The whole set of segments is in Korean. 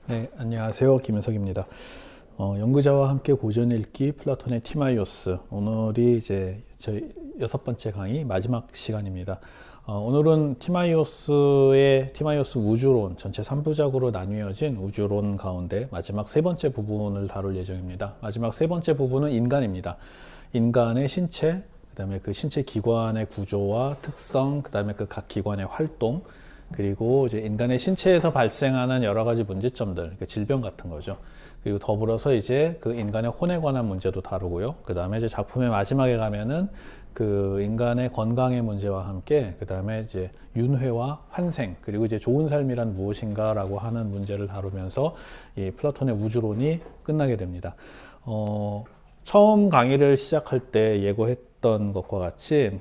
네, 안녕하세요. 김현석입니다. 연구자와 함께 고전 읽기 플라톤의 티마이오스. 오늘이 이제 저희 6번째 강의 마지막 시간입니다. 오늘은 티마이오스 우주론 전체 3부작으로 나뉘어진 우주론 가운데 마지막 세 번째 부분을 다룰 예정입니다. 마지막 세 번째 부분은 인간입니다. 인간의 신체, 그다음에 그 신체 기관의 구조와 특성, 그다음에 그 각 기관의 활동, 그리고 이제 인간의 신체에서 발생하는 여러 가지 문제점들, 그러니까 질병 같은 거죠. 그리고 더불어서 이제 그 인간의 혼에 관한 문제도 다루고요. 그 다음에 이제 작품의 마지막에 가면은 그 인간의 건강의 문제와 함께 그 다음에 이제 윤회와 환생, 그리고 이제 좋은 삶이란 무엇인가라고 하는 문제를 다루면서 이 플라톤의 우주론이 끝나게 됩니다. 처음 강의를 시작할 때 예고했던 것과 같이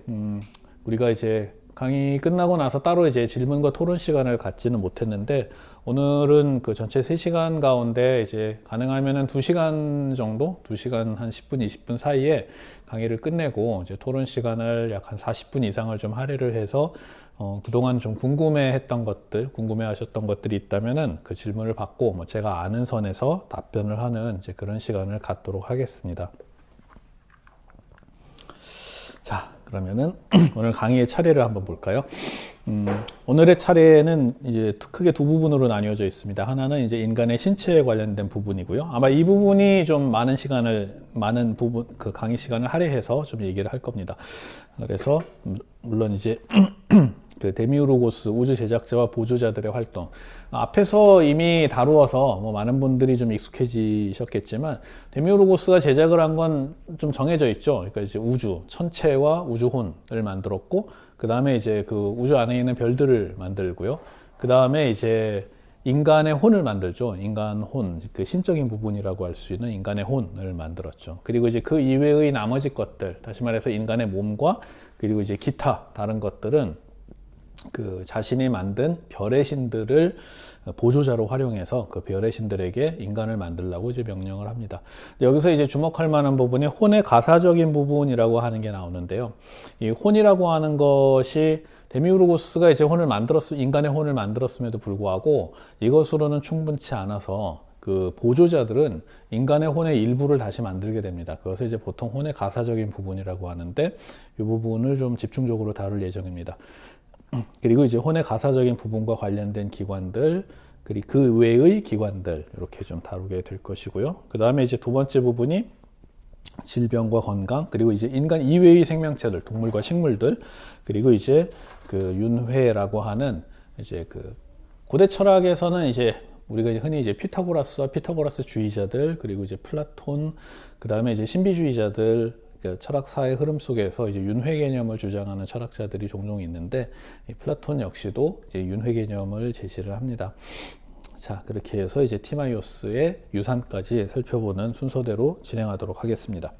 우리가 이제 강의 끝나고 나서 따로 이제 질문과 토론 시간을 갖지는 못했는데, 오늘은 그 전체 3시간 가운데 이제 가능하면은 2시간 정도, 2시간 한 10분, 20분 사이에 강의를 끝내고 이제 토론 시간을 약 한 40분 이상을 좀 할애를 해서 그동안 좀 궁금해했던 것들, 궁금해하셨던 것들이 있다면은 그 질문을 받고 뭐 제가 아는 선에서 답변을 하는 이제 그런 시간을 갖도록 하겠습니다. 자, 그러면은 오늘 강의의 차례를 한번 볼까요? 오늘의 차례는 이제 크게 두 부분으로 나뉘어져 있습니다. 하나는 이제 인간의 신체에 관련된 부분이고요. 아마 이 부분이 좀 많은 부분, 그 강의 시간을 할애해서 좀 얘기를 할 겁니다. 그래서 물론 이제 그 데미우르고스 우주 제작자와 보조자들의 활동, 앞에서 이미 다루어서 뭐 많은 분들이 좀 익숙해지셨겠지만, 데미우르고스가 제작을 한 건 좀 정해져 있죠. 그러니까 이제 우주 천체와 우주혼을 만들었고, 그 다음에 이제 그 우주 안에 있는 별들을 만들고요. 그 다음에 이제 인간의 혼을 만들죠. 인간 혼, 그 신적인 부분이라고 할 수 있는 인간의 혼을 만들었죠. 그리고 이제 그 이외의 나머지 것들, 다시 말해서 인간의 몸과 그리고 이제 기타 다른 것들은 그 자신이 만든 별의 신들을 보조자로 활용해서 그 별의 신들에게 인간을 만들라고 이제 명령을 합니다. 여기서 이제 주목할 만한 부분이 혼의 가사적인 부분이라고 하는 게 나오는데요. 이 혼이라고 하는 것이 데미우르고스가 이제 인간의 혼을 만들었음에도 불구하고 이것으로는 충분치 않아서 그 보조자들은 인간의 혼의 일부를 다시 만들게 됩니다. 그것을 이제 보통 혼의 가사적인 부분이라고 하는데, 이 부분을 좀 집중적으로 다룰 예정입니다. 그리고 이제 혼의 가사적인 부분과 관련된 기관들, 그리고 그 외의 기관들, 이렇게 좀 다루게 될 것이고요. 그 다음에 이제 두 번째 부분이 질병과 건강, 그리고 이제 인간 이외의 생명체들, 동물과 식물들, 그리고 이제 그 윤회라고 하는 이제 그 고대 철학에서는 이제 우리가 흔히 이제 피타고라스와 피타고라스 주의자들, 그리고 이제 플라톤, 그 다음에 이제 신비주의자들, 철학사의 흐름 속에서 이제 윤회 개념을 주장하는 철학자들이 종종 있는데, 플라톤 역시도 이제 윤회 개념을 제시를 합니다. 자, 그렇게 해서 이제 티마이오스의 유산까지 살펴보는 순서대로 진행하도록 하겠습니다.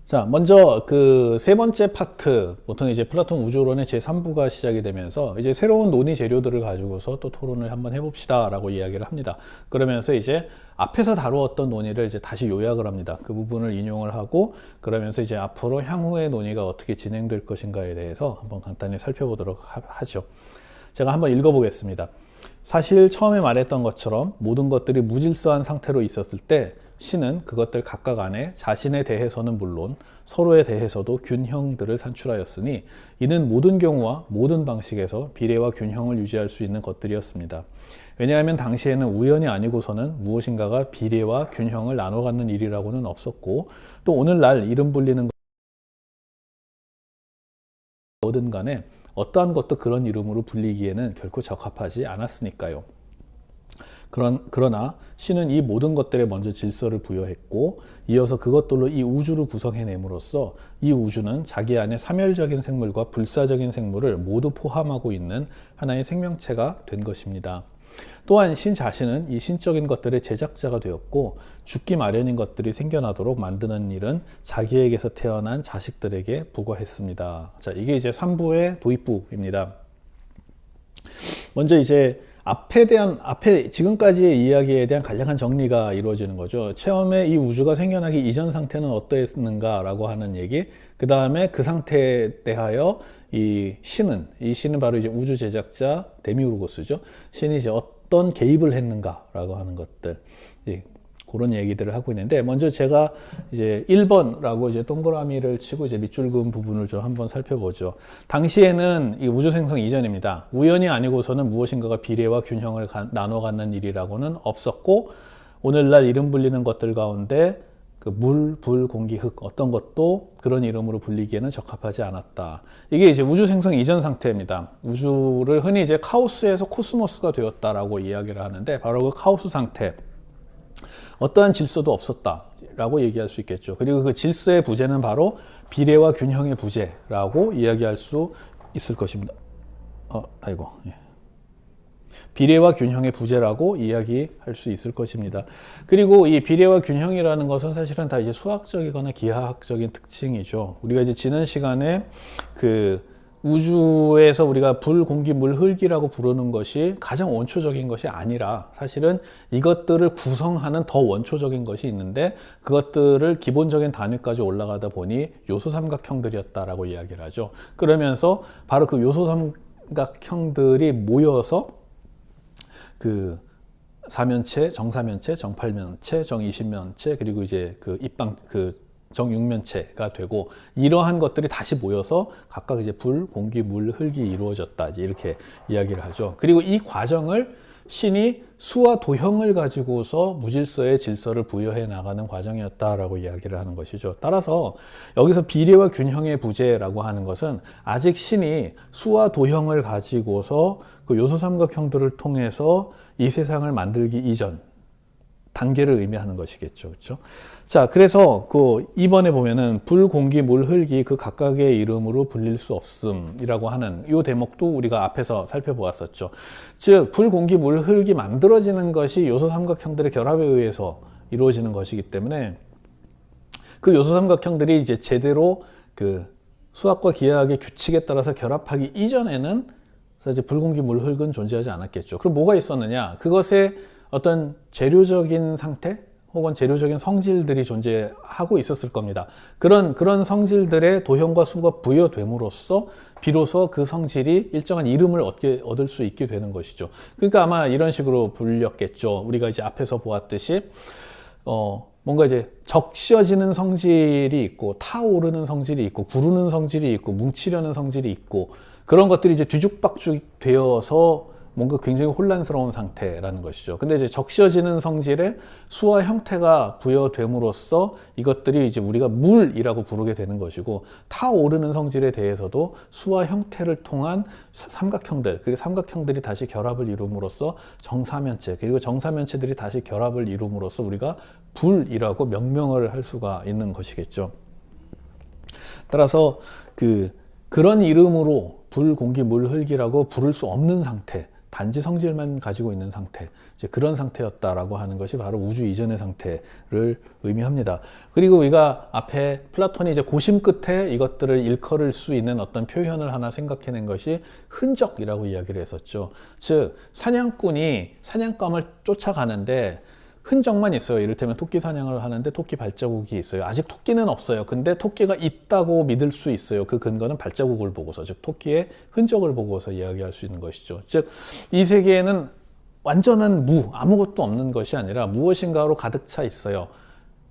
자, 먼저 그 세 번째 파트, 보통 이제 플라톤 우주론의 제3부가 시작이 되면서 이제 새로운 논의 재료들을 가지고서 또 토론을 한번 해봅시다 라고 이야기를 합니다. 그러면서 이제 앞에서 다루었던 논의를 이제 다시 요약을 합니다. 그 부분을 인용을 하고, 그러면서 이제 앞으로 향후의 논의가 어떻게 진행될 것인가에 대해서 한번 간단히 살펴보도록 하죠. 제가 한번 읽어보겠습니다. 사실 처음에 말했던 것처럼 모든 것들이 무질서한 상태로 있었을 때 신은 그것들 각각 안에 자신에 대해서는 물론 서로에 대해서도 균형들을 산출하였으니, 이는 모든 경우와 모든 방식에서 비례와 균형을 유지할 수 있는 것들이었습니다. 왜냐하면 당시에는 우연이 아니고서는 무엇인가가 비례와 균형을 나눠 갖는 일이라고는 없었고, 또 오늘날 이름 불리는 뭐든 간에 어떠한 것도 그런 이름으로 불리기에는 결코 적합하지 않았으니까요. 그러나 신은 이 모든 것들에 먼저 질서를 부여했고, 이어서 그것들로 이 우주를 구성해냄으로써 이 우주는 자기 안에 사멸적인 생물과 불사적인 생물을 모두 포함하고 있는 하나의 생명체가 된 것입니다. 또한 신 자신은 이 신적인 것들의 제작자가 되었고, 죽기 마련인 것들이 생겨나도록 만드는 일은 자기에게서 태어난 자식들에게 부과했습니다. 자, 이게 이제 3부의 도입부입니다. 먼저 이제 앞에 지금까지의 이야기에 대한 간략한 정리가 이루어지는 거죠. 처음에 이 우주가 생겨나기 이전 상태는 어떠했는가라고 하는 얘기, 그 다음에 그 상태에 대하여 이 신은 바로 이제 우주 제작자 데미우르고스죠. 신이 이제 어떤 개입을 했는가라고 하는 것들. 예, 그런 얘기들을 하고 있는데, 먼저 제가 이제 1번라고 이제 동그라미를 치고 이제 밑줄 그은 부분을 좀 한번 살펴보죠. 당시에는 이 우주 생성 이전입니다. 우연이 아니고서는 무엇인가가 비례와 균형을 나눠 갖는 일이라고는 없었고, 오늘날 이름 불리는 것들 가운데 그 물, 불, 공기, 흙 어떤 것도 그런 이름으로 불리기에는 적합하지 않았다. 이게 이제 우주 생성 이전 상태입니다. 우주를 흔히 이제 카오스에서 코스모스가 되었다라고 이야기를 하는데, 바로 그 카오스 상태. 어떠한 질서도 없었다라고 얘기할 수 있겠죠. 그리고 그 질서의 부재는 바로 비례와 균형의 부재라고 이야기할 수 있을 것입니다. 예. 비례와 균형의 부재라고 이야기할 수 있을 것입니다. 그리고 이 비례와 균형이라는 것은 사실은 다 이제 수학적이거나 기하학적인 특징이죠. 우리가 이제 지난 시간에 그 우주에서 우리가 불, 공기, 물, 흙이라고 부르는 것이 가장 원초적인 것이 아니라, 사실은 이것들을 구성하는 더 원초적인 것이 있는데, 그것들을 기본적인 단위까지 올라가다 보니 요소 삼각형들이었다라고 이야기를 하죠. 그러면서 바로 그 요소 삼각형들이 모여서 그 사면체, 정사면체, 정팔면체, 정이십면체, 그리고 이제 그 정육면체가 되고, 이러한 것들이 다시 모여서 각각 이제 불, 공기, 물, 흙이 이루어졌다, 이렇게 이야기를 하죠. 그리고 이 과정을 신이 수와 도형을 가지고서 무질서의 질서를 부여해 나가는 과정이었다라고 이야기를 하는 것이죠. 따라서 여기서 비례와 균형의 부재라고 하는 것은 아직 신이 수와 도형을 가지고서 그 요소 삼각형들을 통해서 이 세상을 만들기 이전 단계를 의미하는 것이겠죠. 그렇죠? 자, 그래서 그 2번에 보면은 불, 공기, 물, 흙이 그 각각의 이름으로 불릴 수 없음이라고 하는 이 대목도 우리가 앞에서 살펴보았었죠. 즉, 불, 공기, 물, 흙이 만들어지는 것이 요소 삼각형들의 결합에 의해서 이루어지는 것이기 때문에, 그 요소 삼각형들이 이제 제대로 그 수학과 기하학의 규칙에 따라서 결합하기 이전에는 사실 불, 공기, 물, 흙은 존재하지 않았겠죠. 그럼 뭐가 있었느냐? 그것의 어떤 재료적인 상태 혹은 재료적인 성질들이 존재하고 있었을 겁니다. 그런 성질들의 도형과 수가 부여됨으로써 비로소 그 성질이 일정한 이름을 얻을 수 있게 되는 것이죠. 그러니까 아마 이런 식으로 불렸겠죠. 우리가 이제 앞에서 보았듯이 뭔가 이제 적셔지는 성질이 있고, 타오르는 성질이 있고, 구르는 성질이 있고, 뭉치려는 성질이 있고, 그런 것들이 이제 뒤죽박죽 되어서 뭔가 굉장히 혼란스러운 상태라는 것이죠. 근데 이제 적셔지는 성질에 수와 형태가 부여됨으로써 이것들이 이제 우리가 물이라고 부르게 되는 것이고, 타오르는 성질에 대해서도 수와 형태를 통한 삼각형들, 그리고 삼각형들이 다시 결합을 이룸으로써 정사면체, 그리고 정사면체들이 다시 결합을 이룸으로써 우리가 불이라고 명명을 할 수가 있는 것이겠죠. 따라서 그런 이름으로 불, 공기, 물, 흙이라고 부를 수 없는 상태, 단지 성질만 가지고 있는 상태, 이제 그런 상태였다라고 하는 것이 바로 우주 이전의 상태를 의미합니다. 그리고 우리가 앞에 플라톤이 이제 고심 끝에 이것들을 일컬을 수 있는 어떤 표현을 하나 생각해낸 것이 흔적이라고 이야기를 했었죠. 즉, 사냥꾼이 사냥감을 쫓아가는데 흔적만 있어요. 이를테면 토끼 사냥을 하는데 토끼 발자국이 있어요. 아직 토끼는 없어요. 근데 토끼가 있다고 믿을 수 있어요. 그 근거는 발자국을 보고서, 즉 토끼의 흔적을 보고서 이야기할 수 있는 것이죠. 즉, 이 세계에는 완전한 아무것도 없는 것이 아니라 무엇인가로 가득 차 있어요.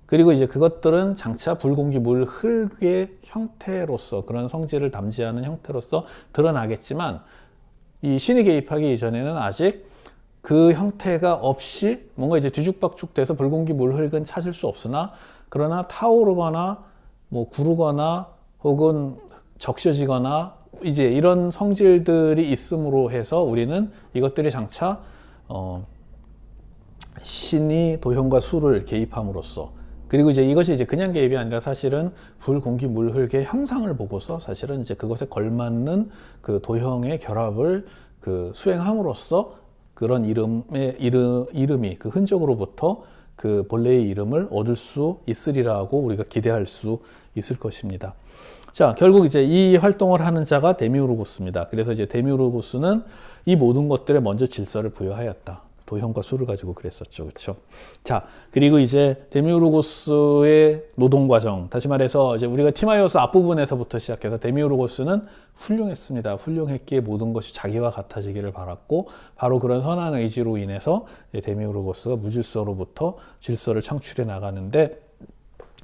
그리고 이제 그것들은 장차 불, 공기, 물, 흙의 형태로서, 그런 성질을 담지하는 형태로서 드러나겠지만, 이 신이 개입하기 이전에는 아직 그 형태가 없이 뭔가 이제 뒤죽박죽돼서 불, 공기, 물, 흙은 찾을 수 없으나, 그러나 타오르거나 뭐 구르거나 혹은 적셔지거나 이제 이런 성질들이 있음으로 해서 우리는 이것들이 장차 신이 도형과 수를 개입함으로써, 그리고 이제 이것이 이제 그냥 개입이 아니라 사실은 불, 공기, 물, 흙의 형상을 보고서 사실은 이제 그것에 걸맞는 그 도형의 결합을 수행함으로써 그런 이름이 그 흔적으로부터 그 본래의 이름을 얻을 수 있으리라고 우리가 기대할 수 있을 것입니다. 자, 결국 이제 이 활동을 하는 자가 데미우르고스입니다. 그래서 이제 데미우르고스는 이 모든 것들에 먼저 질서를 부여하였다. 도형과 수를 가지고 그랬었죠. 그렇죠? 자, 그리고 이제 데미우르고스의 노동 과정. 다시 말해서 이제 우리가 티마이오스 앞부분에서부터 시작해서 데미우르고스는 훌륭했습니다. 훌륭했기에 모든 것이 자기와 같아지기를 바랐고 바로 그런 선한 의지로 인해서 데미우르고스가 무질서로부터 질서를 창출해 나가는데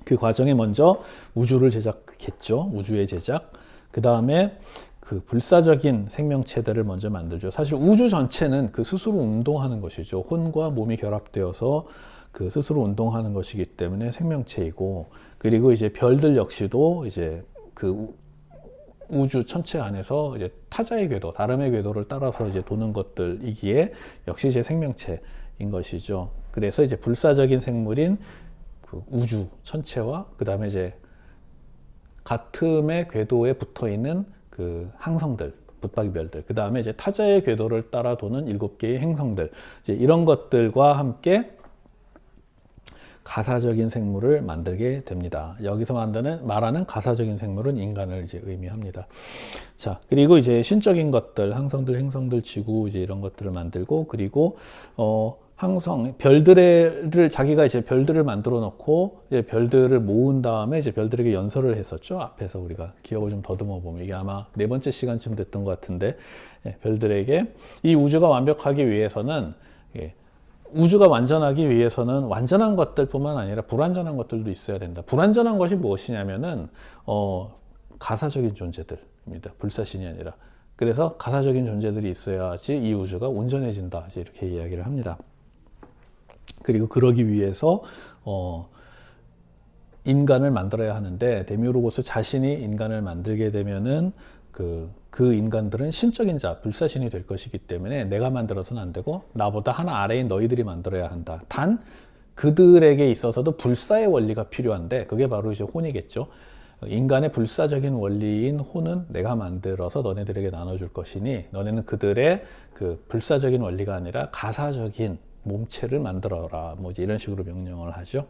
그 과정에 먼저 우주를 제작했죠. 우주의 제작. 그 다음에 그 불사적인 생명체들을 먼저 만들죠. 사실 우주 전체는 그 스스로 운동하는 것이죠. 혼과 몸이 결합되어서 그 스스로 운동하는 것이기 때문에 생명체이고, 그리고 이제 별들 역시도 이제 그 우주 전체 안에서 이제 타자의 궤도, 다름의 궤도를 따라서 이제 도는 것들이기에 역시 이제 생명체인 것이죠. 그래서 이제 불사적인 생물인 그 우주 전체와 그 다음에 이제 같음의 궤도에 붙어 있는 그 항성들, 붙박이별들, 그 다음에 이제 타자의 궤도를 따라 도는 7개의 행성들, 이제 이런 것들과 함께 가사적인 생물을 만들게 됩니다. 여기서 말하는 가사적인 생물은 인간을 이제 의미합니다. 자, 그리고 이제 신적인 것들, 항성들, 행성들, 지구, 이제 이런 것들을 만들고, 그리고, 항성, 별들을, 자기가 이제 별들을 만들어 놓고, 이제 별들을 모은 다음에 이제 별들에게 연설을 했었죠. 앞에서 우리가 기억을 좀 더듬어 보면, 이게 아마 4번째 시간쯤 됐던 것 같은데, 별들에게 이 우주가 완벽하기 위해서는, 우주가 완전하기 위해서는 완전한 것들뿐만 아니라 불완전한 것들도 있어야 된다. 불완전한 것이 무엇이냐면은, 가사적인 존재들입니다. 불사신이 아니라. 그래서 가사적인 존재들이 있어야지 이 우주가 온전해진다. 이렇게 이야기를 합니다. 그리고 그러기 위해서 인간을 만들어야 하는데 데미우르고스 자신이 인간을 만들게 되면은 그 인간들은 신적인 자, 불사신이 될 것이기 때문에 내가 만들어서는 안 되고 나보다 하나 아래인 너희들이 만들어야 한다. 단 그들에게 있어서도 불사의 원리가 필요한데 그게 바로 이제 혼이겠죠. 인간의 불사적인 원리인 혼은 내가 만들어서 너네들에게 나눠줄 것이니 너네는 그들의 그 불사적인 원리가 아니라 가사적인 몸체를 만들어라. 뭐 이제 이런 식으로 명령을 하죠.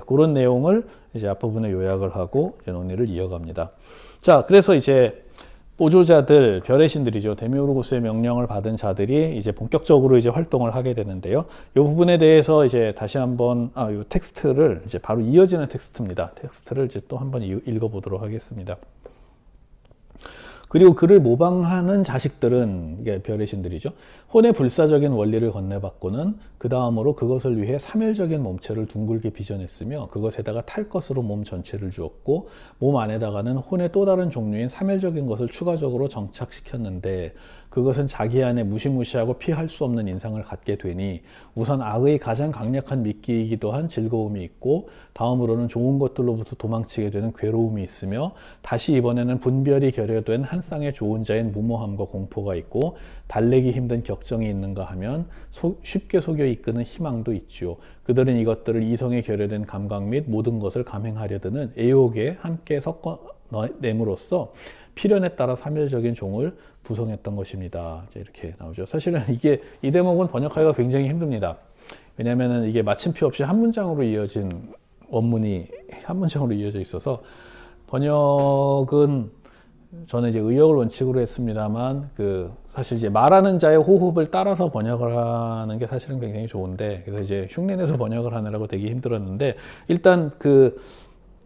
그런 내용을 이제 앞부분에 요약을 하고 논의를 이어갑니다. 자, 그래서 이제 보조자들, 별의 신들이죠. 데미우르고스의 명령을 받은 자들이 이제 본격적으로 이제 활동을 하게 되는데요. 이 부분에 대해서 이제 다시 한번, 이 텍스트를 이제 바로 이어지는 텍스트입니다. 텍스트를 이제 또 한번 읽어보도록 하겠습니다. 그리고 그를 모방하는 자식들은 이게 별의 신들이죠. 혼의 불사적인 원리를 건네받고는 그 다음으로 그것을 위해 사멸적인 몸체를 둥글게 빚어냈으며 그것에다가 탈 것으로 몸 전체를 주었고 몸 안에다가는 혼의 또 다른 종류인 사멸적인 것을 추가적으로 정착시켰는데 그것은 자기 안에 무시무시하고 피할 수 없는 인상을 갖게 되니 우선 악의 가장 강력한 미끼이기도 한 즐거움이 있고 다음으로는 좋은 것들로부터 도망치게 되는 괴로움이 있으며 다시 이번에는 분별이 결여된 한 쌍의 좋은 자인 무모함과 공포가 있고 달래기 힘든 격정이 있는가 하면 쉽게 속여 이끄는 희망도 있지요. 그들은 이것들을 이성에 결여된 감각 및 모든 것을 감행하려 드는 애욕에 함께 섞어냄으로써 필연에 따라 사멸적인 종을 구성했던 것입니다. 이렇게 나오죠. 사실은 이 대목은 번역하기가 굉장히 힘듭니다. 왜냐하면 이게 마침표 없이 한 문장으로 이어진 원문이 한 문장으로 이어져 있어서 번역은 저는 이제 의역을 원칙으로 했습니다만 사실 이제 말하는 자의 호흡을 따라서 번역을 하는 게 사실은 굉장히 좋은데 그래서 이제 흉내내서 번역을 하느라고 되게 힘들었는데 일단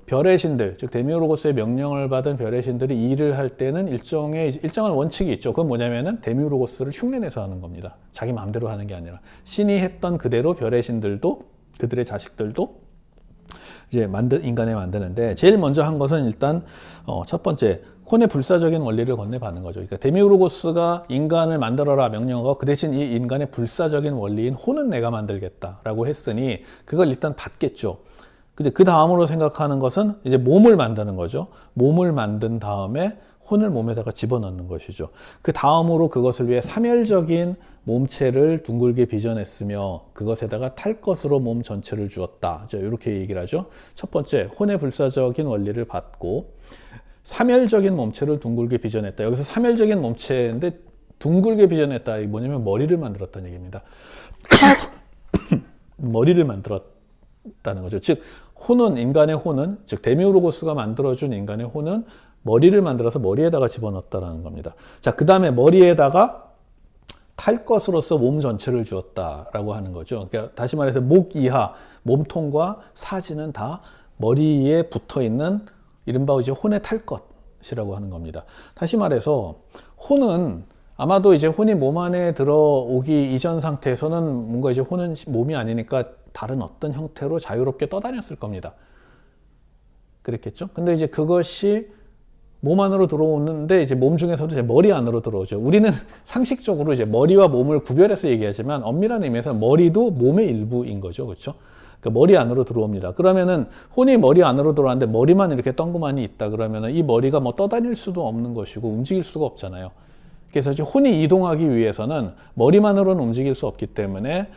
별의 신들, 즉 데미우르고스의 명령을 받은 별의 신들이 일을 할 때는 일정한 원칙이 있죠. 그건 뭐냐면은 데미우르고스를 흉내내서 하는 겁니다. 자기 마음대로 하는 게 아니라 신이 했던 그대로 별의 신들도 그들의 자식들도 이제 인간에 만드는데 제일 먼저 한 것은 일단 첫 번째 혼의 불사적인 원리를 건네받는 거죠. 그러니까 데미우르고스가 인간을 만들어라 명령하고 그 대신 이 인간의 불사적인 원리인 혼은 내가 만들겠다라고 했으니 그걸 일단 받겠죠. 그 다음으로 생각하는 것은 이제 몸을 만드는 거죠. 몸을 만든 다음에 혼을 몸에다가 집어넣는 것이죠. 그 다음으로 그것을 위해 사멸적인 몸체를 둥글게 빚어냈으며 그것에다가 탈 것으로 몸 전체를 주었다. 이렇게 얘기를 하죠. 첫 번째, 혼의 불사적인 원리를 받고 사멸적인 몸체를 둥글게 빚어냈다. 여기서 사멸적인 몸체인데 둥글게 빚어냈다. 이게 뭐냐면 머리를 만들었다는 얘기입니다. 머리를 만들었다는 거죠. 즉 인간의 혼은 즉 데미우르고스가 만들어준 인간의 혼은 머리를 만들어서 머리에다가 집어넣었다는 겁니다. 자, 그 다음에 머리에다가 탈 것으로서 몸 전체를 주었다라고 하는 거죠. 그러니까 다시 말해서 목 이하 몸통과 사지는 다 머리에 붙어 있는 이른바 이제 혼의 탈 것이라고 하는 겁니다. 다시 말해서 혼은 아마도 이제 혼이 몸 안에 들어오기 이전 상태에서는 뭔가 이제 혼은 몸이 아니니까 다른 어떤 형태로 자유롭게 떠다녔을 겁니다. 그랬겠죠? 근데 이제 그것이 몸 안으로 들어오는데 이제 몸 중에서도 이제 머리 안으로 들어오죠. 우리는 상식적으로 이제 머리와 몸을 구별해서 얘기하지만 엄밀한 의미에서 머리도 몸의 일부인 거죠. 그렇죠? 그러니까 머리 안으로 들어옵니다. 그러면은 혼이 머리 안으로 들어왔는데 머리만 이렇게 덩그마니 있다 그러면은 이 머리가 뭐 떠다닐 수도 없는 것이고 움직일 수가 없잖아요. 그래서 이제 혼이 이동하기 위해서는 머리만으로는 움직일 수 없기 때문에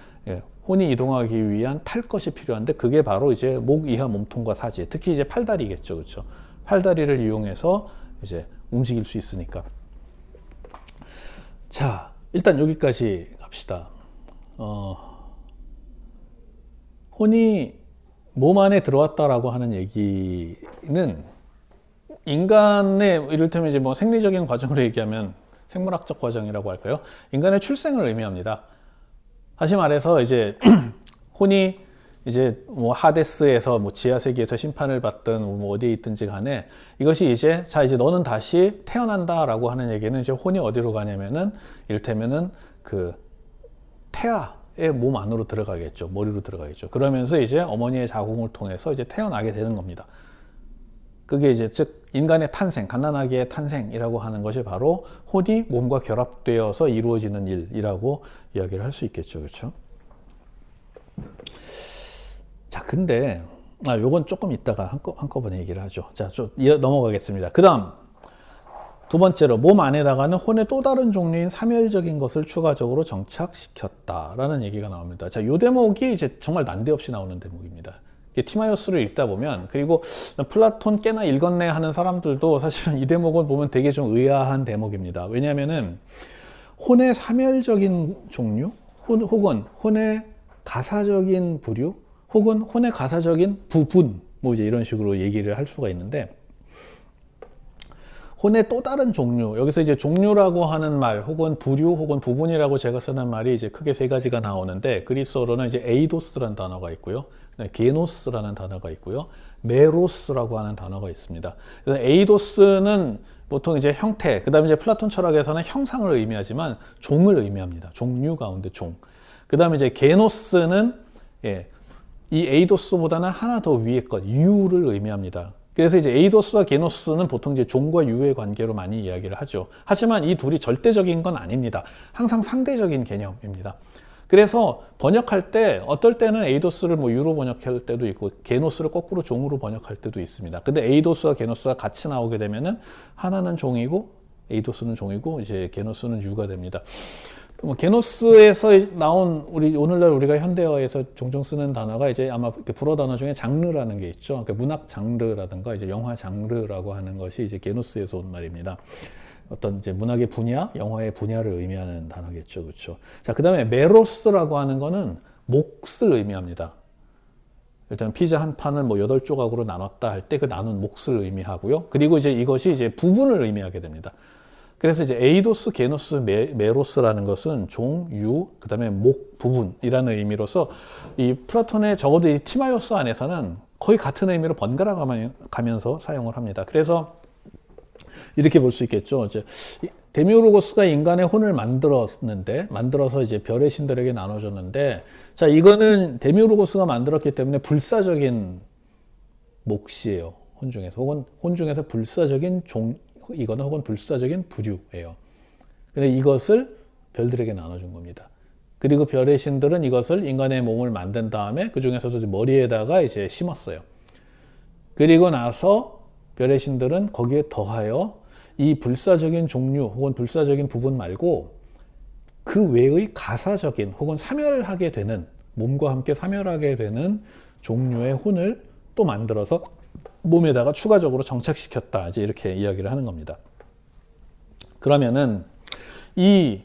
혼이 이동하기 위한 탈 것이 필요한데 그게 바로 이제 목 이하 몸통과 사지, 특히 이제 팔다리겠죠, 그렇죠? 팔다리를 이용해서 이제 움직일 수 있으니까. 자, 일단 여기까지 갑시다. 혼이 몸 안에 들어왔다라고 하는 얘기는 인간의 이를테면 이제 뭐 생리적인 과정으로 얘기하면 생물학적 과정이라고 할까요? 인간의 출생을 의미합니다. 다시 말해서 이제 혼이 이제 뭐 하데스에서 뭐 지하 세계에서 심판을 받든 뭐 어디에 있든지 간에 이것이 이제 자 이제 너는 다시 태어난다라고 하는 얘기는 이제 혼이 어디로 가냐면은 이를테면은 그 태아의 몸 안으로 들어가겠죠. 머리로 들어가겠죠. 그러면서 이제 어머니의 자궁을 통해서 이제 태어나게 되는 겁니다. 그게 이제 즉 인간의 탄생, 갓난아기의 탄생이라고 하는 것이 바로 혼이 몸과 결합되어서 이루어지는 일이라고 이야기를 할 수 있겠죠. 그렇죠? 자, 근데 요건 조금 이따가 한꺼번에 얘기를 하죠. 자, 좀 넘어가겠습니다. 그 다음 두 번째로 몸 안에다가는 혼의 또 다른 종류인 사멸적인 것을 추가적으로 정착시켰다라는 얘기가 나옵니다. 자, 요 대목이 이제 정말 난데없이 나오는 대목입니다. 티마이오스를 읽다 보면, 그리고 플라톤 꽤나 읽었네 하는 사람들도 사실은 이 대목을 보면 되게 좀 의아한 대목입니다. 왜냐하면은 혼의 사멸적인 종류, 혹은 혼의 가사적인 부류, 혹은 혼의 가사적인 부분, 뭐 이제 이런 식으로 얘기를 할 수가 있는데, 혼의 또 다른 종류, 여기서 이제 종류라고 하는 말, 혹은 부류, 혹은 부분이라고 제가 쓰는 말이 이제 크게 세 가지가 나오는데, 그리스어로는 이제 에이도스라는 단어가 있고요, 게노스라는 단어가 있고요, 메로스라고 하는 단어가 있습니다. 그래서 에이도스는 보통 이제 형태, 그 다음에 이제 플라톤 철학에서는 형상을 의미하지만 종을 의미합니다. 종류 가운데 종. 그 다음에 이제 게노스는 이 에이도스보다는 하나 더 위의 것, 유를 의미합니다. 그래서 이제 에이도스와 게노스는 보통 이제 종과 유의 관계로 많이 이야기를 하죠. 하지만 이 둘이 절대적인 건 아닙니다. 항상 상대적인 개념입니다. 그래서 번역할 때 어떨 때는 에이도스를 뭐 유로 번역할 때도 있고 게노스를 거꾸로 종으로 번역할 때도 있습니다. 근데 에이도스와 게노스가 같이 나오게 되면은 하나는 종이고 에이도스는 종이고 이제 게노스는 유가 됩니다. 뭐 게노스에서 나온 오늘날 우리가 현대어에서 종종 쓰는 단어가 이제 아마 불어 단어 중에 장르라는 게 있죠. 그러니까 문학 장르라든가 이제 영화 장르라고 하는 것이 이제 게노스에서 온 말입니다. 어떤 이제 문학의 분야, 영화의 분야를 의미하는 단어겠죠. 그렇죠? 자, 그다음에 메로스라고 하는 거는 몫을 의미합니다. 일단 피자 한 판을 뭐 8조각으로 나눴다 할 때 그 나눈 몫을 의미하고요. 그리고 이제 이것이 이제 부분을 의미하게 됩니다. 그래서 이제 에이도스, 게노스, 메로스라는 것은 종, 유, 그 다음에 목, 부분이라는 의미로서 이 플라톤의 적어도 이 티마이오스 안에서는 거의 같은 의미로 번갈아 가면서 사용을 합니다. 그래서 이렇게 볼 수 있겠죠. 이제 데미오르고스가 인간의 혼을 만들어서 이제 별의 신들에게 나눠줬는데, 자, 이거는 데미오르고스가 만들었기 때문에 불사적인 몫이에요. 혼 중에서. 혹은 혼 중에서 불사적인 이거는 혹은 불사적인 부류예요. 근데 이것을 별들에게 나눠준 겁니다. 그리고 별의 신들은 이것을 인간의 몸을 만든 다음에 그 중에서도 머리에다가 이제 심었어요. 그리고 나서 별의 신들은 거기에 더하여 이 불사적인 종류 혹은 불사적인 부분 말고 그 외의 가사적인 혹은 사멸하게 되는, 몸과 함께 사멸하게 되는 종류의 혼을 또 만들어서 몸에다가 추가적으로 정착시켰다. 이제 이렇게 이야기를 하는 겁니다. 그러면은 이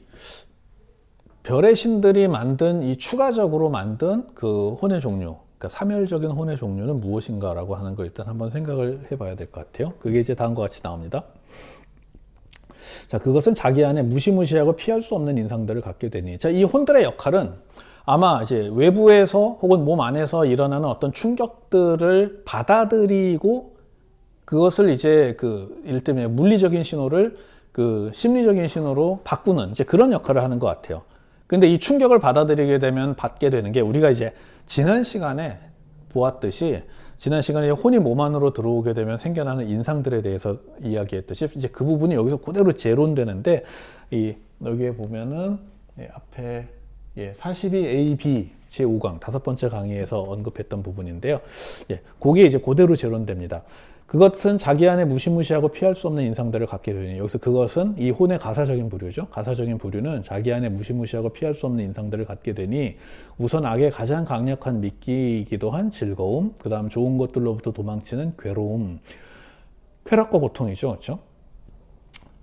별의 신들이 만든 이 추가적으로 만든 그 혼의 종류, 그러니까 사멸적인 혼의 종류는 무엇인가라고 하는 걸 일단 한번 생각을 해봐야 될 것 같아요. 그게 이제 다음과 같이 나옵니다. 자, 그것은 자기 안에 무시무시하고 피할 수 없는 인상들을 갖게 되니. 자, 이 혼들의 역할은 아마 이제 외부에서 혹은 몸 안에서 일어나는 어떤 충격들을 받아들이고 그것을 이제 이를테면 물리적인 신호를 심리적인 신호로 바꾸는 이제 그런 역할을 하는 것 같아요. 근데 이 충격을 받아들이게 되면 받게 되는 게 우리가 이제 지난 시간에 보았듯이 지난 시간에 혼이 몸 안으로 들어오게 되면 생겨나는 인상들에 대해서 이야기했듯이 이제 그 부분이 여기서 그대로 재론되는데 여기에 보면은 앞에 42AB 제5강 5번째 강의에서 언급했던 부분인데요. 그게 이제 그대로 재론됩니다. 그것은 자기 안에 무시무시하고 피할 수 없는 인상들을 갖게 되니 여기서 그것은 이 혼의 가사적인 부류죠. 가사적인 부류는 자기 안에 무시무시하고 피할 수 없는 인상들을 갖게 되니 우선 악의 가장 강력한 미끼이기도 한 즐거움, 그 다음 좋은 것들로부터 도망치는 괴로움, 쾌락과 고통이죠. 그렇죠?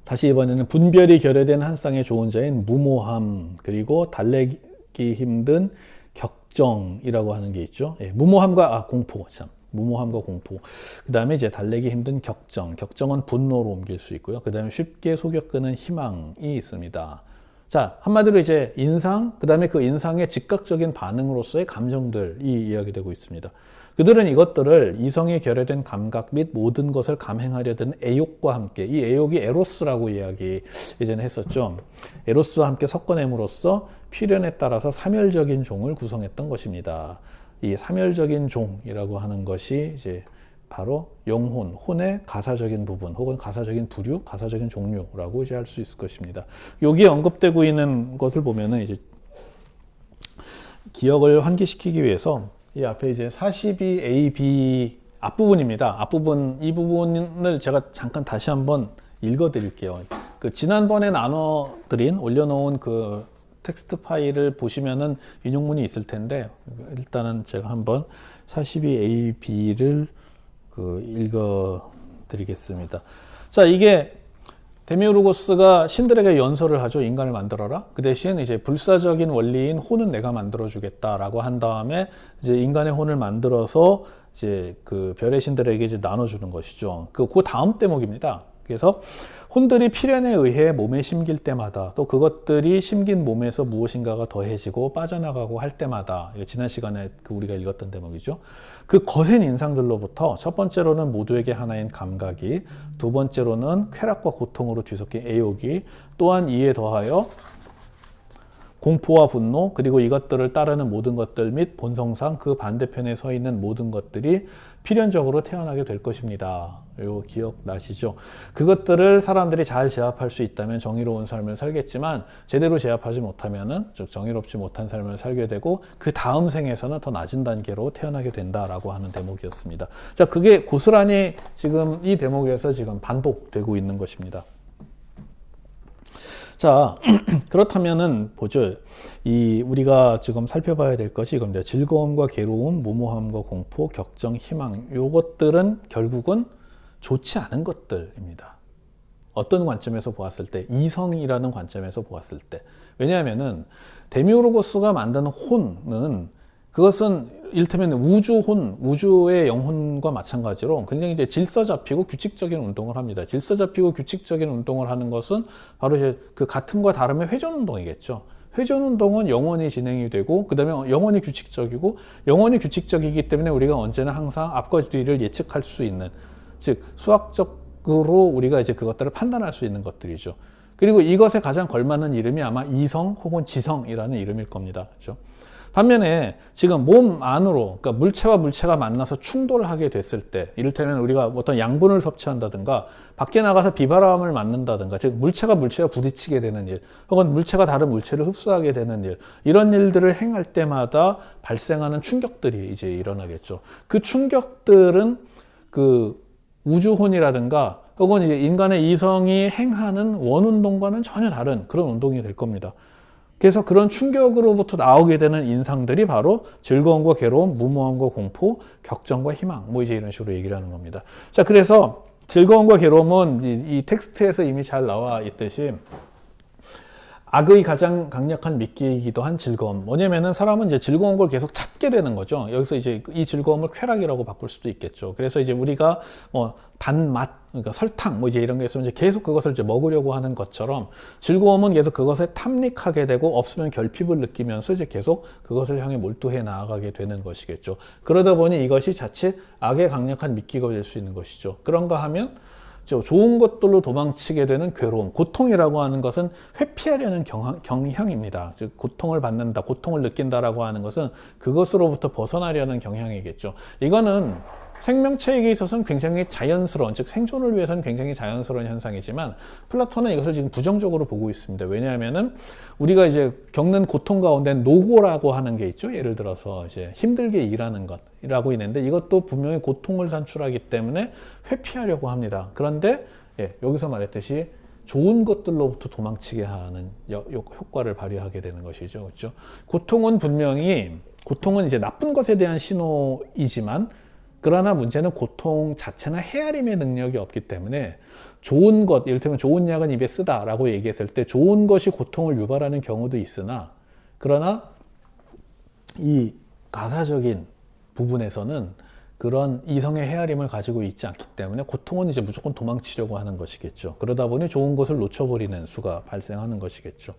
다시 이번에는 분별이 결여된 한 쌍의 좋은 자인 무모함, 그리고 달래기 힘든 격정이라고 하는 게 있죠. 무모함과 공포, 참. 무모함과 공포. 그 다음에 이제 달래기 힘든 격정. 격정은 분노로 옮길 수 있고요. 그 다음에 쉽게 속여 끄는 희망이 있습니다. 자, 한마디로 이제 인상, 그 다음에 그 인상의 즉각적인 반응으로서의 감정들이 이야기되고 있습니다. 그들은 이것들을 이성에 결여된 감각 및 모든 것을 감행하려 드는 애욕과 함께, 이 애욕이 에로스라고 이야기 예전에 했었죠. 에로스와 함께 섞어냄으로써 필연에 따라서 사멸적인 종을 구성했던 것입니다. 이 사멸적인 종이라고 하는 것이 이제 바로 영혼, 혼의 가사적인 부분 혹은 가사적인 부류, 가사적인 종류라고 이제 할 수 있을 것입니다. 여기에 언급되고 있는 것을 보면은 이제 기억을 환기시키기 위해서 이 앞에 이제 42AB 앞부분입니다. 앞부분, 이 부분을 제가 잠깐 다시 한번 읽어 드릴게요. 지난번에 올려놓은 텍스트 파일을 보시면은 인용문이 있을 텐데 일단은 제가 한번 42AB를 읽어 드리겠습니다. 자, 이게 데미우르고스가 신들에게 연설을 하죠. 인간을 만들어라. 그 대신 이제 불사적인 원리인 혼은 내가 만들어 주겠다라고 한 다음에 이제 인간의 혼을 만들어서 이제 별의 신들에게 이제 나눠주는 것이죠. 그 다음 대목입니다. 그래서 혼들이 필연에 의해 몸에 심길 때마다 또 그것들이 심긴 몸에서 무엇인가가 더해지고 빠져나가고 할 때마다, 지난 시간에 우리가 읽었던 대목이죠. 그 거센 인상들로부터 첫 번째로는 모두에게 하나인 감각이, 두 번째로는 쾌락과 고통으로 뒤섞인 애욕이, 또한 이에 더하여 공포와 분노, 그리고 이것들을 따르는 모든 것들 및 본성상 그 반대편에 서 있는 모든 것들이 필연적으로 태어나게 될 것입니다. 요 기억나시죠? 그것들을 사람들이 잘 제압할 수 있다면 정의로운 삶을 살겠지만 제대로 제압하지 못하면은 좀 정의롭지 못한 삶을 살게 되고 그 다음 생에서는 더 낮은 단계로 태어나게 된다라고 하는 대목이었습니다. 자, 그게 고스란히 지금 이 대목에서 지금 반복되고 있는 것입니다. 자, 그렇다면은 보죠. 우리가 지금 살펴봐야 될 것이 이겁니다. 즐거움과 괴로움, 무모함과 공포, 격정, 희망. 요것들은 결국은 좋지 않은 것들입니다. 어떤 관점에서 보았을 때, 이성이라는 관점에서 보았을 때. 왜냐하면은 데미우르고스가 만드는 혼은 그것은 이를테면 우주혼, 우주의 영혼과 마찬가지로 굉장히 이제 질서 잡히고 규칙적인 운동을 합니다. 질서 잡히고 규칙적인 운동을 하는 것은 바로 이제 같음과 다름의 회전 운동이겠죠. 회전 운동은 영원히 진행이 되고, 그 다음에 영원히 규칙적이고, 영원히 규칙적이기 때문에 우리가 언제나 항상 앞과 뒤를 예측할 수 있는, 즉, 수학적으로 우리가 이제 그것들을 판단할 수 있는 것들이죠. 그리고 이것에 가장 걸맞는 이름이 아마 이성 혹은 지성이라는 이름일 겁니다. 그렇죠? 반면에 지금 몸 안으로, 그러니까 물체와 물체가 만나서 충돌하게 됐을 때, 이를테면 우리가 어떤 양분을 섭취한다든가 밖에 나가서 비바람을 맞는다든가, 즉 물체가 물체와 부딪히게 되는 일, 혹은 물체가 다른 물체를 흡수하게 되는 일, 이런 일들을 행할 때마다 발생하는 충격들이 이제 일어나겠죠. 그 충격들은 우주혼이라든가 혹은 이제 인간의 이성이 행하는 원운동과는 전혀 다른 그런 운동이 될 겁니다. 그래서 그런 충격으로부터 나오게 되는 인상들이 바로 즐거움과 괴로움, 무모함과 공포, 격정과 희망, 이제 이런 식으로 얘기를 하는 겁니다. 자, 그래서 즐거움과 괴로움은 이 텍스트에서 이미 잘 나와 있듯이 악의 가장 강력한 미끼이기도 한 즐거움. 뭐냐면은 사람은 이제 즐거운 걸 계속 찾게 되는 거죠. 여기서 이제 이 즐거움을 쾌락이라고 바꿀 수도 있겠죠. 그래서 이제 우리가 뭐 단맛, 그러니까 설탕, 뭐 이제 이런 게 있으면 이제 계속 그것을 이제 먹으려고 하는 것처럼 즐거움은 계속 그것에 탐닉하게 되고 없으면 결핍을 느끼면서 이제 계속 그것을 향해 몰두해 나아가게 되는 것이겠죠. 그러다 보니 이것이 자칫 악의 강력한 미끼가 될 수 있는 것이죠. 그런가 하면 좋은 것들로 도망치게 되는 괴로움, 고통이라고 하는 것은 회피하려는 경향입니다. 즉 고통을 받는다, 고통을 느낀다라고 하는 것은 그것으로부터 벗어나려는 경향이겠죠. 이거는 생명체에게 있어서는 굉장히 자연스러운, 즉 생존을 위해서는 굉장히 자연스러운 현상이지만 플라톤은 이것을 지금 부정적으로 보고 있습니다. 왜냐하면은 우리가 이제 겪는 고통 가운데 노고라고 하는 게 있죠. 예를 들어서 이제 힘들게 일하는 것이라고 있는데 이것도 분명히 고통을 산출하기 때문에 회피하려고 합니다. 그런데 여기서 말했듯이 좋은 것들로부터 도망치게 하는 효과를 발휘하게 되는 것이죠. 그렇죠? 고통은 이제 나쁜 것에 대한 신호이지만 그러나 문제는 고통 자체나 헤아림의 능력이 없기 때문에 좋은 것, 이를테면 좋은 약은 입에 쓰다라고 얘기했을 때 좋은 것이 고통을 유발하는 경우도 있으나 그러나 이 가사적인 부분에서는 그런 이성의 헤아림을 가지고 있지 않기 때문에 고통은 이제 무조건 도망치려고 하는 것이겠죠. 그러다 보니 좋은 것을 놓쳐버리는 수가 발생하는 것이겠죠.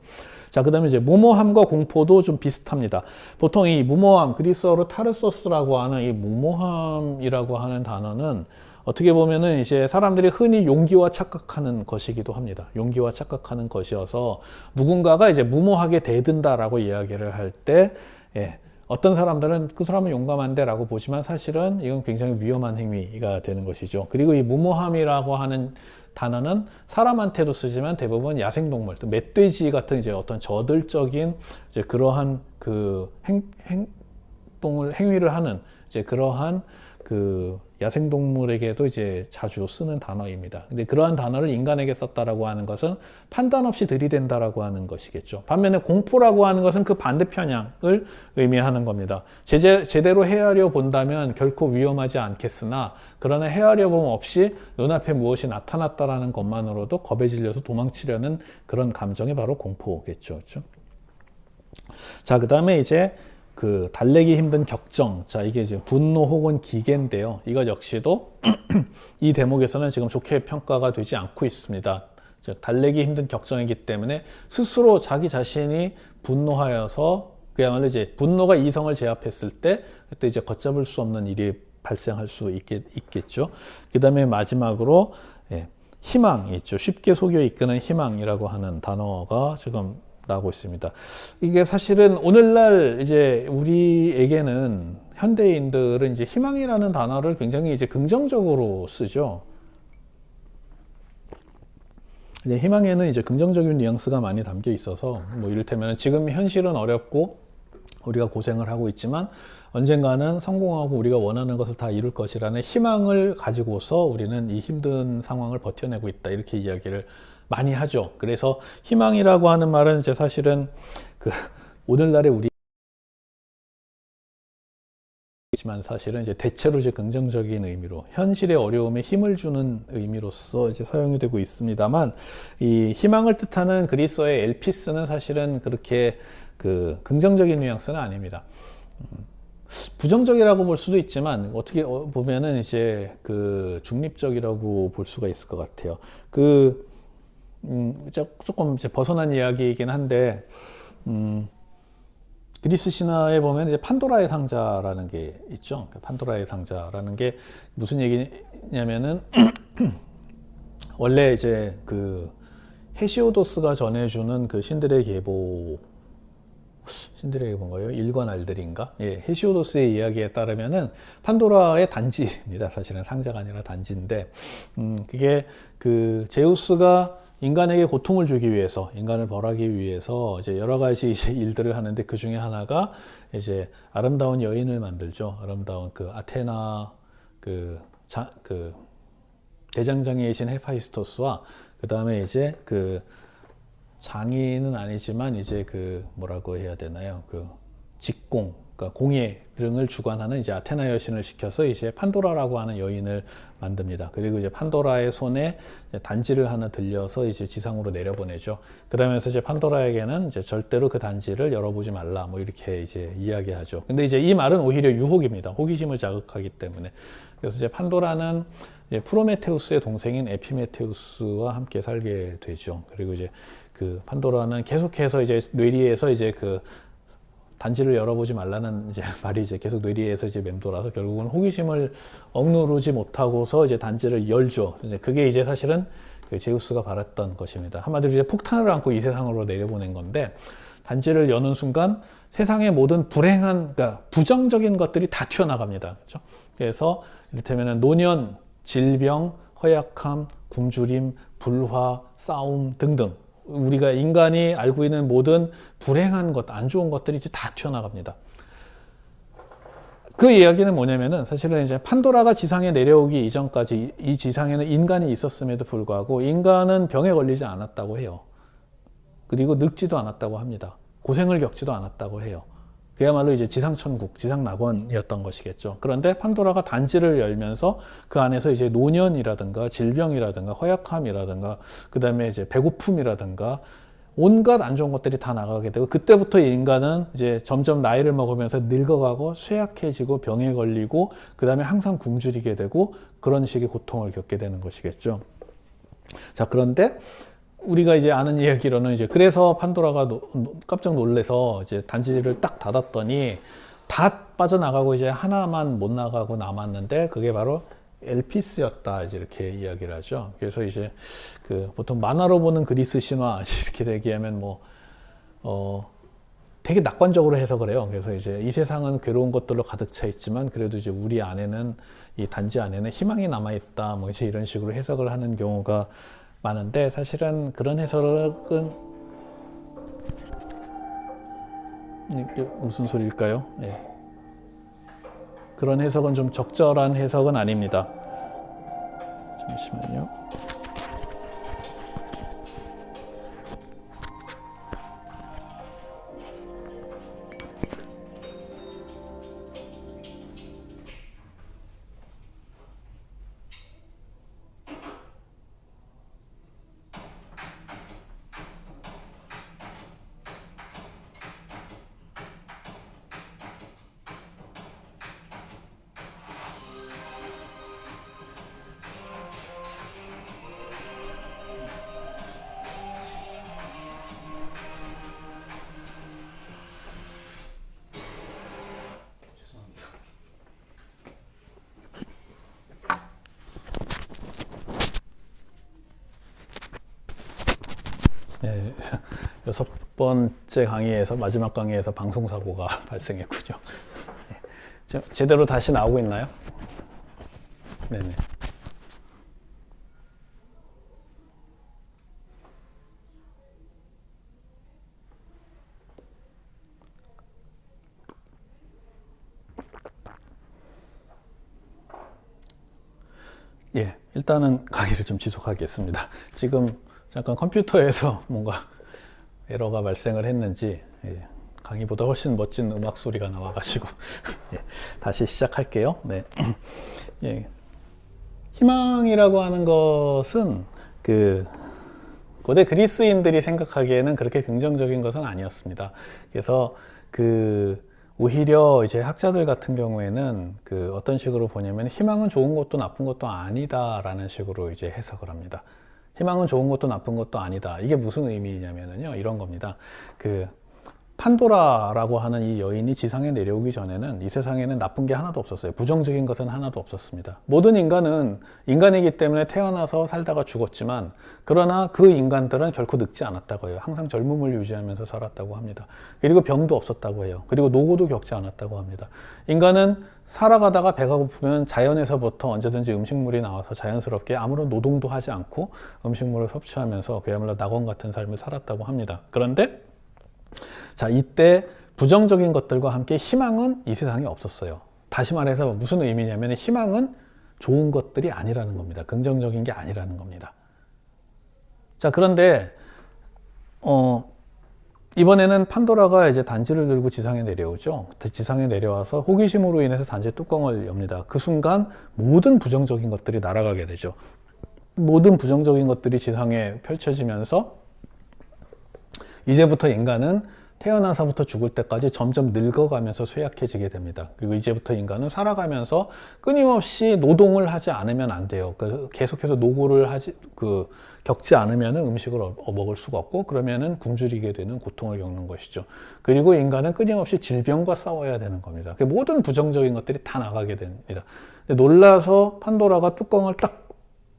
자, 그 다음에 이제 무모함과 공포도 좀 비슷합니다. 보통 이 무모함, 그리스어로 타르소스라고 하는 이 무모함이라고 하는 단어는 어떻게 보면은 이제 사람들이 흔히 용기와 착각하는 것이기도 합니다. 용기와 착각하는 것이어서 누군가가 이제 무모하게 대든다라고 이야기를 할 때, 어떤 사람들은 그 사람은 용감한데 라고 보지만 사실은 이건 굉장히 위험한 행위가 되는 것이죠. 그리고 이 무모함이라고 하는 단어는 사람한테도 쓰지만 대부분 야생동물, 또 멧돼지 같은 이제 어떤 저들적인 이제 그러한 그 행위를 하는 이제 그러한 그 야생동물에게도 이제 자주 쓰는 단어입니다. 근데 그러한 단어를 인간에게 썼다라고 하는 것은 판단 없이 들이댄다라고 하는 것이겠죠. 반면에 공포라고 하는 것은 그 반대편향을 의미하는 겁니다. 제대로 헤아려 본다면 결코 위험하지 않겠으나 그러나 헤아려 봄 없이 눈앞에 무엇이 나타났다라는 것만으로도 겁에 질려서 도망치려는 그런 감정이 바로 공포겠죠. 그렇죠? 자, 그 다음에 이제 그 달래기 힘든 격정. 자, 이게 이제 분노 혹은 기계인데요. 이것 역시도 이 대목에서는 지금 좋게 평가가 되지 않고 있습니다. 즉, 달래기 힘든 격정이기 때문에 스스로 자기 자신이 분노하여서 그야말로 이제 분노가 이성을 제압했을 때 그때 이제 걷잡을 수 없는 일이 발생할 수 있겠죠. 그 다음에 마지막으로 희망이 있죠. 쉽게 속여 이끄는 희망이라고 하는 단어가 지금 나오고 있습니다. 이게 사실은 오늘날 이제 우리에게는 현대인들은 이제 희망이라는 단어를 굉장히 이제 긍정적으로 쓰죠. 이제 희망에는 이제 긍정적인 뉘앙스가 많이 담겨 있어서 뭐 이를테면 지금 현실은 어렵고 우리가 고생을 하고 있지만 언젠가는 성공하고 우리가 원하는 것을 다 이룰 것이라는 희망을 가지고서 우리는 이 힘든 상황을 버텨내고 있다. 이렇게 이야기를 많이 하죠. 그래서 희망이라고 하는 말은 이제 사실은 그 오늘날의 우리지만 사실은 이제 대체로 이제 긍정적인 의미로 현실의 어려움에 힘을 주는 의미로서 이제 사용이 되고 있습니다만 이 희망을 뜻하는 그리스어의 엘피스는 사실은 그렇게 그 긍정적인 뉘앙스는 아닙니다. 부정적이라고 볼 수도 있지만 어떻게 보면은 이제 그 중립적이라고 볼 수가 있을 것 같아요. 조금 이제 벗어난 이야기이긴 한데, 그리스 신화에 보면 이제 판도라의 상자라는 게 있죠. 판도라의 상자라는 게 무슨 얘기냐면은, 원래 이제 그 헤시오도스가 전해주는 그 신들의 계보인가요? 일관 알들인가? 헤시오도스의 이야기에 따르면은 판도라의 단지입니다. 사실은 상자가 아니라 단지인데, 그게 그 제우스가 인간에게 고통을 주기 위해서, 인간을 벌하기 위해서 이제 여러 가지 이제 일들을 하는데 그 중에 하나가 이제 아름다운 여인을 만들죠. 아름다운 그 아테나 그 대장장이이신 헤파이스토스와 그 다음에 이제 그 장인은 아니지만 이제 그 뭐라고 해야 되나요? 그 직공, 그러니까 공예 등을 주관하는 이제 아테나 여신을 시켜서 이제 판도라라고 하는 여인을 만듭니다. 그리고 이제 판도라의 손에 단지를 하나 들려서 이제 지상으로 내려보내죠. 그러면서 이제 판도라에게는 이제 절대로 그 단지를 열어보지 말라, 뭐 이렇게 이제 이야기하죠. 근데 이제 이 말은 오히려 유혹입니다. 호기심을 자극하기 때문에. 그래서 이제 판도라는 이제 프로메테우스의 동생인 에피메테우스와 함께 살게 되죠. 그리고 이제 그 판도라는 계속해서 이제 뇌리에서 이제 그 단지를 열어보지 말라는 이제 말이 이제 계속 뇌리에서 이제 맴돌아서 결국은 호기심을 억누르지 못하고서 이제 단지를 열죠. 그게 이제 사실은 그 제우스가 바랐던 것입니다. 한마디로 이제 폭탄을 안고 이 세상으로 내려보낸 건데, 단지를 여는 순간 세상의 모든 불행한, 그러니까 부정적인 것들이 다 튀어나갑니다. 그렇죠? 그래서 이를테면 노년, 질병, 허약함, 굶주림, 불화, 싸움 등등, 우리가 인간이 알고 있는 모든 불행한 것, 안 좋은 것들이 이제 다 튀어나갑니다. 그 이야기는 뭐냐면은 사실은 이제 판도라가 지상에 내려오기 이전까지 이 지상에는 인간이 있었음에도 불구하고 인간은 병에 걸리지 않았다고 해요. 그리고 늙지도 않았다고 합니다. 고생을 겪지도 않았다고 해요. 그야말로 이제 지상천국, 지상낙원이었던 것이겠죠. 그런데 판도라가 단지를 열면서 그 안에서 이제 노년이라든가 질병이라든가 허약함이라든가 그 다음에 이제 배고픔이라든가 온갖 안 좋은 것들이 다 나가게 되고, 그때부터 인간은 이제 점점 나이를 먹으면서 늙어가고 쇠약해지고 병에 걸리고 그 다음에 항상 굶주리게 되고 그런 식의 고통을 겪게 되는 것이겠죠. 자, 그런데 우리가 이제 아는 이야기로는 이제 그래서 판도라가 깜짝 놀래서 이제 단지를 딱 닫았더니 다 빠져나가고 이제 하나만 못 나가고 남았는데 그게 바로 엘피스였다, 이제 이렇게 이야기를 하죠. 그래서 이제 그 보통 만화로 보는 그리스 신화 이렇게 얘기하면 뭐 되게 낙관적으로 해석을 해요. 그래서 이제 이 세상은 괴로운 것들로 가득 차 있지만 그래도 이제 우리 안에는, 이 단지 안에는 희망이 남아 있다, 뭐 이제 이런 식으로 해석을 하는 경우가 많은데, 사실은 그런 해석은 이게 무슨 소리일까요? 예. 그런 해석은 좀 적절한 해석은 아닙니다. 잠시만요. 네, 6번째 강의에서, 마지막 강의에서 방송사고가 발생했군요. 네, 제대로 다시 나오고 있나요? 네네. 예, 일단은 강의를 좀 지속하겠습니다. 지금 잠깐 컴퓨터에서 뭔가 에러가 발생을 했는지, 예, 강의보다 훨씬 멋진 음악 소리가 나와가지고 예, 다시 시작할게요. 네. 예, 희망이라고 하는 것은 그 고대 그리스인들이 생각하기에는 그렇게 긍정적인 것은 아니었습니다. 그래서 그 오히려 이제 학자들 같은 경우에는 그 어떤 식으로 보냐면, 희망은 좋은 것도 나쁜 것도 아니다라는 식으로 이제 해석을 합니다. 희망은 좋은 것도 나쁜 것도 아니다. 이게 무슨 의미냐면요, 이런 겁니다. 그 판도라라고 하는 이 여인이 지상에 내려오기 전에는 이 세상에는 나쁜 게 하나도 없었어요. 부정적인 것은 하나도 없었습니다. 모든 인간은 인간이기 때문에 태어나서 살다가 죽었지만, 그러나 그 인간들은 결코 늙지 않았다고 해요. 항상 젊음을 유지하면서 살았다고 합니다. 그리고 병도 없었다고 해요. 그리고 노고도 겪지 않았다고 합니다. 인간은 살아가다가 배가 고프면 자연에서부터 언제든지 음식물이 나와서 자연스럽게 아무런 노동도 하지 않고 음식물을 섭취하면서 그야말로 낙원 같은 삶을 살았다고 합니다. 그런데 자, 이때 부정적인 것들과 함께 희망은 이 세상에 없었어요. 다시 말해서 무슨 의미냐면, 희망은 좋은 것들이 아니라는 겁니다. 긍정적인 게 아니라는 겁니다. 자, 그런데 이번에는 판도라가 이제 단지를 들고 지상에 내려오죠. 지상에 내려와서 호기심으로 인해서 단지 뚜껑을 엽니다. 그 순간 모든 부정적인 것들이 날아가게 되죠. 모든 부정적인 것들이 지상에 펼쳐지면서 이제부터 인간은 태어나서부터 죽을 때까지 점점 늙어가면서 쇠약해지게 됩니다. 그리고 이제부터 인간은 살아가면서 끊임없이 노동을 하지 않으면 안 돼요. 계속해서 노고를 겪지 않으면 음식을 먹을 수가 없고, 그러면은 굶주리게 되는 고통을 겪는 것이죠. 그리고 인간은 끊임없이 질병과 싸워야 되는 겁니다. 모든 부정적인 것들이 다 나가게 됩니다. 근데 놀라서 판도라가 뚜껑을 딱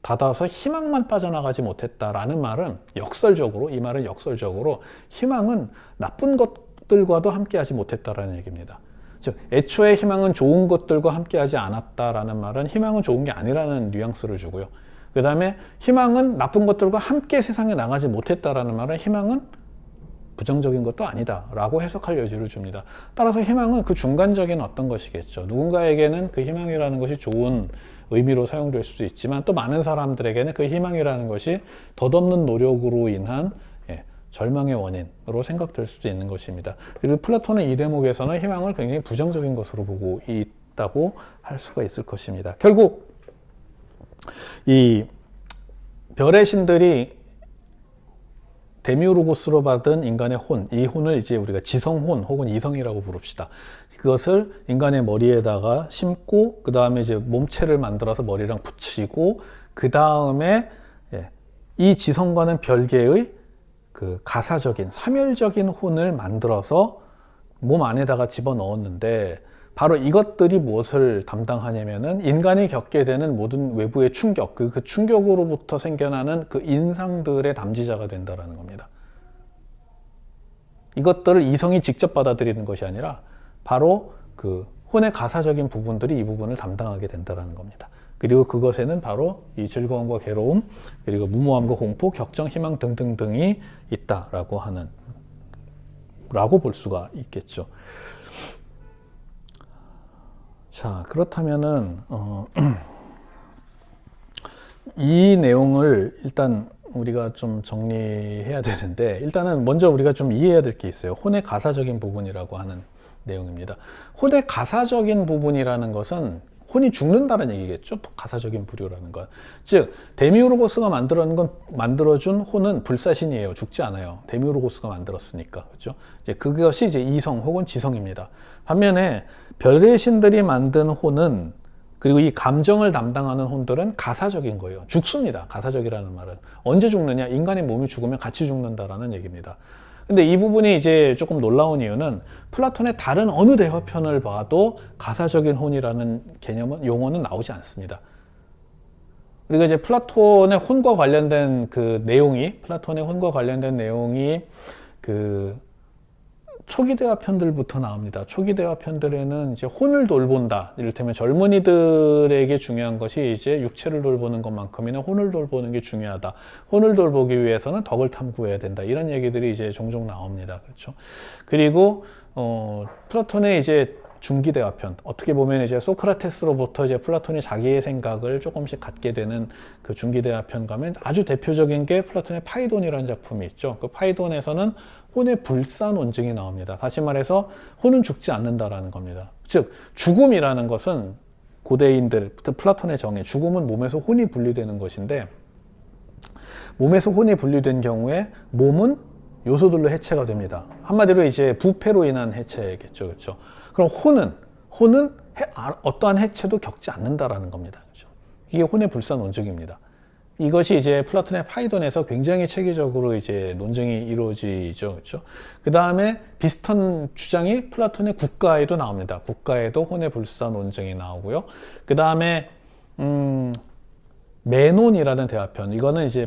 닫아서 희망만 빠져나가지 못했다라는 말은 역설적으로, 이 말은 역설적으로 희망은 나쁜 것들과도 함께하지 못했다라는 얘기입니다. 즉 애초에 희망은 좋은 것들과 함께하지 않았다라는 말은 희망은 좋은 게 아니라는 뉘앙스를 주고요. 그 다음에 희망은 나쁜 것들과 함께 세상에 나가지 못했다라는 말은 희망은 부정적인 것도 아니다 라고 해석할 여지를 줍니다. 따라서 희망은 그 중간적인 어떤 것이겠죠. 누군가에게는 그 희망이라는 것이 좋은 의미로 사용될 수도 있지만, 또 많은 사람들에게는 그 희망이라는 것이 덧없는 노력으로 인한 절망의 원인으로 생각될 수도 있는 것입니다. 그리고 플라톤은 이 대목에서는 희망을 굉장히 부정적인 것으로 보고 있다고 할 수가 있을 것입니다. 결국 이 별의 신들이 데미우르고스로 받은 인간의 혼, 이 혼을 이제 우리가 지성혼 혹은 이성이라고 부릅시다. 그것을 인간의 머리에다가 심고, 그 다음에 이제 몸체를 만들어서 머리랑 붙이고, 그 다음에 이 지성과는 별개의 그 가사적인 사멸적인 혼을 만들어서 몸 안에다가 집어 넣었는데, 바로 이것들이 무엇을 담당하냐면은 인간이 겪게 되는 모든 외부의 충격, 그 충격으로부터 생겨나는 그 인상들의 담지자가 된다는 겁니다. 이것들을 이성이 직접 받아들이는 것이 아니라 바로 그 혼의 가사적인 부분들이 이 부분을 담당하게 된다는 겁니다. 그리고 그것에는 바로 이 즐거움과 괴로움, 그리고 무모함과 공포, 격정, 희망 등등등이 있다라고 라고 볼 수가 있겠죠. 자, 그렇다면은 이 내용을 일단 우리가 좀 정리해야 되는데, 일단은 먼저 우리가 좀 이해해야 될 게 있어요. 혼의 가사적인 부분이라고 하는 내용입니다. 혼의 가사적인 부분이라는 것은 혼이 죽는다는 얘기겠죠. 가사적인 부류라는 건. 즉 데미우르고스가 만들어준 혼은 불사신이에요. 죽지 않아요. 데미우르고스가 만들었으니까. 그렇죠? 이제 그것이 이제 이성 혹은 지성입니다. 반면에 별의 신들이 만든 혼은, 그리고 이 감정을 담당하는 혼들은 가사적인 거예요. 죽습니다. 가사적이라는 말은. 언제 죽느냐? 인간의 몸이 죽으면 같이 죽는다라는 얘기입니다. 근데 이 부분이 이제 조금 놀라운 이유는 플라톤의 다른 어느 대화편을 봐도 가사적인 혼이라는 용어는 나오지 않습니다. 그리고 이제 플라톤의 혼과 관련된 내용이 그 초기 대화편들부터 나옵니다. 초기 대화편들에는 이제 혼을 돌본다. 이를테면 젊은이들에게 중요한 것이 이제 육체를 돌보는 것만큼이나 혼을 돌보는 게 중요하다. 혼을 돌보기 위해서는 덕을 탐구해야 된다. 이런 얘기들이 이제 종종 나옵니다. 그렇죠? 그리고 플라톤의 이제 중기 대화편, 어떻게 보면 이제 소크라테스로부터 이제 플라톤이 자기의 생각을 조금씩 갖게 되는 그 중기 대화편 가면 아주 대표적인 게 플라톤의 파이돈이라는 작품이 있죠. 그 파이돈에서는 혼의 불사 논증이 나옵니다. 다시 말해서 혼은 죽지 않는다라는 겁니다. 즉 죽음이라는 것은 고대인들, 플라톤의 정의, 죽음은 몸에서 혼이 분리되는 것인데, 몸에서 혼이 분리된 경우에 몸은 요소들로 해체가 됩니다. 한마디로 이제 부패로 인한 해체겠죠. 그렇죠? 그럼 혼은 어떠한 해체도 겪지 않는다라는 겁니다. 그렇죠? 이게 혼의 불사 논증입니다. 이것이 이제 플라톤의 파이돈에서 굉장히 체계적으로 이제 논쟁이 이루어지죠. 그렇죠? 그 다음에 비슷한 주장이 플라톤의 국가에도 나옵니다. 국가에도 혼의 불사 논쟁이 나오고요. 그 다음에 메논이라는 대화편, 이거는 이제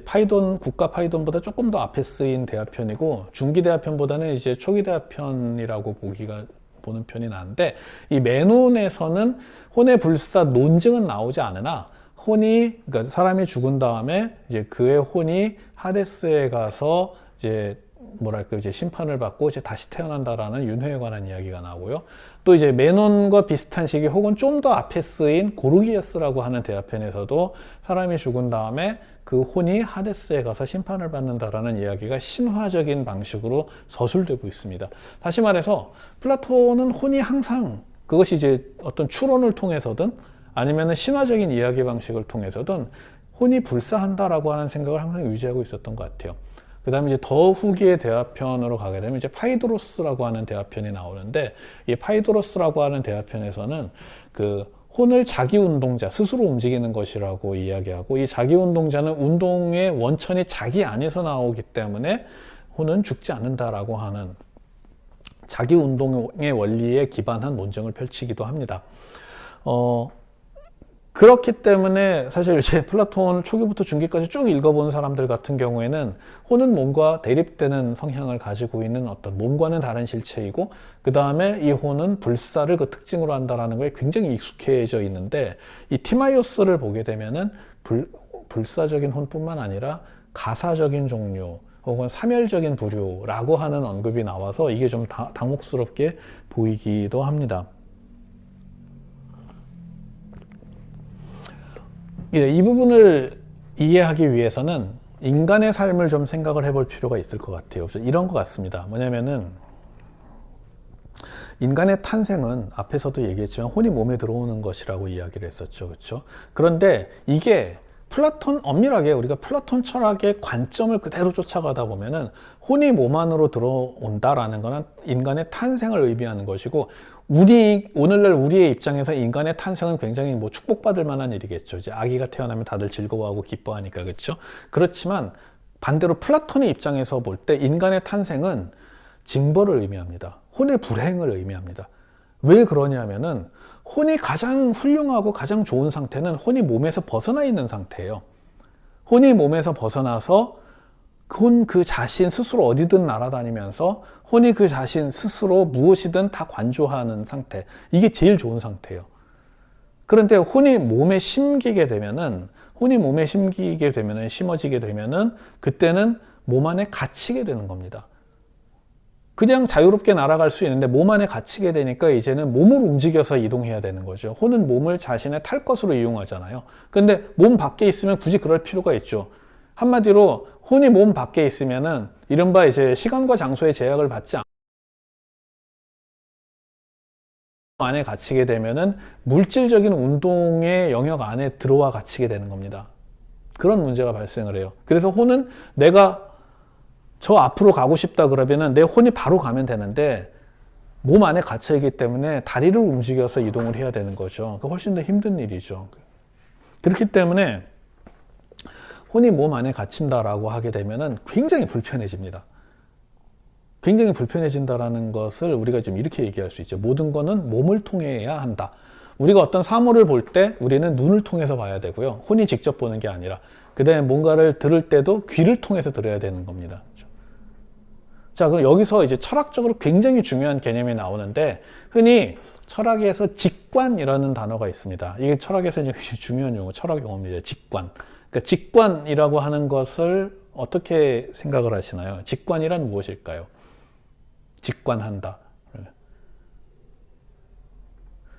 국가 파이돈보다 조금 더 앞에 쓰인 대화편이고, 중기 대화편보다는 이제 초기 대화편이라고 보는 편이 나는데, 이 메논에서는 혼의 불사 논증은 나오지 않으나 그러니까 사람이 죽은 다음에 이제 그의 혼이 하데스에 가서 이제 이제 심판을 받고 이제 다시 태어난다라는 윤회에 관한 이야기가 나오고요. 또 이제 메논과 비슷한 시기 혹은 좀 더 앞에 쓰인 고르기아스라고 하는 대화편에서도 사람이 죽은 다음에 그 혼이 하데스에 가서 심판을 받는다라는 이야기가 신화적인 방식으로 서술되고 있습니다. 다시 말해서 플라톤은 혼이 항상 그것이 이제 어떤 추론을 통해서든 아니면은 신화적인 이야기 방식을 통해서든 혼이 불사한다라고 하는 생각을 항상 유지하고 있었던 것 같아요. 그 다음에 이제 더 후기의 대화편으로 가게 되면 이제 파이드로스라고 하는 대화편이 나오는데, 이 파이드로스라고 하는 대화편에서는 그 혼을 자기 운동자, 스스로 움직이는 것이라고 이야기하고, 이 자기 운동자는 운동의 원천이 자기 안에서 나오기 때문에 혼은 죽지 않는다라고 하는 자기 운동의 원리에 기반한 논쟁을 펼치기도 합니다. 그렇기 때문에 사실 이제 플라톤 초기부터 중기까지 쭉 읽어본 사람들 같은 경우에는 혼은 몸과 대립되는 성향을 가지고 있는 어떤 몸과는 다른 실체이고, 그 다음에 이 혼은 불사를 그 특징으로 한다라는 거에 굉장히 익숙해져 있는데, 이 티마이오스를 보게 되면은 불사적인 혼뿐만 아니라 가사적인 종류 혹은 사멸적인 부류라고 하는 언급이 나와서 이게 좀 당혹스럽게 보이기도 합니다. 이 부분을 이해하기 위해서는 인간의 삶을 좀 생각을 해볼 필요가 있을 것 같아요. 이런 것 같습니다. 뭐냐면은 인간의 탄생은 앞에서도 얘기했지만 혼이 몸에 들어오는 것이라고 이야기를 했었죠. 그렇죠? 그런데 이게 엄밀하게 우리가 플라톤 철학의 관점을 그대로 쫓아가다 보면은 혼이 몸 안으로 들어온다라는 거는 인간의 탄생을 의미하는 것이고, 오늘날 우리의 입장에서 인간의 탄생은 굉장히 축복받을 만한 일이겠죠. 이제 아기가 태어나면 다들 즐거워하고 기뻐하니까, 그렇죠? 그렇지만 반대로 플라톤의 입장에서 볼 때 인간의 탄생은 징벌을 의미합니다. 혼의 불행을 의미합니다. 왜 그러냐면은 혼이 가장 훌륭하고 가장 좋은 상태는 혼이 몸에서 벗어나 있는 상태예요. 혼이 몸에서 벗어나서 혼 그 자신 스스로 어디든 날아다니면서 혼이 그 자신 스스로 무엇이든 다 관조하는 상태, 이게 제일 좋은 상태예요. 그런데 혼이 몸에 심기게 되면은 심어지게 되면은 그때는 몸 안에 갇히게 되는 겁니다. 그냥 자유롭게 날아갈 수 있는데 몸 안에 갇히게 되니까 이제는 몸을 움직여서 이동해야 되는 거죠. 혼은 몸을 자신의 탈 것으로 이용하잖아요. 근데 몸 밖에 있으면 굳이 그럴 필요가 있죠. 한마디로 혼이 몸 밖에 있으면은 이른바 이제 시간과 장소의 제약을 받지 않고 안에 갇히게 되면은 물질적인 운동의 영역 안에 들어와 갇히게 되는 겁니다. 그런 문제가 발생을 해요. 그래서 혼은 내가 저 앞으로 가고 싶다 그러면은 내 혼이 바로 가면 되는데 몸 안에 갇혀 있기 때문에 다리를 움직여서 이동을 해야 되는 거죠. 훨씬 더 힘든 일이죠. 그렇기 때문에 혼이 몸 안에 갇힌다라고 하게 되면은 굉장히 불편해집니다. 굉장히 불편해진다라는 것을 우리가 좀 이렇게 얘기할 수 있죠. 모든 거는 몸을 통해야 한다. 우리가 어떤 사물을 볼 때 우리는 눈을 통해서 봐야 되고요. 혼이 직접 보는 게 아니라. 그 다음에 뭔가를 들을 때도 귀를 통해서 들어야 되는 겁니다. 자, 그럼 여기서 이제 철학적으로 굉장히 중요한 개념이 나오는데, 흔히 철학에서 직관이라는 단어가 있습니다. 이게 철학에서 굉장히 중요한 용어, 철학 용어입니다. 직관. 그러니까 직관이라고 하는 것을 어떻게 생각을 하시나요? 직관이란 무엇일까요? 직관한다.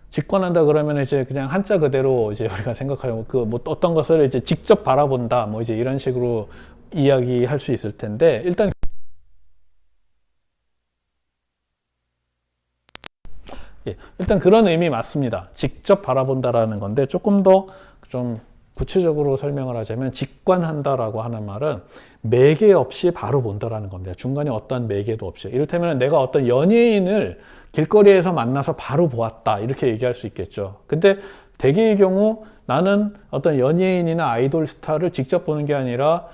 직관한다 그러면 이제 그냥 한자 그대로 이제 우리가 생각하면 어떤 것을 이제 직접 바라본다, 이제 이런 식으로 이야기할 수 있을 텐데, 일단 그런 의미 맞습니다. 직접 바라본다라는 건데, 조금 더 좀 구체적으로 설명을 하자면 직관한다라고 하는 말은 매개 없이 바로 본다라는 겁니다. 중간에 어떠한 매개도 없이. 이를테면 내가 어떤 연예인을 길거리에서 만나서 바로 보았다, 이렇게 얘기할 수 있겠죠. 근데 대개의 경우 나는 어떤 연예인이나 아이돌 스타를 직접 보는 게 아니라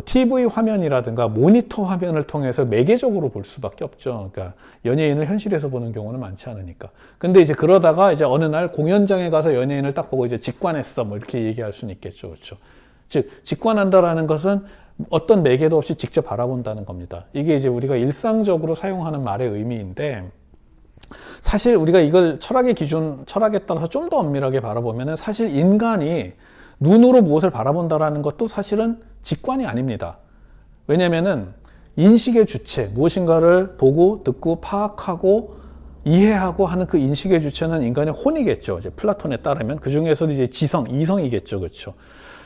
TV 화면이라든가 모니터 화면을 통해서 매개적으로 볼 수밖에 없죠. 그러니까 연예인을 현실에서 보는 경우는 많지 않으니까. 근데 이제 그러다가 이제 어느 날 공연장에 가서 연예인을 딱 보고 이제 직관했어, 이렇게 얘기할 수는 있겠죠. 그렇죠. 즉, 직관한다라는 것은 어떤 매개도 없이 직접 바라본다는 겁니다. 이게 이제 우리가 일상적으로 사용하는 말의 의미인데, 사실 우리가 이걸 철학에 따라서 좀 더 엄밀하게 바라보면은 사실 인간이 눈으로 무엇을 바라본다라는 것도 사실은 직관이 아닙니다. 왜냐면은 인식의 주체, 무엇인가를 보고 듣고 파악하고 이해하고 하는 그 인식의 주체는 인간의 혼이겠죠. 이제 플라톤에 따르면 그 중에서도 이제 이성이겠죠. 그렇죠.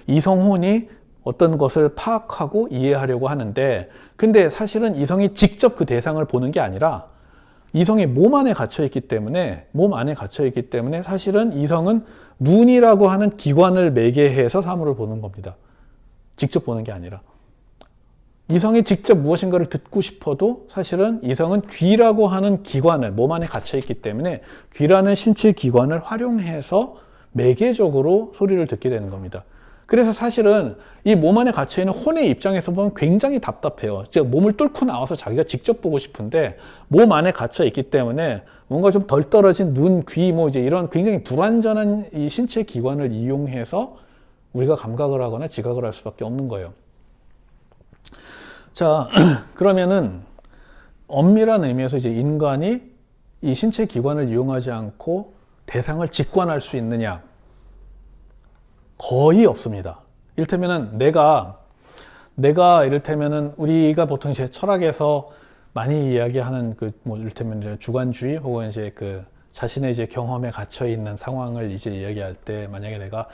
이성혼이 어떤 것을 파악하고 이해하려고 하는데, 근데 사실은 이성이 직접 그 대상을 보는 게 아니라 이성이 몸 안에 갇혀 있기 때문에, 사실은 이성은 눈이라고 하는 기관을 매개해서 사물을 보는 겁니다. 직접 보는 게 아니라. 이성이 직접 무엇인가를 듣고 싶어도 사실은 이성은 귀라고 하는 기관을 몸 안에 갇혀 있기 때문에 귀라는 신체 기관을 활용해서 매개적으로 소리를 듣게 되는 겁니다. 그래서 사실은 이 몸 안에 갇혀 있는 혼의 입장에서 보면 굉장히 답답해요. 즉 몸을 뚫고 나와서 자기가 직접 보고 싶은데 몸 안에 갇혀 있기 때문에 뭔가 좀 덜 떨어진 눈, 귀, 뭐 이제 이런 굉장히 불완전한 이 신체 기관을 이용해서 우리가 감각을 하거나 지각을 할 수밖에 없는 거예요. 자, 그러면은 엄밀한 의미에서 이제 인간이 이 신체 기관을 이용하지 않고 대상을 직관할 수 있느냐? 거의 없습니다. 이를테면은 내가 이를테면은 우리가 보통 이제 철학에서 많이 이야기하는 뭐 이를테면 주관주의 혹은 이제 자신의 이제 경험에 갇혀 있는 상황을 이제 이야기할 때 만약에 내가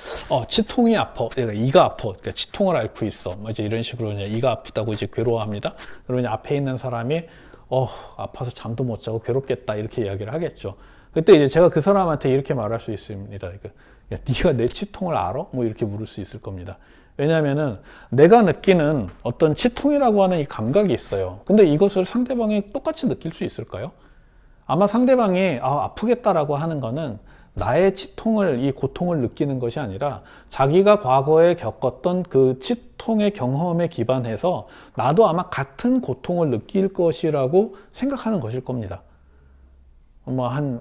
치통이 아파, 내가 이가 아파, 그러니까 치통을 앓고 있어, 뭐 이제 이런 식으로 이제 이가 아프다고 이제 괴로워합니다. 그러면 앞에 있는 사람이 아파서 잠도 못 자고 괴롭겠다 이렇게 이야기를 하겠죠. 그때 이제 제가 그 사람한테 이렇게 말할 수 있습니다. 야, 네가 내 치통을 알아? 뭐 이렇게 물을 수 있을 겁니다. 왜냐하면은 내가 느끼는 어떤 치통이라고 하는 이 감각이 있어요. 근데 이것을 상대방이 똑같이 느낄 수 있을까요? 아마 상대방이 아프겠다라고 하는 거는 나의 치통을, 이 고통을 느끼는 것이 아니라 자기가 과거에 겪었던 그 치통의 경험에 기반해서 나도 아마 같은 고통을 느낄 것이라고 생각하는 것일 겁니다.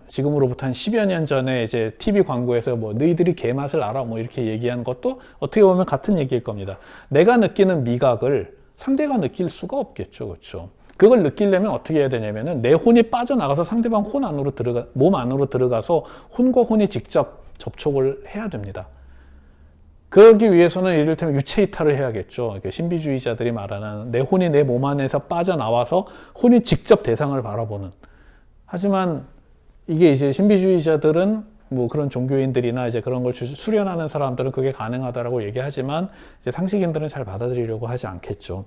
지금으로부터 한 10여 년 전에 이제 TV 광고에서 뭐 너희들이 개맛을 알아 뭐 이렇게 얘기한 것도 어떻게 보면 같은 얘기일 겁니다. 내가 느끼는 미각을 상대가 느낄 수가 없겠죠. 그렇죠? 그걸 느끼려면 어떻게 해야 되냐면은 내 혼이 빠져나가서 상대방 몸 안으로 들어가서 혼과 혼이 직접 접촉을 해야 됩니다. 그러기 위해서는 이를테면 유체 이탈을 해야겠죠. 신비주의자들이 말하는 내 혼이 내 몸 안에서 빠져나와서 혼이 직접 대상을 바라보는. 하지만 이게 이제 신비주의자들은 뭐 그런 종교인들이나 이제 그런 걸 수련하는 사람들은 그게 가능하다라고 얘기하지만 이제 상식인들은 잘 받아들이려고 하지 않겠죠.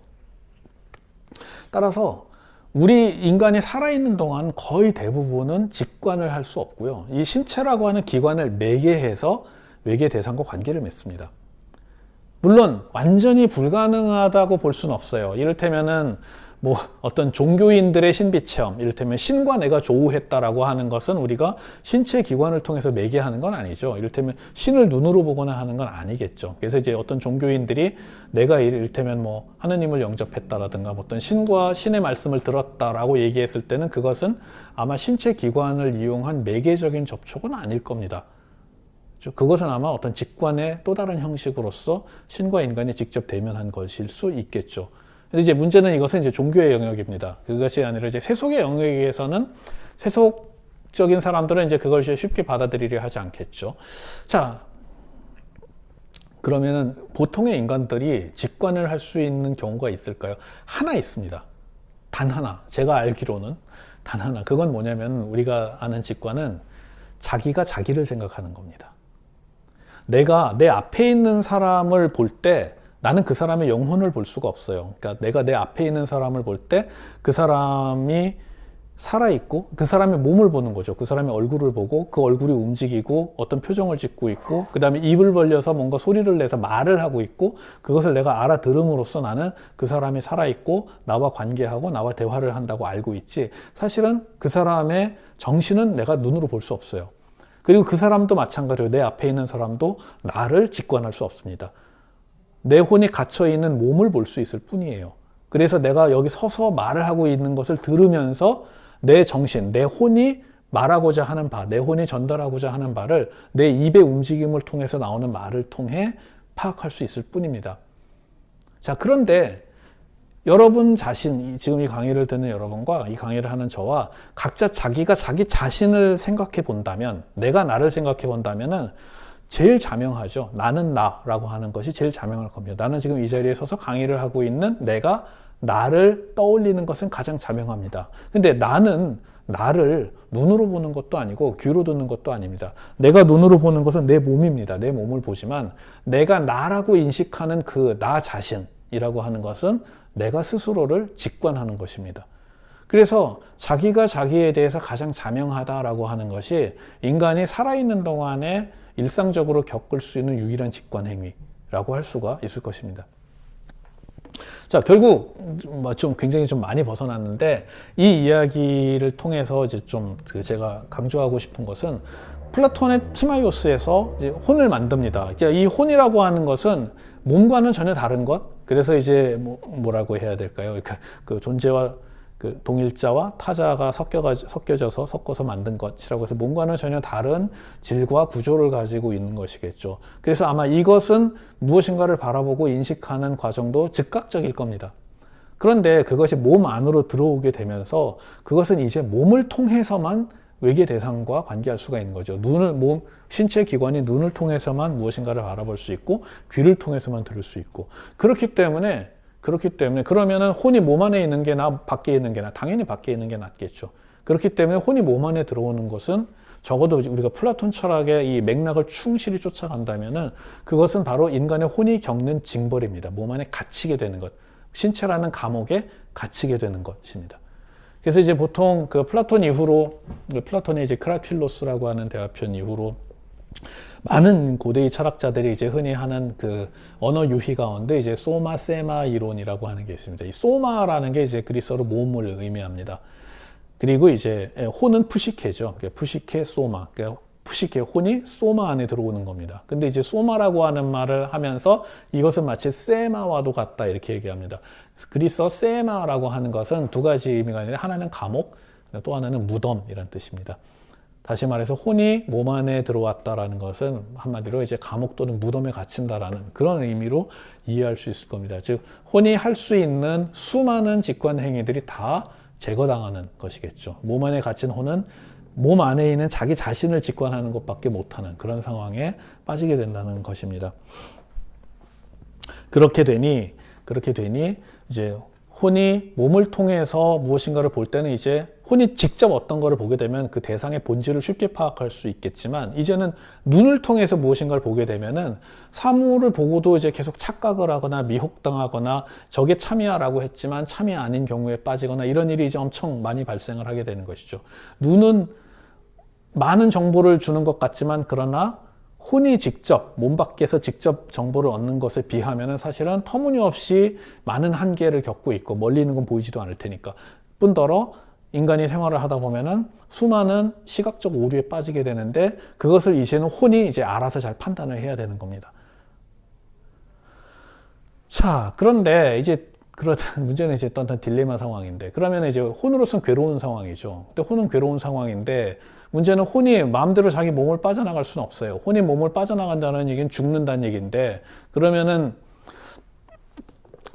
따라서 우리 인간이 살아있는 동안 거의 대부분은 직관을 할 수 없고요. 이 신체라고 하는 기관을 매개해서 외계 대상과 관계를 맺습니다. 물론 완전히 불가능하다고 볼 수는 없어요. 이를테면은 뭐 어떤 종교인들의 신비 체험, 이를테면 신과 내가 조우했다라고 하는 것은 우리가 신체 기관을 통해서 매개하는 건 아니죠. 이를테면 신을 눈으로 보거나 하는 건 아니겠죠. 그래서 이제 어떤 종교인들이 내가 이를테면 뭐 하느님을 영접했다라든가 어떤 신과 신의 말씀을 들었다라고 얘기했을 때는 그것은 아마 신체 기관을 이용한 매개적인 접촉은 아닐 겁니다. 그것은 아마 어떤 직관의 또 다른 형식으로서 신과 인간이 직접 대면한 것일 수 있겠죠. 근데 이제 문제는 이것은 이제 종교의 영역입니다. 그것이 아니라 이제 세속의 영역에서는 세속적인 사람들은 이제 그걸 쉽게 받아들이려 하지 않겠죠. 자, 그러면은 보통의 인간들이 직관을 할 수 있는 경우가 있을까요? 하나 있습니다. 단 하나. 제가 알기로는 단 하나. 그건 뭐냐면 우리가 아는 직관은 자기가 자기를 생각하는 겁니다. 내가 내 앞에 있는 사람을 볼 때 나는 그 사람의 영혼을 볼 수가 없어요. 그러니까 내가 내 앞에 있는 사람을 볼 때 그 사람이 살아있고 그 사람의 몸을 보는 거죠. 그 사람의 얼굴을 보고 그 얼굴이 움직이고 어떤 표정을 짓고 있고 그 다음에 입을 벌려서 뭔가 소리를 내서 말을 하고 있고 그것을 내가 알아들음으로써 나는 그 사람이 살아있고 나와 관계하고 나와 대화를 한다고 알고 있지, 사실은 그 사람의 정신은 내가 눈으로 볼 수 없어요. 그리고 그 사람도 마찬가지로 내 앞에 있는 사람도 나를 직관할 수 없습니다. 내 혼이 갇혀있는 몸을 볼 수 있을 뿐이에요. 그래서 내가 여기 서서 말을 하고 있는 것을 들으면서 내 정신, 내 혼이 말하고자 하는 바, 내 혼이 전달하고자 하는 바를 내 입의 움직임을 통해서 나오는 말을 통해 파악할 수 있을 뿐입니다. 자, 그런데 여러분 자신, 지금 이 강의를 듣는 여러분과 이 강의를 하는 저와 각자 자기가 자기 자신을 생각해 본다면, 내가 나를 생각해 본다면은 제일 자명하죠. 나는 나라고 하는 것이 제일 자명할 겁니다. 나는 지금 이 자리에 서서 강의를 하고 있는 내가 나를 떠올리는 것은 가장 자명합니다. 근데 나는 나를 눈으로 보는 것도 아니고 귀로 듣는 것도 아닙니다. 내가 눈으로 보는 것은 내 몸입니다. 내 몸을 보지만 내가 나라고 인식하는 그 나 자신이라고 하는 것은 내가 스스로를 직관하는 것입니다. 그래서 자기가 자기에 대해서 가장 자명하다라고 하는 것이 인간이 살아있는 동안에 일상적으로 겪을 수 있는 유일한 직관 행위라고 할 수가 있을 것입니다. 자, 결국 좀 굉장히 좀 많이 벗어났는데 이 이야기를 통해서 이제 좀 제가 강조하고 싶은 것은 플라톤의 티마이오스에서 이제 혼을 만듭니다. 그러니까 이 혼이라고 하는 것은 몸과는 전혀 다른 것. 그래서 이제 뭐라고 해야 될까요? 그러니까 그 존재와 그 동일자와 타자가 섞어서 만든 것이라고 해서 몸과는 전혀 다른 질과 구조를 가지고 있는 것이겠죠. 그래서 아마 이것은 무엇인가를 바라보고 인식하는 과정도 즉각적일 겁니다. 그런데 그것이 몸 안으로 들어오게 되면서 그것은 이제 몸을 통해서만 외계 대상과 관계할 수가 있는 거죠. 신체 기관이 눈을 통해서만 무엇인가를 바라볼 수 있고 귀를 통해서만 들을 수 있고 그렇기 때문에 그러면은 혼이 몸 안에 있는 게 나, 밖에 있는 게 나, 당연히 밖에 있는 게 낫겠죠. 그렇기 때문에 혼이 몸 안에 들어오는 것은 적어도 우리가 플라톤 철학의 이 맥락을 충실히 쫓아간다면은 그것은 바로 인간의 혼이 겪는 징벌입니다. 몸 안에 갇히게 되는 것. 신체라는 감옥에 갇히게 되는 것입니다. 그래서 이제 보통 그 플라톤 이후로, 플라톤의 이제 크라퀼로스라고 하는 대화편 이후로 많은 고대의 철학자들이 이제 흔히 하는 그 언어 유희 가운데 이제 소마 세마 이론이라고 하는 게 있습니다. 이 소마라는 게 이제 그리스어로 몸을 의미합니다. 그리고 이제 혼은 푸시케죠. 푸시케 소마. 푸시케 혼이 소마 안에 들어오는 겁니다. 근데 이제 소마라고 하는 말을 하면서 이것은 마치 세마와도 같다 이렇게 얘기합니다. 그리스어 세마라고 하는 것은 두 가지 의미가 있는데 하나는 감옥, 또 하나는 무덤이란 뜻입니다. 다시 말해서 혼이 몸 안에 들어왔다라는 것은 한마디로 이제 감옥 또는 무덤에 갇힌다라는 그런 의미로 이해할 수 있을 겁니다. 즉 혼이 할 수 있는 수많은 직관 행위들이 다 제거당하는 것이겠죠. 몸 안에 갇힌 혼은 몸 안에 있는 자기 자신을 직관하는 것밖에 못하는 그런 상황에 빠지게 된다는 것입니다. 그렇게 되니 이제 혼이 몸을 통해서 무엇인가를 볼 때는 이제 혼이 직접 어떤 거를 보게 되면 그 대상의 본질을 쉽게 파악할 수 있겠지만 이제는 눈을 통해서 무엇인가를 보게 되면은 사물을 보고도 이제 계속 착각을 하거나 미혹당하거나 저게 참이야라고 했지만 참이 아닌 경우에 빠지거나 이런 일이 이제 엄청 많이 발생을 하게 되는 것이죠. 눈은 많은 정보를 주는 것 같지만 그러나 혼이 직접 몸 밖에서 직접 정보를 얻는 것에 비하면은 사실은 터무니없이 많은 한계를 겪고 있고 멀리 있는 건 보이지도 않을 테니까 뿐더러 인간이 생활을 하다 보면은 수많은 시각적 오류에 빠지게 되는데 그것을 이제는 혼이 이제 알아서 잘 판단을 해야 되는 겁니다. 자, 그런데 이제 문제는 이제 어떤 딜레마 상황인데 그러면 이제 혼으로서는 괴로운 상황이죠. 근데 혼은 괴로운 상황인데 문제는 혼이 마음대로 자기 몸을 빠져나갈 수는 없어요. 혼이 몸을 빠져나간다는 얘기는 죽는다는 얘기인데 그러면은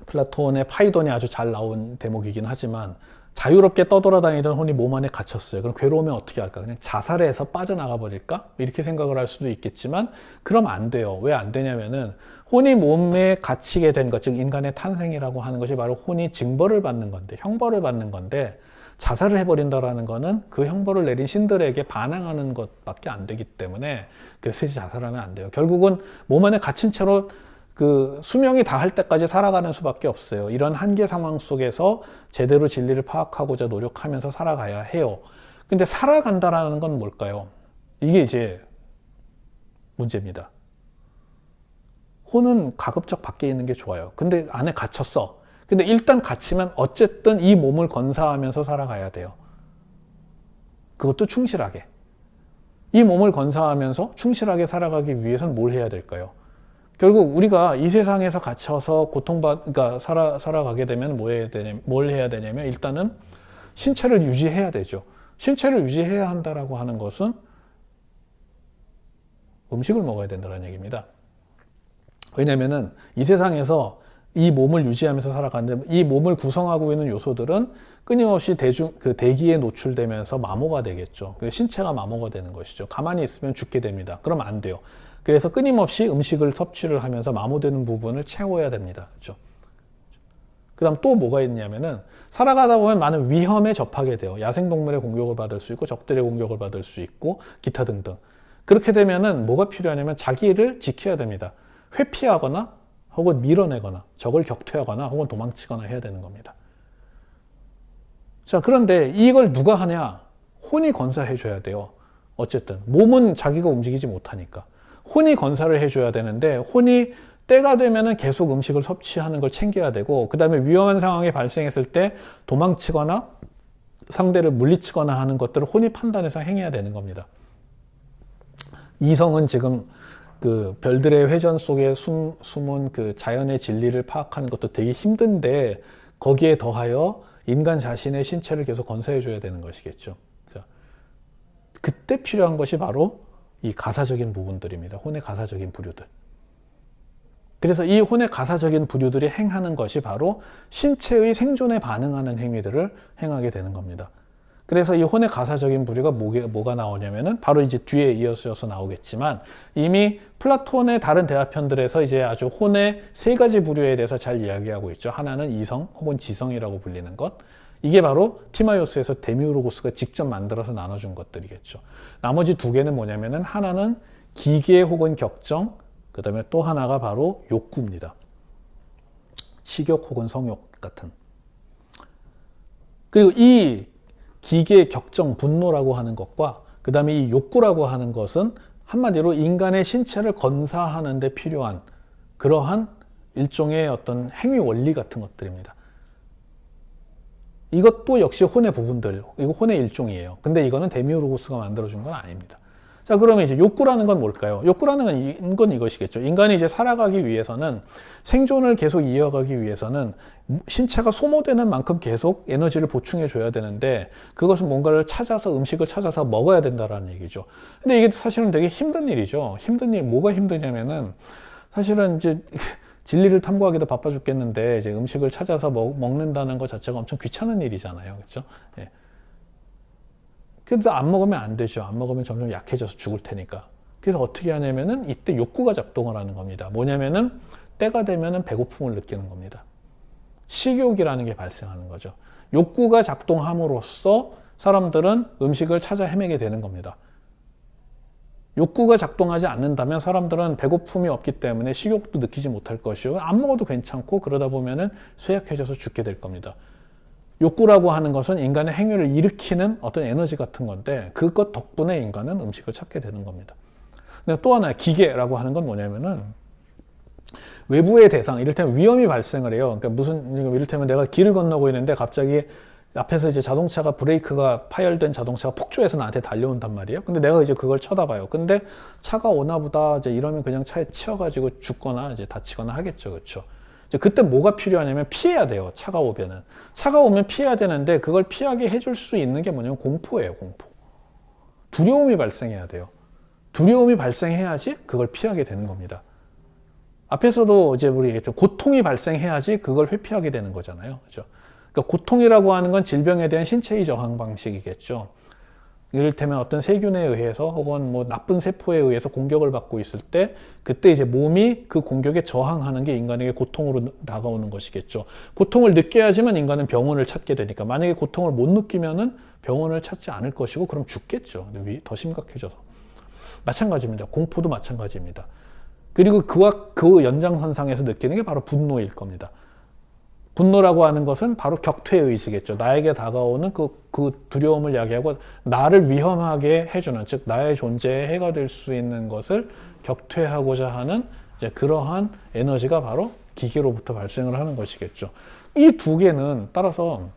플라톤의 파이돈이 아주 잘 나온 대목이긴 하지만 자유롭게 떠돌아다니던 혼이 몸 안에 갇혔어요. 그럼 괴로우면 어떻게 할까? 그냥 자살해서 빠져나가 버릴까? 이렇게 생각을 할 수도 있겠지만 그럼 안 돼요. 왜 안 되냐면은 혼이 몸에 갇히게 된 것, 즉 인간의 탄생이라고 하는 것이 바로 혼이 징벌을 받는 건데, 형벌을 받는 건데 자살을 해버린다라는 거는 그 형벌을 내린 신들에게 반항하는 것밖에 안 되기 때문에 그래서 자살하면 안 돼요. 결국은 몸 안에 갇힌 채로 그 수명이 다할 때까지 살아가는 수밖에 없어요. 이런 한계 상황 속에서 제대로 진리를 파악하고자 노력하면서 살아가야 해요. 근데 살아간다라는 건 뭘까요? 이게 이제 문제입니다. 혼은 가급적 밖에 있는 게 좋아요. 근데 안에 갇혔어. 근데 일단 갇히면 어쨌든 이 몸을 건사하면서 살아가야 돼요. 그것도 충실하게. 이 몸을 건사하면서 충실하게 살아가기 위해서는 뭘 해야 될까요? 결국 우리가 이 세상에서 갇혀서 그러니까 살아가게 되면 뭘 해야 되냐면 일단은 신체를 유지해야 되죠. 신체를 유지해야 한다라고 하는 것은 음식을 먹어야 된다는 얘기입니다. 왜냐면은 이 세상에서 이 몸을 유지하면서 살아가는데 이 몸을 구성하고 있는 요소들은 끊임없이 대기에 노출되면서 마모가 되겠죠. 신체가 마모가 되는 것이죠. 가만히 있으면 죽게 됩니다. 그럼 안 돼요. 그래서 끊임없이 음식을 섭취를 하면서 마모되는 부분을 채워야 됩니다. 그렇죠? 그 다음 또 뭐가 있냐면은 살아가다 보면 많은 위험에 접하게 돼요. 야생동물의 공격을 받을 수 있고 적들의 공격을 받을 수 있고 기타 등등. 그렇게 되면은 뭐가 필요하냐면 자기를 지켜야 됩니다. 회피하거나 혹은 밀어내거나 적을 격퇴하거나 혹은 도망치거나 해야 되는 겁니다. 자, 그런데 이걸 누가 하냐? 혼이 건사해 줘야 돼요. 어쨌든 몸은 자기가 움직이지 못하니까 혼이 건사를 해줘야 되는데, 혼이 때가 되면은 계속 음식을 섭취하는 걸 챙겨야 되고, 그 다음에 위험한 상황이 발생했을 때 도망치거나 상대를 물리치거나 하는 것들을 혼이 판단해서 행해야 되는 겁니다. 이성은 지금 그 별들의 회전 속에 숨은 그 자연의 진리를 파악하는 것도 되게 힘든데, 거기에 더하여 인간 자신의 신체를 계속 건사해 줘야 되는 것이겠죠. 그때 필요한 것이 바로 이 가사적인 부분들입니다. 혼의 가사적인 부류들. 그래서 이 혼의 가사적인 부류들이 행하는 것이 바로 신체의 생존에 반응하는 행위들을 행하게 되는 겁니다. 그래서 이 혼의 가사적인 부류가 뭐가 나오냐면은 바로 이제 뒤에 이어서 나오겠지만, 이미 플라톤의 다른 대화편들에서 이제 아주 혼의 세 가지 부류에 대해서 잘 이야기하고 있죠. 하나는 이성 혹은 지성이라고 불리는 것. 이게 바로 티마이오스에서 데미우르고스가 직접 만들어서 나눠준 것들이겠죠. 나머지 두 개는 뭐냐면은 하나는 기계 혹은 격정, 그 다음에 또 하나가 바로 욕구입니다. 식욕 혹은 성욕 같은. 그리고 이 기계, 격정, 분노라고 하는 것과 그 다음에 이 욕구라고 하는 것은 한마디로 인간의 신체를 건사하는 데 필요한 그러한 일종의 어떤 행위 원리 같은 것들입니다. 이것도 역시 혼의 부분들, 이거 혼의 일종이에요. 근데 이거는 데미우르고스가 만들어준 건 아닙니다. 자, 그러면 이제 욕구라는 건 뭘까요? 욕구라는 건 이것이겠죠. 인간이 이제 살아가기 위해서는, 생존을 계속 이어가기 위해서는 신체가 소모되는 만큼 계속 에너지를 보충해 줘야 되는데, 그것은 뭔가를 찾아서, 음식을 찾아서 먹어야 된다라는 얘기죠. 근데 이게 사실은 되게 힘든 일이죠. 힘든 일, 뭐가 힘드냐면은 사실은 이제 진리를 탐구하기도 바빠 죽겠는데, 이제 음식을 찾아서 먹는다는 것 자체가 엄청 귀찮은 일이잖아요. 그렇죠? 예. 그래도 안 먹으면 안 되죠. 안 먹으면 점점 약해져서 죽을 테니까. 그래서 어떻게 하냐면은 이때 욕구가 작동을 하는 겁니다. 뭐냐면은 때가 되면은 배고픔을 느끼는 겁니다. 식욕이라는 게 발생하는 거죠. 욕구가 작동함으로써 사람들은 음식을 찾아 헤매게 되는 겁니다. 욕구가 작동하지 않는다면 사람들은 배고픔이 없기 때문에 식욕도 느끼지 못할 것이고, 안 먹어도 괜찮고, 그러다 보면은 쇠약해져서 죽게 될 겁니다. 욕구라고 하는 것은 인간의 행위를 일으키는 어떤 에너지 같은 건데, 그것 덕분에 인간은 음식을 찾게 되는 겁니다. 근데 또 하나, 기계라고 하는 건 뭐냐면은 외부의 대상, 이를테면 위험이 발생을 해요. 그러니까 이를테면 내가 길을 건너고 있는데 갑자기 앞에서 이제 자동차가, 브레이크가 파열된 자동차가 폭주해서 나한테 달려온단 말이에요. 근데 내가 이제 그걸 쳐다봐요. 근데 차가 오나 보다, 이제 이러면 그냥 차에 치여가지고 죽거나 이제 다치거나 하겠죠. 그렇죠? 그때 뭐가 필요하냐면 피해야 돼요. 차가 오면은. 차가 오면 피해야 되는데, 그걸 피하게 해줄 수 있는 게 뭐냐면 공포예요. 공포. 두려움이 발생해야 돼요. 두려움이 발생해야지 그걸 피하게 되는 겁니다. 앞에서도 이제 우리 얘기했죠. 고통이 발생해야지 그걸 회피하게 되는 거잖아요. 그죠? 그러니까 고통이라고 하는 건 질병에 대한 신체의 저항 방식이겠죠. 이를테면 어떤 세균에 의해서 혹은 뭐 나쁜 세포에 의해서 공격을 받고 있을 때, 그때 이제 몸이 그 공격에 저항하는 게 인간에게 고통으로 다가오는 것이겠죠. 고통을 느껴야지만 인간은 병원을 찾게 되니까, 만약에 고통을 못 느끼면은 병원을 찾지 않을 것이고, 그럼 죽겠죠. 더 심각해져서. 마찬가지입니다. 공포도 마찬가지입니다. 그리고 그 연장선상에서 느끼는 게 바로 분노일 겁니다. 분노라고 하는 것은 바로 격퇴의식이겠죠. 나에게 다가오는 그 두려움을 야기하고 나를 위험하게 해주는, 즉 나의 존재에 해가 될 수 있는 것을 격퇴하고자 하는 이제 그러한 에너지가 바로 기계로부터 발생을 하는 것이겠죠. 이 두 개는 따라서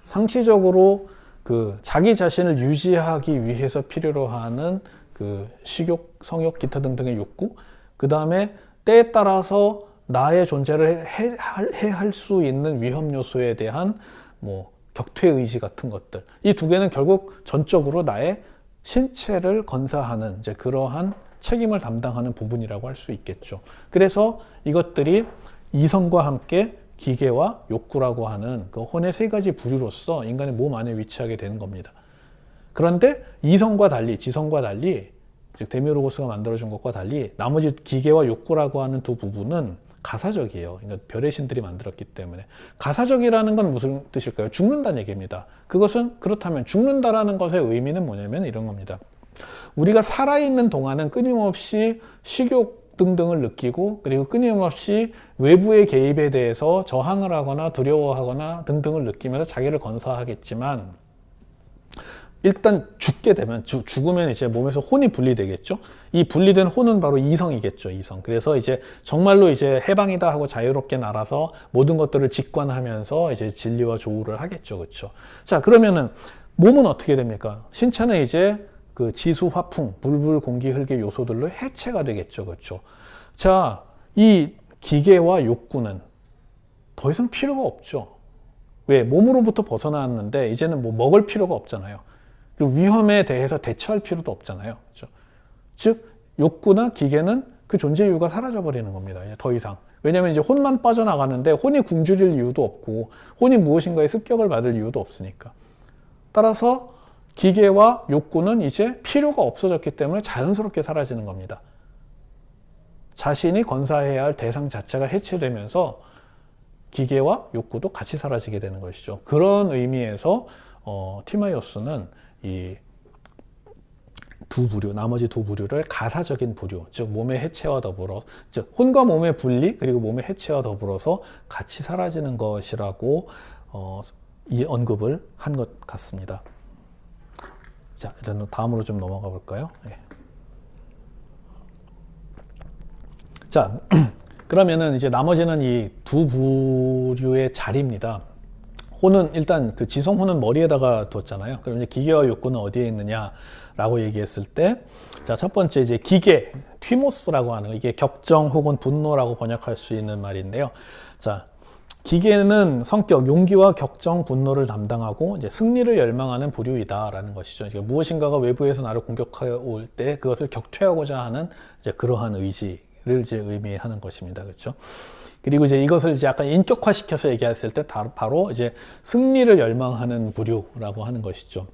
상시적으로 그 자기 자신을 유지하기 위해서 필요로 하는 그 식욕, 성욕, 기타 등등의 욕구, 그 다음에 때에 따라서 나의 존재를 해할 수 있는 위험 요소에 대한 뭐 격퇴 의지 같은 것들, 이 두 개는 결국 전적으로 나의 신체를 건사하는 이제 그러한 책임을 담당하는 부분이라고 할 수 있겠죠. 그래서 이것들이 이성과 함께 기계와 욕구라고 하는 그 혼의 세 가지 부류로서 인간의 몸 안에 위치하게 되는 겁니다. 그런데 이성과 달리, 지성과 달리, 즉 데미우르고스가 만들어준 것과 달리 나머지 기계와 욕구라고 하는 두 부분은 가사적이에요. 그러니까 별의 신들이 만들었기 때문에. 가사적이라는 건 무슨 뜻일까요? 죽는다는 얘기입니다. 그것은 그렇다면 죽는다라는 것의 의미는 뭐냐면 이런 겁니다. 우리가 살아있는 동안은 끊임없이 식욕 등등을 느끼고 그리고 끊임없이 외부의 개입에 대해서 저항을 하거나 두려워하거나 등등을 느끼면서 자기를 건사하겠지만 일단 죽게 되면 죽으면 이제 몸에서 혼이 분리되겠죠. 이 분리된 혼은 바로 이성이겠죠. 이성. 그래서 이제 정말로 이제 해방이다 하고 자유롭게 날아서 모든 것들을 직관하면서 이제 진리와 조우를 하겠죠. 그렇죠. 자, 그러면은 몸은 어떻게 됩니까? 신체는 이제 그 지수, 화풍, 불, 공기, 흙의 요소들로 해체가 되겠죠. 그렇죠. 자, 이 기계와 욕구는 더 이상 필요가 없죠. 왜? 몸으로부터 벗어났는데 이제는 뭐 먹을 필요가 없잖아요. 그리고 위험에 대해서 대처할 필요도 없잖아요. 그렇죠? 즉, 욕구나 기계는 그 존재 이유가 사라져 버리는 겁니다. 이제 더 이상. 왜냐하면 이제 혼만 빠져나가는데 혼이 굶주릴 이유도 없고 혼이 무엇인가에 습격을 받을 이유도 없으니까. 따라서 기계와 욕구는 이제 필요가 없어졌기 때문에 자연스럽게 사라지는 겁니다. 자신이 건사해야 할 대상 자체가 해체되면서 기계와 욕구도 같이 사라지게 되는 것이죠. 그런 의미에서 티마이오스는 이 두 부류, 나머지 두 부류를 가사적인 부류, 즉 몸의 해체와 더불어, 즉 혼과 몸의 분리 그리고 몸의 해체와 더불어서 같이 사라지는 것이라고 이 언급을 한 것 같습니다. 자, 일단 다음으로 좀 넘어가 볼까요? 네. 자, 그러면은 이제 나머지는 이 두 부류의 자리입니다. 혼은 일단 그 지성혼은 머리에다가 뒀잖아요. 그럼 이제 기계와 욕구는 어디에 있느냐라고 얘기했을 때, 자, 첫 번째 이제 기계, 튀모스라고 하는 거, 이게 격정 혹은 분노라고 번역할 수 있는 말인데요. 자, 기계는 성격, 용기와 격정, 분노를 담당하고 이제 승리를 열망하는 부류이다라는 것이죠. 그러니까 무엇인가가 외부에서 나를 공격해 올 때 그것을 격퇴하고자 하는 이제 그러한 의지를 이제 의미하는 것입니다. 그렇죠? 그리고 이제 이것을 이제 약간 인격화시켜서 얘기했을 때 바로 이제 승리를 열망하는 부류라고 하는 것이죠.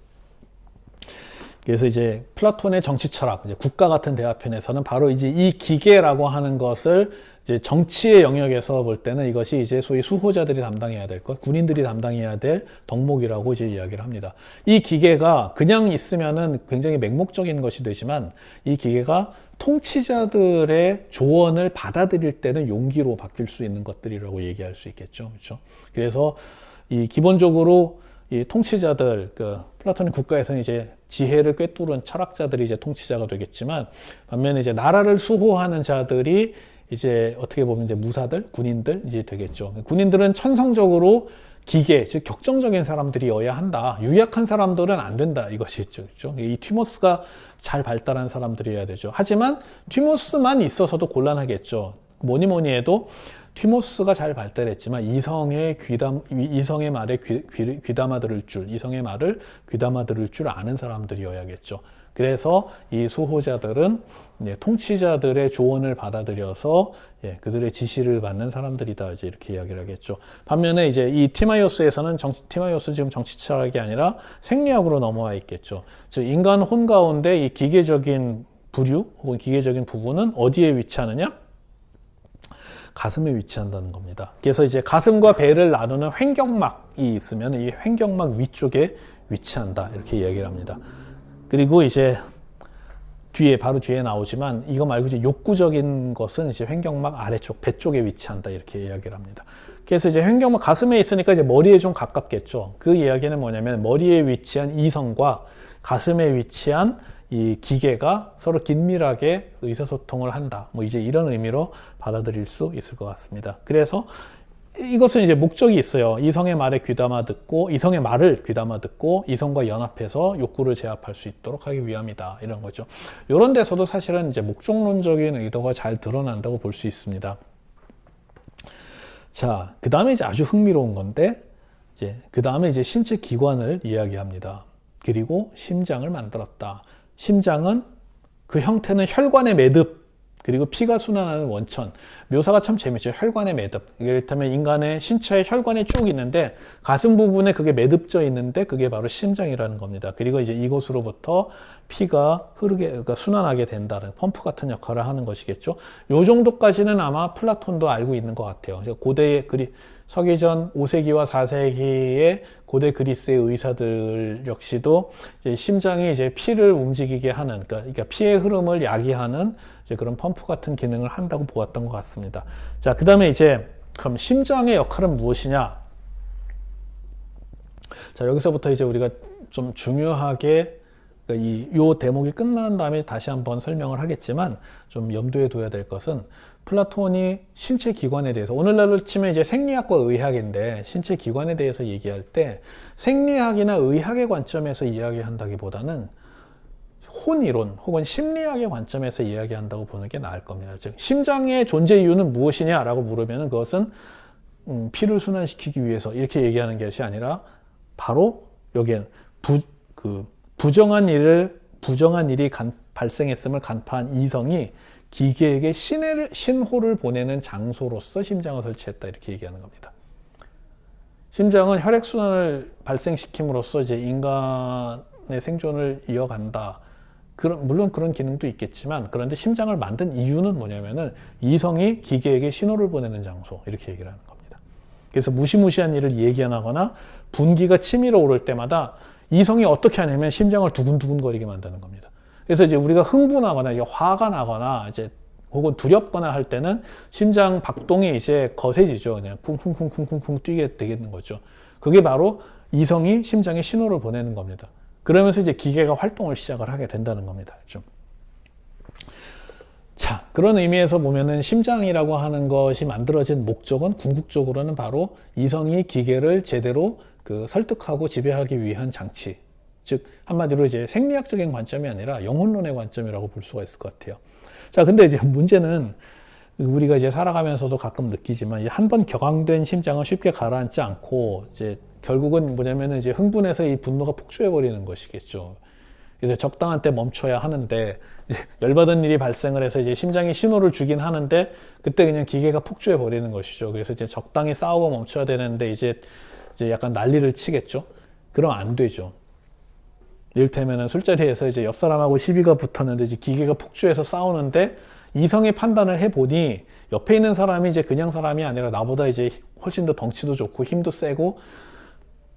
그래서 이제 플라톤의 정치 철학, 이제 국가 같은 대화편에서는 바로 이제 이 기계라고 하는 것을 이제 정치의 영역에서 볼 때는 이것이 이제 소위 수호자들이 담당해야 될 것, 군인들이 담당해야 될 덕목이라고 이제 이야기를 합니다. 이 기계가 그냥 있으면은 굉장히 맹목적인 것이 되지만 이 기계가 통치자들의 조언을 받아들일 때는 용기로 바뀔 수 있는 것들이라고 얘기할 수 있겠죠. 그렇죠? 그래서 이 기본적으로 이 통치자들, 그 플라톤의 국가에서는 이제 지혜를 꿰뚫은 철학자들이 이제 통치자가 되겠지만, 반면에 이제 나라를 수호하는 자들이 이제 어떻게 보면 이제 무사들, 군인들 이제 되겠죠. 군인들은 천성적으로 기계, 즉 격정적인 사람들이어야 한다. 유약한 사람들은 안 된다. 이것이 있죠. 그렇죠? 이 튀모스가 잘 발달한 사람들이어야 되죠. 하지만 튀모스만 있어서도 곤란하겠죠. 뭐니 해도 튀모스가 잘 발달했지만 이성의 말에 귀담아 들을 줄, 이성의 말을 귀담아 들을 줄 아는 사람들이어야겠죠. 그래서 이 수호자들은 통치자들의 조언을 받아들여서 그들의 지시를 받는 사람들이다, 이제 이렇게 이야기를 하겠죠. 반면에 이제 이 티마이오스에서는 티마이오스 지금 정치 철학이 아니라 생리학으로 넘어와 있겠죠. 즉 인간 혼 가운데 이 기계적인 부류 혹은 기계적인 부분은 어디에 위치하느냐? 가슴에 위치한다는 겁니다. 그래서 이제 가슴과 배를 나누는 횡격막이 있으면 이 횡격막 위쪽에 위치한다, 이렇게 이야기를 합니다. 그리고 이제 바로 뒤에 나오지만 이거 말고 이제 욕구적인 것은 이제 횡격막 아래쪽, 배 쪽에 위치한다, 이렇게 이야기를 합니다. 그래서 이제 횡격막 가슴에 있으니까 이제 머리에 좀 가깝겠죠. 그 이야기는 뭐냐면 머리에 위치한 이성과 가슴에 위치한 이 기계가 서로 긴밀하게 의사소통을 한다. 뭐 이제 이런 의미로 받아들일 수 있을 것 같습니다. 그래서 이것은 이제 목적이 있어요. 이성의 말을 귀담아 듣고 이성과 연합해서 욕구를 제압할 수 있도록 하기 위함이다, 이런 거죠. 이런 데서도 사실은 이제 목적론적인 의도가 잘 드러난다고 볼 수 있습니다. 자, 그 다음에 이제 아주 흥미로운 건데, 그 다음에 이제 신체 기관을 이야기합니다. 그리고 심장을 만들었다. 심장은 그 형태는 혈관의 매듭 그리고 피가 순환하는 원천. 묘사가 참 재밌죠. 혈관의 매듭. 이를테면 인간의 신체에 혈관이 쭉 있는데 가슴 부분에 그게 매듭져 있는데 그게 바로 심장이라는 겁니다. 그리고 이제 이곳으로부터 피가 흐르게, 그러니까 순환하게 된다는 펌프 같은 역할을 하는 것이겠죠. 요 정도까지는 아마 플라톤도 알고 있는 것 같아요. 고대의 서기전 5세기와 4세기의 고대 그리스의 의사들 역시도 이제 심장이 이제 피를 움직이게 하는, 그러니까 피의 흐름을 야기하는 이제 그런 펌프 같은 기능을 한다고 보았던 것 같습니다. 자, 그 다음에 이제 그럼 심장의 역할은 무엇이냐? 자, 여기서부터 이제 우리가 좀 중요하게 요 대목이 끝난 다음에 다시 한번 설명을 하겠지만 좀 염두에 둬야 될 것은 플라톤이 신체 기관에 대해서, 오늘날로 치면 이제 생리학과 의학인데 신체 기관에 대해서 얘기할 때 생리학이나 의학의 관점에서 이야기한다기보다는 혼이론 혹은 심리학의 관점에서 이야기한다고 보는 게 나을 겁니다. 즉 심장의 존재 이유는 무엇이냐라고 물으면 그것은 피를 순환시키기 위해서 이렇게 얘기하는 것이 아니라 바로 여기엔 부정한 일이 발생했음을 간파한 이성이 기계에게 신호를 보내는 장소로서 심장을 설치했다 이렇게 얘기하는 겁니다. 심장은 혈액순환을 발생시킴으로써 이제 인간의 생존을 이어간다. 물론 그런 기능도 있겠지만, 그런데 심장을 만든 이유는 뭐냐면은 이성이 기계에게 신호를 보내는 장소 이렇게 얘기를 하는 겁니다. 그래서 무시무시한 일을 얘기하거나 분기가 치밀어 오를 때마다 이성이 어떻게 하냐면 심장을 두근두근거리게 만드는 겁니다. 그래서 이제 우리가 흥분하거나 이제 화가 나거나 이제 혹은 두렵거나 할 때는 심장 박동이 이제 거세지죠. 그냥 쿵쿵쿵쿵쿵쿵 뛰게 되는 거죠. 그게 바로 이성이 심장에 신호를 보내는 겁니다. 그러면서 이제 기계가 활동을 시작을 하게 된다는 겁니다. 좀. 자, 그런 의미에서 보면은 심장이라고 하는 것이 만들어진 목적은 궁극적으로는 바로 이성이 기계를 제대로 설득하고 지배하기 위한 장치. 즉 한마디로 이제 생리학적인 관점이 아니라 영혼론의 관점이라고 볼 수가 있을 것 같아요. 자, 근데 이제 문제는 우리가 이제 살아가면서도 가끔 느끼지만 한 번 격앙된 심장은 쉽게 가라앉지 않고 이제 결국은 뭐냐면은 이제 흥분해서 이 분노가 폭주해 버리는 것이겠죠. 그래서 적당한 때 멈춰야 하는데 열받은 일이 발생을 해서 이제 심장이 신호를 주긴 하는데 그때 그냥 기계가 폭주해 버리는 것이죠. 그래서 이제 적당히 싸우고 멈춰야 되는데 이제 약간 난리를 치겠죠. 그럼 안 되죠. 이를테면은 술자리에서 이제 옆 사람하고 시비가 붙었는데 이제 기계가 폭주해서 싸우는데 이성의 판단을 해보니 옆에 있는 사람이 이제 그냥 사람이 아니라 나보다 이제 훨씬 더 덩치도 좋고 힘도 세고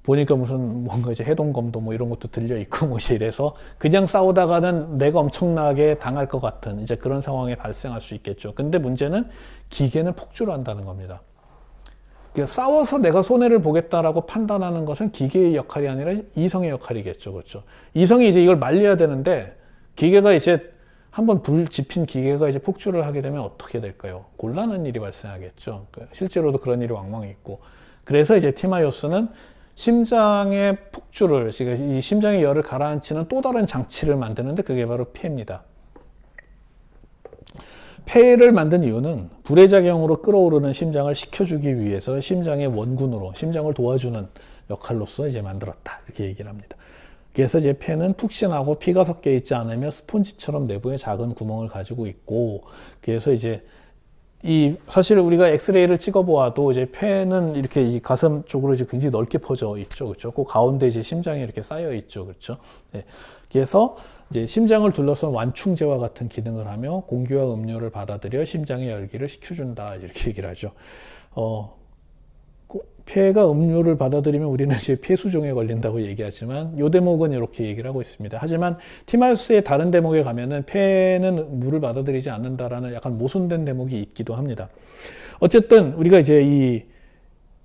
보니까 무슨 뭔가 이제 해동검도 뭐 이런 것도 들려 있고 뭐 이제 이래서 그냥 싸우다가는 내가 엄청나게 당할 것 같은 이제 그런 상황이 발생할 수 있겠죠. 근데 문제는 기계는 폭주를 한다는 겁니다. 싸워서 내가 손해를 보겠다라고 판단하는 것은 기계의 역할이 아니라 이성의 역할이겠죠. 그렇죠. 이성이 이제 이걸 말려야 되는데 기계가 이제 한번 불 지핀 기계가 이제 폭주를 하게 되면 어떻게 될까요? 곤란한 일이 발생하겠죠. 실제로도 그런 일이 왕왕 있고. 그래서 이제 티마이오스는 심장의 폭주를, 이 심장의 열을 가라앉히는 또 다른 장치를 만드는데 그게 바로 폐입니다. 폐를 만든 이유는 불의 작용으로 끓어오르는 심장을 식혀주기 위해서 심장의 원군으로 심장을 도와주는 역할로서 이제 만들었다 이렇게 얘기를 합니다. 그래서 이제 폐는 푹신하고 피가 섞여 있지 않으며 스폰지처럼 내부에 작은 구멍을 가지고 있고, 그래서 이제 사실 우리가 엑스레이를 찍어보아도 이제 폐는 이렇게 이 가슴 쪽으로 이제 굉장히 넓게 퍼져 있죠, 그렇죠? 그 가운데 이제 심장이 이렇게 쌓여 있죠, 그렇죠? 네. 그래서 이제 심장을 둘러싼 완충제와 같은 기능을 하며 공기와 음료를 받아들여 심장의 열기를 식혀준다 이렇게 얘기를 하죠. 폐가 음료를 받아들이면 우리는 이제 폐수종에 걸린다고 얘기하지만 이 대목은 이렇게 얘기를 하고 있습니다. 하지만 티마이오스의 다른 대목에 가면은 폐는 물을 받아들이지 않는다라는 약간 모순된 대목이 있기도 합니다. 어쨌든 우리가 이제 이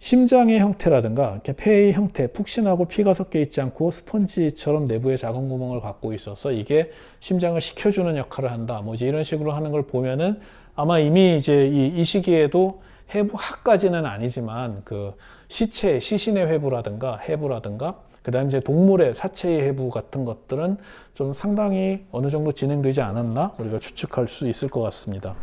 심장의 형태라든가 폐의 형태, 푹신하고 피가 섞여 있지 않고 스펀지처럼 내부에 작은 구멍을 갖고 있어서 이게 심장을 식혀주는 역할을 한다. 뭐 이제 이런 식으로 하는 걸 보면은 아마 이미 이제 이 시기에도 해부학까지는 아니지만 시신의 해부라든가 그 다음에 이제 동물의 사체의 해부 같은 것들은 좀 상당히 어느 정도 진행되지 않았나 우리가 추측할 수 있을 것 같습니다.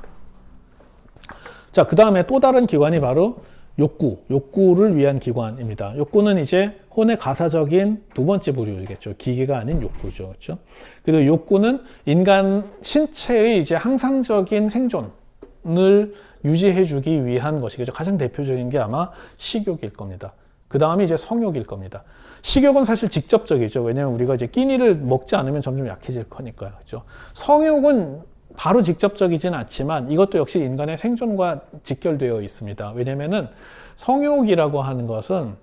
자, 그 다음에 또 다른 기관이 바로 욕구를 위한 기관입니다. 욕구는 이제 혼의 가사적인 두 번째 부류이겠죠. 기계가 아닌 욕구죠. 그렇죠? 그리고 욕구는 인간 신체의 이제 항상적인 생존을 유지해 주기 위한 것이겠죠. 가장 대표적인 게 아마 식욕일 겁니다. 그 다음에 이제 성욕일 겁니다. 식욕은 사실 직접적이죠. 왜냐하면 우리가 이제 끼니를 먹지 않으면 점점 약해질 거니까요. 그렇죠? 성욕은 바로 직접적이진 않지만 이것도 역시 인간의 생존과 직결되어 있습니다. 왜냐면은 성욕이라고 하는 것은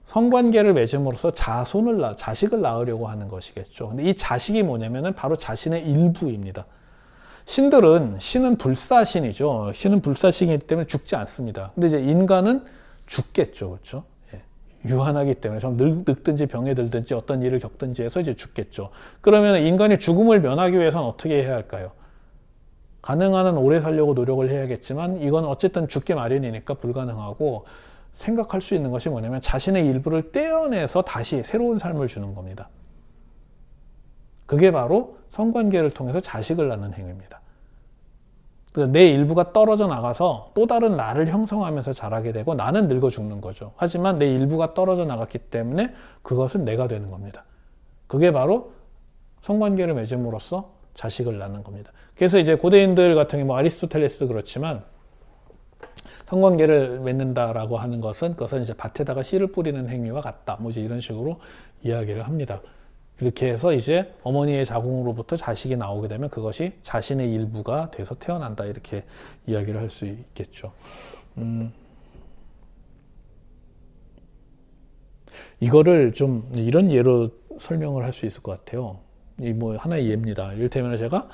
성관계를 맺음으로써 자식을 낳으려고 하는 것이겠죠. 근데 이 자식이 뭐냐면은 바로 자신의 일부입니다. 신은 불사신이죠. 신은 불사신이기 때문에 죽지 않습니다. 근데 이제 인간은 죽겠죠. 그렇죠? 유한하기 때문에 좀 늙든지 병에 들든지 어떤 일을 겪든지 해서 이제 죽겠죠. 그러면 인간이 죽음을 면하기 위해서는 어떻게 해야 할까요? 가능한 한 오래 살려고 노력을 해야겠지만 이건 어쨌든 죽기 마련이니까 불가능하고 생각할 수 있는 것이 뭐냐면 자신의 일부를 떼어내서 다시 새로운 삶을 주는 겁니다. 그게 바로 성관계를 통해서 자식을 낳는 행위입니다. 내 일부가 떨어져 나가서 또 다른 나를 형성하면서 자라게 되고 나는 늙어 죽는 거죠. 하지만 내 일부가 떨어져 나갔기 때문에 그것은 내가 되는 겁니다. 그게 바로 성관계를 맺음으로써 자식을 낳는 겁니다. 그래서 이제 고대인들 같은 경우 아리스토텔레스도 그렇지만 성관계를 맺는다라고 하는 것은 그것은 이제 밭에다가 씨를 뿌리는 행위와 같다. 뭐 이제 이런 식으로 이야기를 합니다. 그렇게 해서 이제 어머니의 자궁으로부터 자식이 나오게 되면 그것이 자신의 일부가 돼서 태어난다. 이렇게 이야기를 할 수 있겠죠. 이거를 좀 이런 예로 설명을 할 수 있을 것 같아요. 이 뭐 하나의 예입니다. 이를테면 제가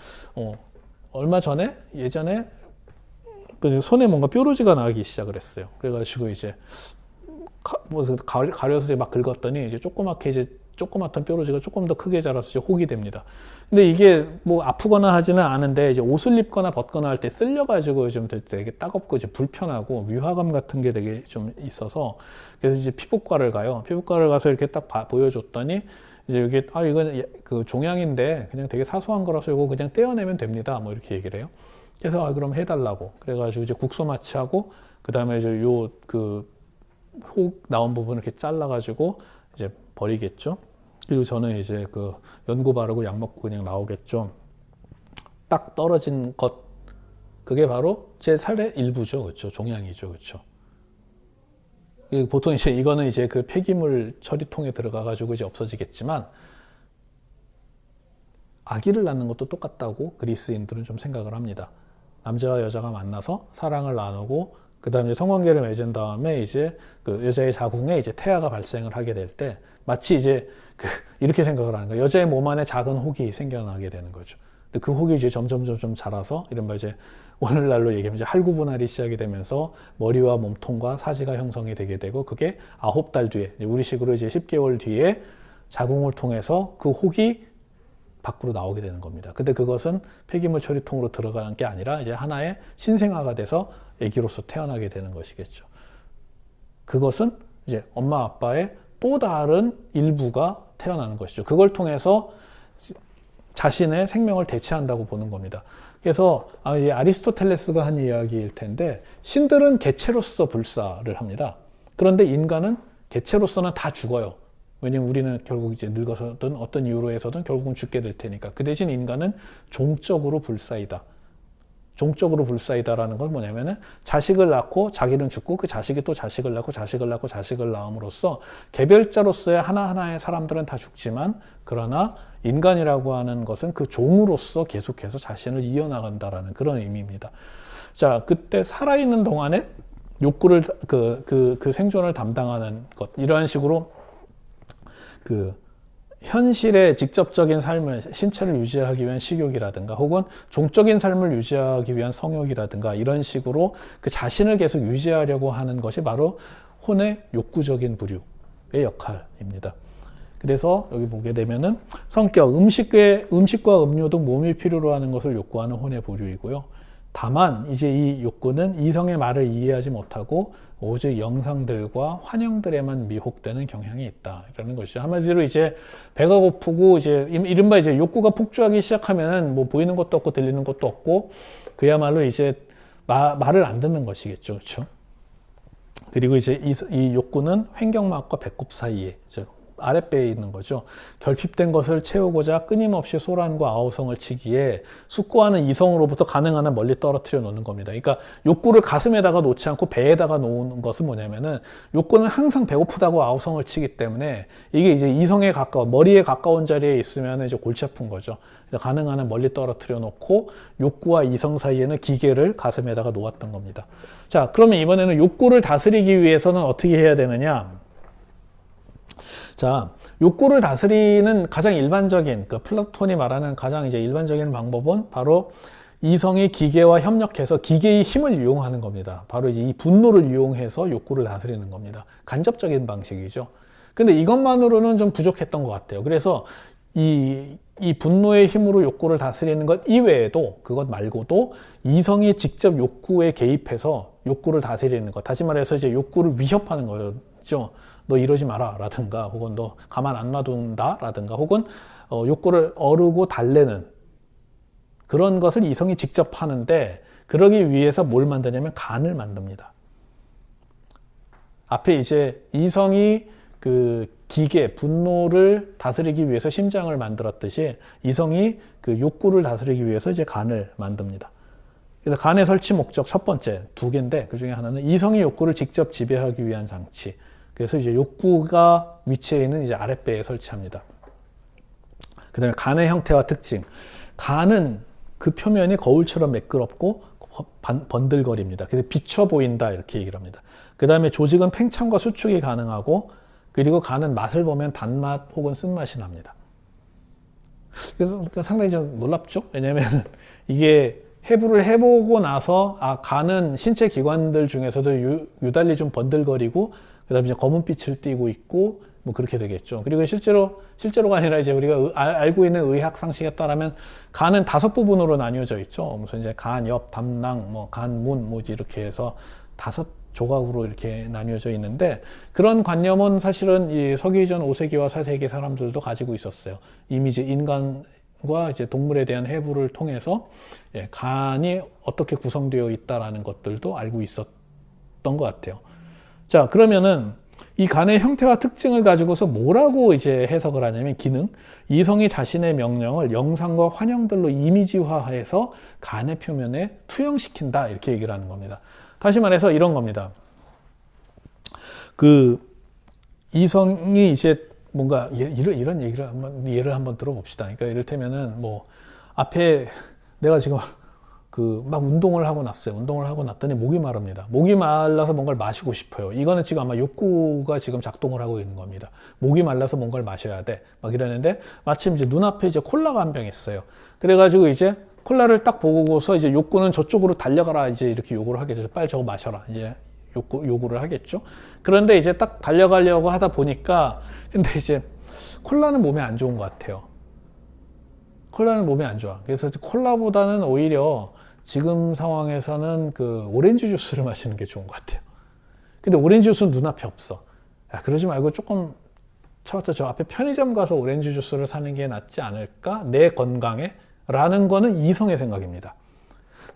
얼마 전에 예전에 그 손에 뭔가 뾰루지가 나기 시작을 했어요. 그래가지고 이제 가려서 막 긁었더니 이제 조그맣던 뾰루지가 조금 더 크게 자라서 이제 혹이 됩니다. 근데 이게 뭐 아프거나 하지는 않은데 이제 옷을 입거나 벗거나 할 때 쓸려가지고 좀 되게 따갑고 이제 불편하고 위화감 같은 게 되게 좀 있어서 그래서 이제 피부과를 가요. 피부과를 가서 이렇게 딱 보여줬더니 이제 여기 이건 그 종양인데 그냥 되게 사소한 거라서 이거 그냥 떼어내면 됩니다. 뭐 이렇게 얘기를 해요. 그래서 그럼 해달라고 그래가지고 이제 국소 마취하고 그 다음에 이제 혹 나온 부분을 이렇게 잘라가지고 이제 버리겠죠. 그리고 저는 이제 그 연고 바르고 약 먹고 그냥 나오겠죠. 딱 떨어진 것, 그게 바로 제 살의 일부죠. 그렇죠. 종양이죠. 그렇죠. 보통 이제 이거는 이제 그 폐기물 처리통에 들어가가지고 이제 없어지겠지만 아기를 낳는 것도 똑같다고 그리스인들은 좀 생각을 합니다. 남자와 여자가 만나서 사랑을 나누고 그 다음에 성관계를 맺은 다음에 이제 그 여자의 자궁에 이제 태아가 발생을 하게 될 때 마치 이제 이렇게 생각을 하는 거예요. 여자의 몸 안에 작은 혹이 생겨나게 되는 거죠. 근데 그 혹이 이제 점점 자라서 이른바 이제 오늘날로 얘기하면 이제 할구분할이 시작이 되면서 머리와 몸통과 사지가 형성이 되게 되고 그게 9달 뒤에 우리식으로 이제 10개월 뒤에 자궁을 통해서 그 혹이 밖으로 나오게 되는 겁니다. 근데 그것은 폐기물 처리통으로 들어가는 게 아니라 이제 하나의 신생아가 돼서 아기로서 태어나게 되는 것이겠죠. 그것은 이제 엄마 아빠의 또 다른 일부가 태어나는 것이죠. 그걸 통해서 자신의 생명을 대체한다고 보는 겁니다. 그래서 이제 아리스토텔레스가 한 이야기일 텐데 신들은 개체로서 불사를 합니다. 그런데 인간은 개체로서는 다 죽어요. 왜냐면 우리는 결국 이제 늙어서든 어떤 이유로 해서든 결국은 죽게 될 테니까. 그 대신 인간은 종적으로 불사이다. 종적으로 불사이다라는 건 뭐냐면은 자식을 낳고 자기는 죽고 그 자식이 또 자식을 낳고 자식을 낳고 자식을 낳음으로써 개별자로서의 하나하나의 사람들은 다 죽지만 그러나 인간이라고 하는 것은 그 종으로서 계속해서 자신을 이어나간다라는 그런 의미입니다. 자, 그때 살아있는 동안에 욕구를 그 생존을 담당하는 것 이러한 식으로 현실의 직접적인 삶을 신체를 유지하기 위한 식욕이라든가 혹은 종적인 삶을 유지하기 위한 성욕이라든가 이런 식으로 그 자신을 계속 유지하려고 하는 것이 바로 혼의 욕구적인 부류의 역할입니다. 그래서 여기 보게 되면은 성격, 음식과 음료 등 몸이 필요로 하는 것을 욕구하는 혼의 부류이고요. 다만 이제 이 욕구는 이성의 말을 이해하지 못하고 오직 영상들과 환영들에만 미혹되는 경향이 있다. 이라는 것이죠. 한마디로 이제 배가 고프고 이제 이른바 이제 욕구가 폭주하기 시작하면은 뭐 보이는 것도 없고 들리는 것도 없고 그야말로 이제 말을 안 듣는 것이겠죠. 그렇죠? 그리고 이제 이 욕구는 횡격막과 배꼽 사이에, 아랫배에 있는 거죠. 결핍된 것을 채우고자 끊임없이 소란과 아우성을 치기에 숙고하는 이성으로부터 가능한 한 멀리 떨어뜨려 놓는 겁니다. 그러니까 욕구를 가슴에다가 놓지 않고 배에다가 놓는 것은 뭐냐면은, 욕구는 항상 배고프다고 아우성을 치기 때문에 이게 이제 이성에 가까운, 머리에 가까운 자리에 있으면 이제 골치 아픈 거죠. 가능한 한 멀리 떨어뜨려 놓고 욕구와 이성 사이에는 기계를 가슴에다가 놓았던 겁니다. 자, 그러면 이번에는 욕구를 다스리기 위해서는 어떻게 해야 되느냐? 자, 욕구를 다스리는 가장 일반적인, 그 플라톤이 말하는 가장 이제 일반적인 방법은 바로 이성이 기계와 협력해서 기계의 힘을 이용하는 겁니다. 바로 이제 이 분노를 이용해서 욕구를 다스리는 겁니다. 간접적인 방식이죠. 근데 이것만으로는 좀 부족했던 것 같아요. 그래서 이 분노의 힘으로 욕구를 다스리는 것 이외에도, 그것 말고도 이성이 직접 욕구에 개입해서 욕구를 다스리는 것, 다시 말해서 이제 욕구를 위협하는 거죠. 너 이러지 마라 라든가, 혹은 너 가만 안 놔둔다 라든가, 혹은 욕구를 어르고 달래는 그런 것을 이성이 직접 하는데, 그러기 위해서 뭘 만드냐면 간을 만듭니다. 앞에 이제 이성이 그 기계, 분노를 다스리기 위해서 심장을 만들었듯이 이성이 그 욕구를 다스리기 위해서 이제 간을 만듭니다. 그래서 간의 설치 목적 첫 번째, 두 개인데 그 중에 하나는 이성이 욕구를 직접 지배하기 위한 장치. 그래서 이제 욕구가 위치해 있는 이제 아랫배에 설치합니다. 그 다음에 간의 형태와 특징. 간은 그 표면이 거울처럼 매끄럽고 번들거립니다. 그래서 비쳐 보인다 이렇게 얘기를 합니다. 그 다음에 조직은 팽창과 수축이 가능하고, 그리고 간은 맛을 보면 단맛 혹은 쓴맛이 납니다. 그래서 상당히 좀 놀랍죠? 왜냐면 이게 해부를 해보고 나서, 간은 신체 기관들 중에서도 유달리 좀 번들거리고, 그 다음에 이제 검은빛을 띠고 있고, 뭐 그렇게 되겠죠. 그리고 실제로가 아니라 이제 우리가 알고 있는 의학 상식에 따르면 간은 5부분으로 나뉘어져 있죠. 무슨 이제 간, 엽, 담낭, 뭐 간문, 뭐지 이렇게 해서 5 조각으로 이렇게 나뉘어져 있는데, 그런 관념은 사실은 이 서기전 5세기와 4세기 사람들도 가지고 있었어요. 이미 이제 인간과 이제 동물에 대한 해부를 통해서 간이 어떻게 구성되어 있다라는 것들도 알고 있었던 것 같아요. 자, 그러면은 이 간의 형태와 특징을 가지고서 뭐라고 이제 해석을 하냐면, 기능, 이성이 자신의 명령을 영상과 환영들로 이미지화해서 간의 표면에 투영시킨다 이렇게 얘기를 하는 겁니다. 다시 말해서 이런 겁니다. 그 이성이 이제 뭔가 이런 얘기를 예를 한번 들어봅시다. 그러니까 이를테면은 뭐 앞에 내가 지금 그 막 운동을 하고 났어요. 운동을 하고 났더니 목이 마릅니다. 목이 말라서 뭔가를 마시고 싶어요. 이거는 지금 아마 욕구가 지금 작동을 하고 있는 겁니다. 목이 말라서 뭔가를 마셔야 돼. 막 이러는데 마침 이제 눈앞에 이제 콜라가 한 병 있어요. 그래가지고 이제 콜라를 딱 보고서 이제 욕구는 저쪽으로 달려가라 이제 이렇게 요구를 하겠죠. 빨리 저거 마셔라 이제 요구를 하겠죠. 그런데 이제 딱 달려가려고 하다 보니까, 근데 이제 콜라는 몸에 안 좋은 것 같아요. 콜라는 몸에 안 좋아. 그래서 콜라보다는 오히려 지금 상황에서는 그 오렌지 주스를 마시는 게 좋은 것 같아요. 근데 오렌지 주스는 눈앞에 없어. 야, 그러지 말고 조금 차부터 저 앞에 편의점 가서 오렌지 주스를 사는 게 낫지 않을까? 내 건강에? 라는 거는 이성의 생각입니다.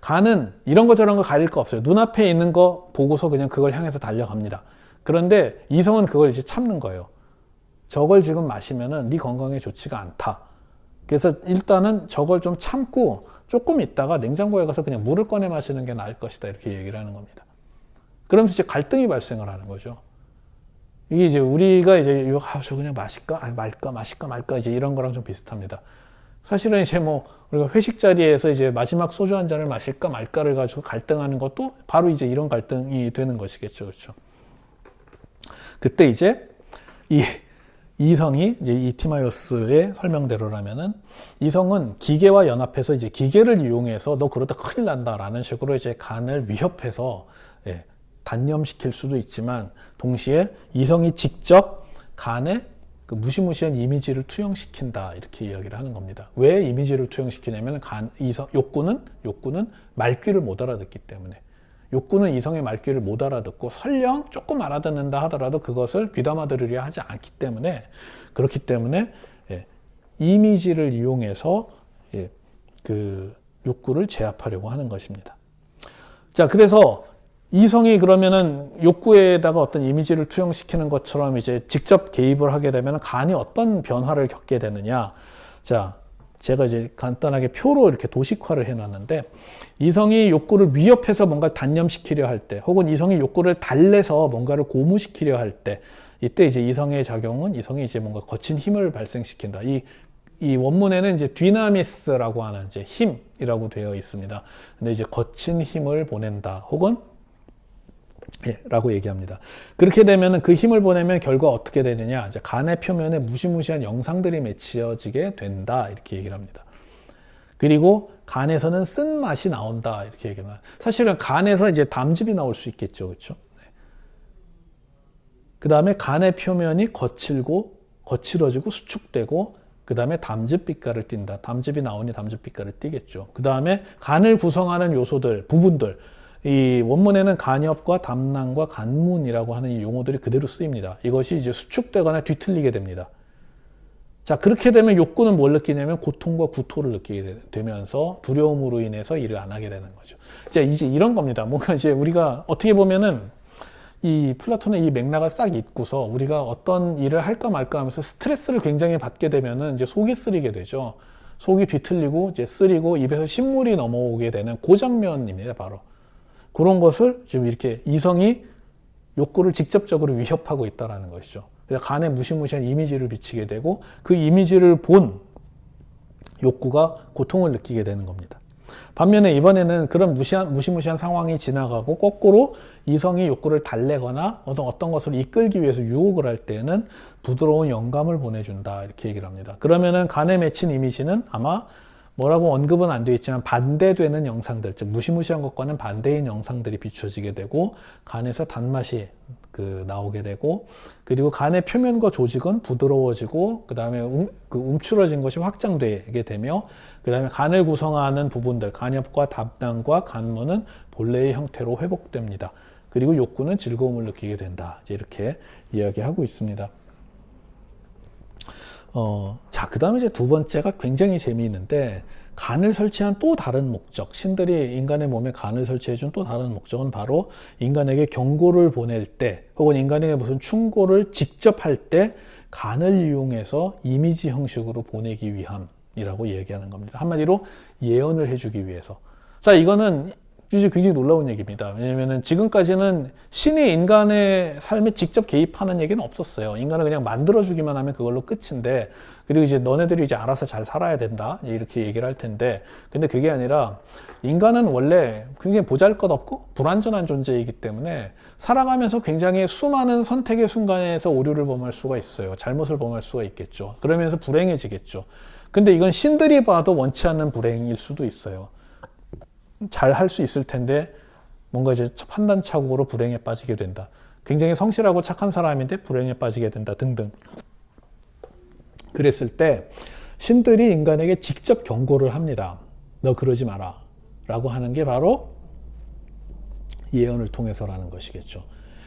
간은 이런 거 저런 거 가릴 거 없어요. 눈앞에 있는 거 보고서 그냥 그걸 향해서 달려갑니다. 그런데 이성은 그걸 이제 참는 거예요. 저걸 지금 마시면은 네 건강에 좋지가 않다. 그래서 일단은 저걸 좀 참고 조금 있다가 냉장고에 가서 그냥 물을 꺼내 마시는 게 나을 것이다. 이렇게 얘기를 하는 겁니다. 그러면서 이제 갈등이 발생을 하는 거죠. 이게 이제 우리가 이제 저 그냥 마실까? 말까? 이제 이런 거랑 좀 비슷합니다. 사실은 이제 뭐 우리가 회식 자리에서 이제 마지막 소주 한 잔을 마실까 말까를 가지고 갈등하는 것도 바로 이제 이런 갈등이 되는 것이겠죠. 그렇죠? 그때 이제 이성이 이제 이 티마이오스의 설명대로라면은, 이성은 기계와 연합해서 이제 기계를 이용해서 너 그러다 큰일 난다라는 식으로 이제 간을 위협해서 단념시킬 수도 있지만, 동시에 이성이 직접 간에 그 무시무시한 이미지를 투영시킨다 이렇게 이야기를 하는 겁니다. 왜 이미지를 투영시키냐면 욕구는 말귀를 못 알아듣기 때문에. 욕구는 이성의 말귀를 못 알아듣고 설령 조금 알아듣는다 하더라도 그것을 귀담아 들으려 하지 않기 때문에, 그렇기 때문에 이미지를 이용해서 그 욕구를 제압하려고 하는 것입니다. 자, 그래서 이성이 그러면은 욕구에다가 어떤 이미지를 투영시키는 것처럼 이제 직접 개입을 하게 되면 간이 어떤 변화를 겪게 되느냐. 자, 제가 이제 간단하게 표로 이렇게 도식화를 해놨는데, 이성이 욕구를 위협해서 뭔가 단념시키려 할 때, 혹은 이성이 욕구를 달래서 뭔가를 고무시키려 할 때, 이때 이제 이성의 작용은 이성이 이제 뭔가 거친 힘을 발생시킨다. 이 원문에는 이제 디나미스라고 하는 이제 힘이라고 되어 있습니다. 근데 이제 거친 힘을 보낸다. 혹은 라고 얘기합니다. 그렇게 되면 그 힘을 보내면 결과 어떻게 되느냐. 이제 간의 표면에 무시무시한 영상들이 맺혀지게 된다. 이렇게 얘기를 합니다. 그리고 간에서는 쓴맛이 나온다. 이렇게 얘기합니다. 사실은 간에서 이제 담즙이 나올 수 있겠죠. 그렇죠? 네. 그 다음에 간의 표면이 거칠어지고 수축되고, 그 다음에 담즙 빛깔을 띈다. 담즙이 나오니 담즙 빛깔을 띠겠죠. 그 다음에 간을 구성하는 요소들, 부분들, 이 원문에는 간엽과 담낭과 간문이라고 하는 이 용어들이 그대로 쓰입니다. 이것이 이제 수축되거나 뒤틀리게 됩니다. 자, 그렇게 되면 욕구는 뭘 느끼냐면 고통과 구토를 느끼게 되면서 두려움으로 인해서 일을 안 하게 되는 거죠. 이제 이런 겁니다. 뭔가 이제 우리가 어떻게 보면은 이 플라톤의 이 맥락을 싹 잊고서 우리가 어떤 일을 할까 말까 하면서 스트레스를 굉장히 받게 되면은 이제 속이 쓰리게 되죠. 속이 뒤틀리고 이제 쓰리고 입에서 신물이 넘어오게 되는 그 장면입니다. 바로. 그런 것을 지금 이렇게 이성이 욕구를 직접적으로 위협하고 있다는 것이죠. 그래서 간에 무시무시한 이미지를 비치게 되고 그 이미지를 본 욕구가 고통을 느끼게 되는 겁니다. 반면에 이번에는 그런 무시무시한 상황이 지나가고 거꾸로 이성이 욕구를 달래거나 어떤 것을 이끌기 위해서 유혹을 할 때는 부드러운 영감을 보내준다. 이렇게 얘기를 합니다. 그러면은 간에 맺힌 이미지는 아마 뭐라고 언급은 안 되어 있지만 반대되는 영상들, 즉 무시무시한 것과는 반대인 영상들이 비춰지게 되고 간에서 단맛이 나오게 되고, 그리고 간의 표면과 조직은 부드러워지고 그 다음에 움츠러진 것이 확장되게 되며, 그 다음에 간을 구성하는 부분들, 간엽과 담낭과 간문은 본래의 형태로 회복됩니다. 그리고 욕구는 즐거움을 느끼게 된다. 이제 이렇게 이야기하고 있습니다. 자, 그 다음에 이제 두 번째가 굉장히 재미있는데, 간을 설치한 또 다른 목적, 신들이 인간의 몸에 간을 설치해준 또 다른 목적은 바로 인간에게 경고를 보낼 때, 혹은 인간에게 무슨 충고를 직접 할 때 간을 이용해서 이미지 형식으로 보내기 위함이라고 얘기하는 겁니다. 한마디로 예언을 해주기 위해서. 자, 이거는 이제 굉장히 놀라운 얘기입니다. 왜냐면은 지금까지는 신이 인간의 삶에 직접 개입하는 얘기는 없었어요. 인간을 그냥 만들어주기만 하면 그걸로 끝인데, 그리고 이제 너네들이 이제 알아서 잘 살아야 된다. 이렇게 얘기를 할 텐데, 근데 그게 아니라 인간은 원래 굉장히 보잘것없고 불완전한 존재이기 때문에 살아가면서 굉장히 수많은 선택의 순간에서 오류를 범할 수가 있어요. 잘못을 범할 수가 있겠죠. 그러면서 불행해지겠죠. 근데 이건 신들이 봐도 원치 않는 불행일 수도 있어요. 잘 할 수 있을 텐데 뭔가 이제 판단착오로 불행에 빠지게 된다. 굉장히 성실하고 착한 사람인데 불행에 빠지게 된다 등등. 그랬을 때 신들이 인간에게 직접 경고를 합니다. 너 그러지 마라 라고 하는 게 바로 예언을 통해서라는 것이겠죠.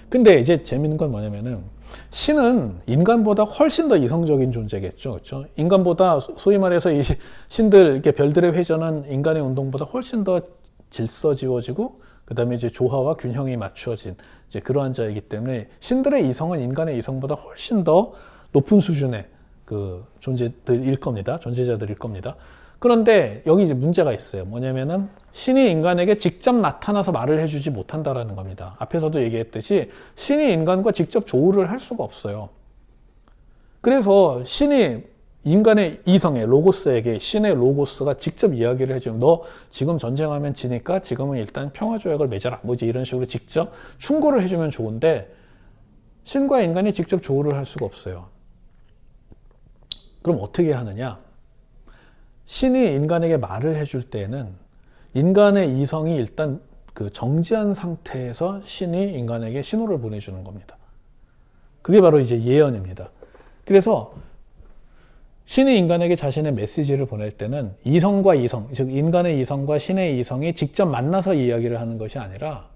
근데 이제 재밌는 건 뭐냐면은 신은 인간보다 훨씬 더 이성적인 존재겠죠. 그렇죠? 인간보다 소위 말해서 이 신들, 이렇게 별들의 회전은 인간의 운동보다 훨씬 더 질서지워지고 그다음에 이제 조화와 균형이 맞추어진 이제 그러한 자이기 때문에 신들의 이성은 인간의 이성보다 훨씬 더 높은 수준의 존재들일 겁니다. 존재자들일 겁니다. 그런데 여기 이제 문제가 있어요. 뭐냐면은 신이 인간에게 직접 나타나서 말을 해주지 못한다라는 겁니다. 앞에서도 얘기했듯이 신이 인간과 직접 조우를 할 수가 없어요. 그래서 신이 인간의 이성의 로고스에게 신의 로고스가 직접 이야기를 해주면 너 지금 전쟁하면 지니까 지금은 일단 평화조약을 맺어라. 뭐지 이런 식으로 직접 충고를 해주면 좋은데 신과 인간이 직접 조우를 할 수가 없어요. 그럼 어떻게 하느냐? 신이 인간에게 말을 해줄 때는 인간의 이성이 일단 정지한 상태에서 신이 인간에게 신호를 보내주는 겁니다. 그게 바로 이제 예언입니다. 그래서 신이 인간에게 자신의 메시지를 보낼 때는 이성과 이성, 즉 인간의 이성과 신의 이성이 직접 만나서 이야기를 하는 것이 아니라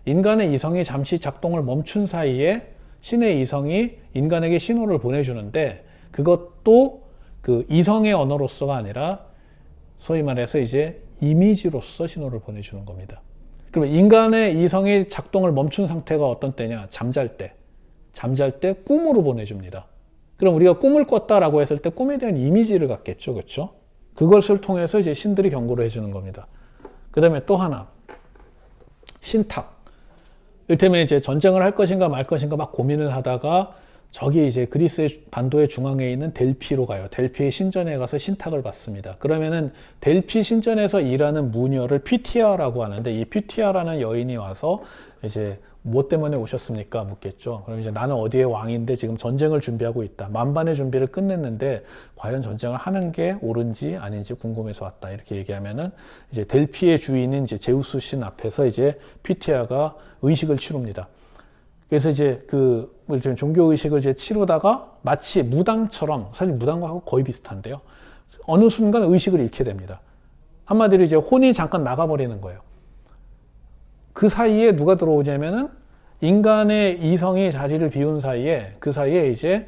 인간의 이성이 잠시 작동을 멈춘 사이에 신의 이성이 인간에게 신호를 보내주는데 그것도 이성의 언어로서가 아니라 소위 말해서 이제 이미지로서 신호를 보내주는 겁니다. 그러면 인간의 이성이 작동을 멈춘 상태가 어떤 때냐? 잠잘 때. 잠잘 때 꿈으로 보내줍니다. 그럼 우리가 꿈을 꿨다라고 했을 때 꿈에 대한 이미지를 갖겠죠. 그렇죠? 그것을 통해서 이제 신들이 경고를 해주는 겁니다. 그 다음에 또 하나. 신탁. 이를테면 이제 전쟁을 할 것인가 말 것인가 막 고민을 하다가 저기 이제 그리스의 반도의 중앙에 있는 델피로 가요. 델피의 신전에 가서 신탁을 받습니다. 그러면은 델피 신전에서 일하는 무녀를 피티아라고 하는데, 이 피티아라는 여인이 와서 이제 뭐 때문에 오셨습니까? 묻겠죠. 그럼 이제 나는 어디의 왕인데 지금 전쟁을 준비하고 있다. 만반의 준비를 끝냈는데 과연 전쟁을 하는 게 옳은지 아닌지 궁금해서 왔다. 이렇게 얘기하면은 이제 델피의 주인인 이제 제우스 신 앞에서 이제 피티아가 의식을 치룹니다. 그래서 이제 그 종교 의식을 이제 치르다가 마치 무당처럼, 사실 무당과 거의 비슷한데요. 어느 순간 의식을 잃게 됩니다. 한마디로 이제 혼이 잠깐 나가버리는 거예요. 그 사이에 누가 들어오냐면은 인간의 이성이 자리를 비운 사이에, 그 사이에 이제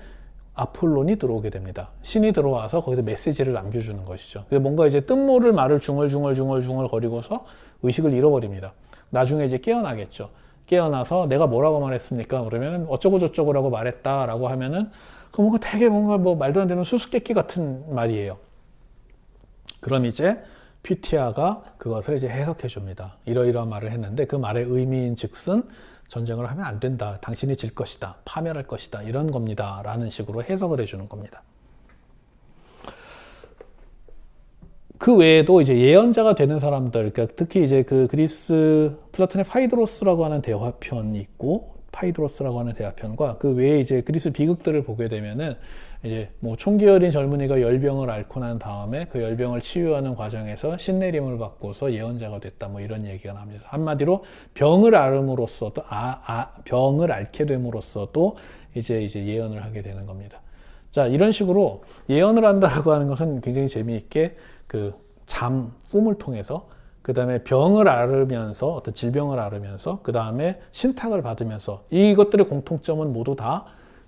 아폴론이 들어오게 됩니다. 신이 들어와서 거기서 메시지를 남겨주는 것이죠. 그래서 뭔가 이제 뜻모를 말을 중얼중얼 거리고서 의식을 잃어버립니다. 나중에 이제 깨어나겠죠. 깨어나서 내가 뭐라고 말했습니까? 그러면 어쩌고 저쩌고라고 말했다라고 하면은 그 뭔가 되게 뭔가 뭐 말도 안 되는 수수께끼 같은 말이에요. 그럼 이제 피티아가 그것을 이제 해석해 줍니다. 이러이러한 말을 했는데 그 말의 의미인 즉슨 전쟁을 하면 안 된다. 당신이 질 것이다. 파멸할 것이다. 이런 겁니다. 라는 식으로 해석을 해주는 겁니다. 그 외에도 이제 예언자가 되는 사람들, 그러니까 특히 이제 그 그리스 플라톤의 파이드로스라고 하는 대화편이 있고, 파이드로스라고 하는 대화편과 그 외에 이제 그리스 비극들을 보게 되면은 이제 뭐 총기 어린 젊은이가 열병을 앓고 난 다음에 그 열병을 치유하는 과정에서 신내림을 받고서 예언자가 됐다, 뭐 이런 얘기가 나옵니다. 한마디로 병을 앓음으로써도 병을 앓게 됨으로써도 이제 예언을 하게 되는 겁니다. 자, 이런 식으로 예언을 한다라고 하는 것은 굉장히 재미있게 그 꿈을 통해서, 그 다음에 병을 앓으면서, 어떤 질병을 앓으면서, 그 다음에 신탁을 받으면서, 이것들의 공통점은 모두 다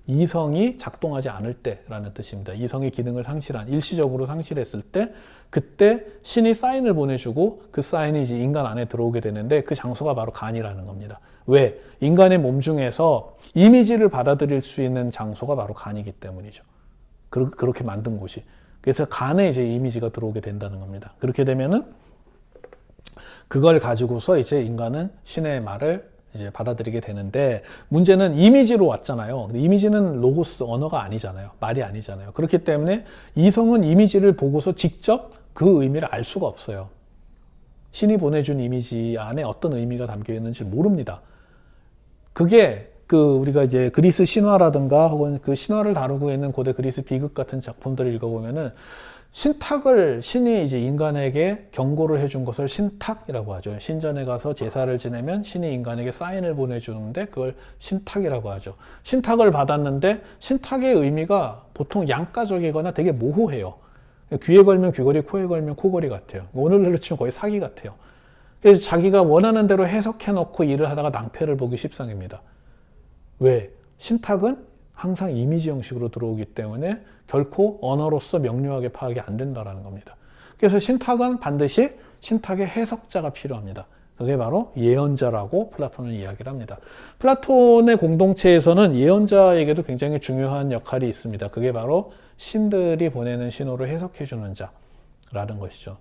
이성이 작동하지 않을 때라는 뜻입니다. 이성의 기능을 일시적으로 상실했을 때, 그때 신이 사인을 보내주고 그 사인이 이제 인간 안에 들어오게 되는데 그 장소가 바로 간이라는 겁니다. 왜? 인간의 몸 중에서 이미지를 받아들일 수 있는 장소가 바로 간이기 때문이죠. 그렇게 만든 곳이. 그래서 간에 이제 이미지가 들어오게 된다는 겁니다. 그렇게 되면은 그걸 가지고서 이제 인간은 신의 말을 이제 받아들이게 되는데, 문제는 이미지로 왔잖아요. 근데 이미지는 로고스, 언어가 아니잖아요. 말이 아니잖아요. 그렇기 때문에 이성은 이미지를 보고서 직접 그 의미를 알 수가 없어요. 신이 보내준 이미지 안에 어떤 의미가 담겨 있는지 모릅니다. 그게 우리가 이제 그리스 신화라든가 혹은 그 신화를 다루고 있는 고대 그리스 비극 같은 작품들을 읽어보면은 신이 이제 인간에게 경고를 해준 것을 신탁이라고 하죠. 신전에 가서 제사를 지내면 신이 인간에게 사인을 보내주는데 그걸 신탁이라고 하죠. 신탁을 받았는데 신탁의 의미가 보통 양가적이거나 되게 모호해요. 귀에 걸면 귀걸이, 코에 걸면 코걸이 같아요. 오늘날로 치면 거의 사기 같아요. 그래서 자기가 원하는 대로 해석해 놓고 일을 하다가 낭패를 보기 십상입니다. 왜? 신탁은 항상 이미지 형식으로 들어오기 때문에 결코 언어로서 명료하게 파악이 안 된다는 겁니다. 그래서 신탁은 반드시 신탁의 해석자가 필요합니다. 그게 바로 예언자라고 플라톤은 이야기를 합니다. 플라톤의 공동체에서는 예언자에게도 굉장히 중요한 역할이 있습니다. 그게 바로 신들이 보내는 신호를 해석해 주는 자라는 것이죠.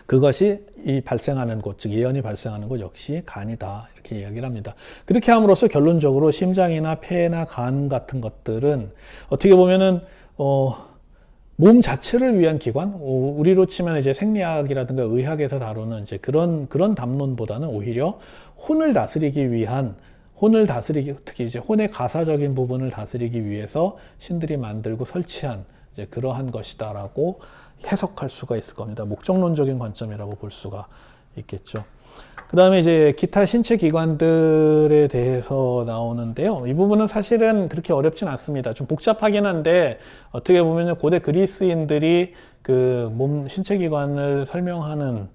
그것이 이 발생하는 곳, 즉 예언이 발생하는 곳 역시 간이다, 이렇게 이야기를 합니다. 그렇게 함으로써 결론적으로 심장이나 폐나 간 같은 것들은 어떻게 보면은 몸 자체를 위한 기관, 우리로 치면 이제 생리학이라든가 의학에서 다루는 이제 그런 담론보다는 오히려 혼을 다스리기, 특히 이제 혼의 가사적인 부분을 다스리기 위해서 신들이 만들고 설치한 이제 그러한 것이다라고 해석할 수가 있을 겁니다. 목적론적인 관점이라고 볼 수가 있겠죠. 그 다음에 이제 기타 신체 기관들에 대해서 나오는데요. 이 부분은 사실은 그렇게 어렵진 않습니다. 좀 복잡하긴 한데, 어떻게 보면 고대 그리스인들이 그 몸 신체 기관을 설명하는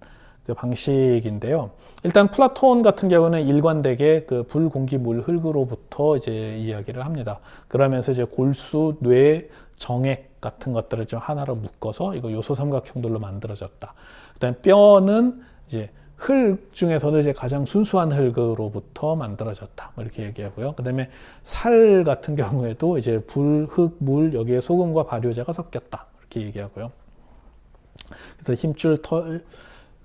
그 방식인데요. 일단 플라톤 같은 경우는 일관되게 그 불, 공기, 물, 흙으로부터 이제 이야기를 합니다. 그러면서 이제 골수, 뇌, 정액 같은 것들을 좀 하나로 묶어서 이거 요소 삼각형들로 만들어졌다. 그다음에 뼈는 이제 흙 중에서도 이제 가장 순수한 흙으로부터 만들어졌다. 뭐 이렇게 얘기하고요. 그 다음에 살 같은 경우에도 이제 불, 흙, 물, 여기에 소금과 발효제가 섞였다. 이렇게 얘기하고요. 그래서 힘줄, 털,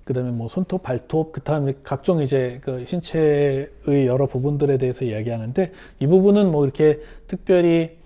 그 다음에 뭐 손톱, 발톱, 그 다음에 각종 이제 그 신체의 여러 부분들에 대해서 이야기하는데 이 부분은 뭐 이렇게 특별히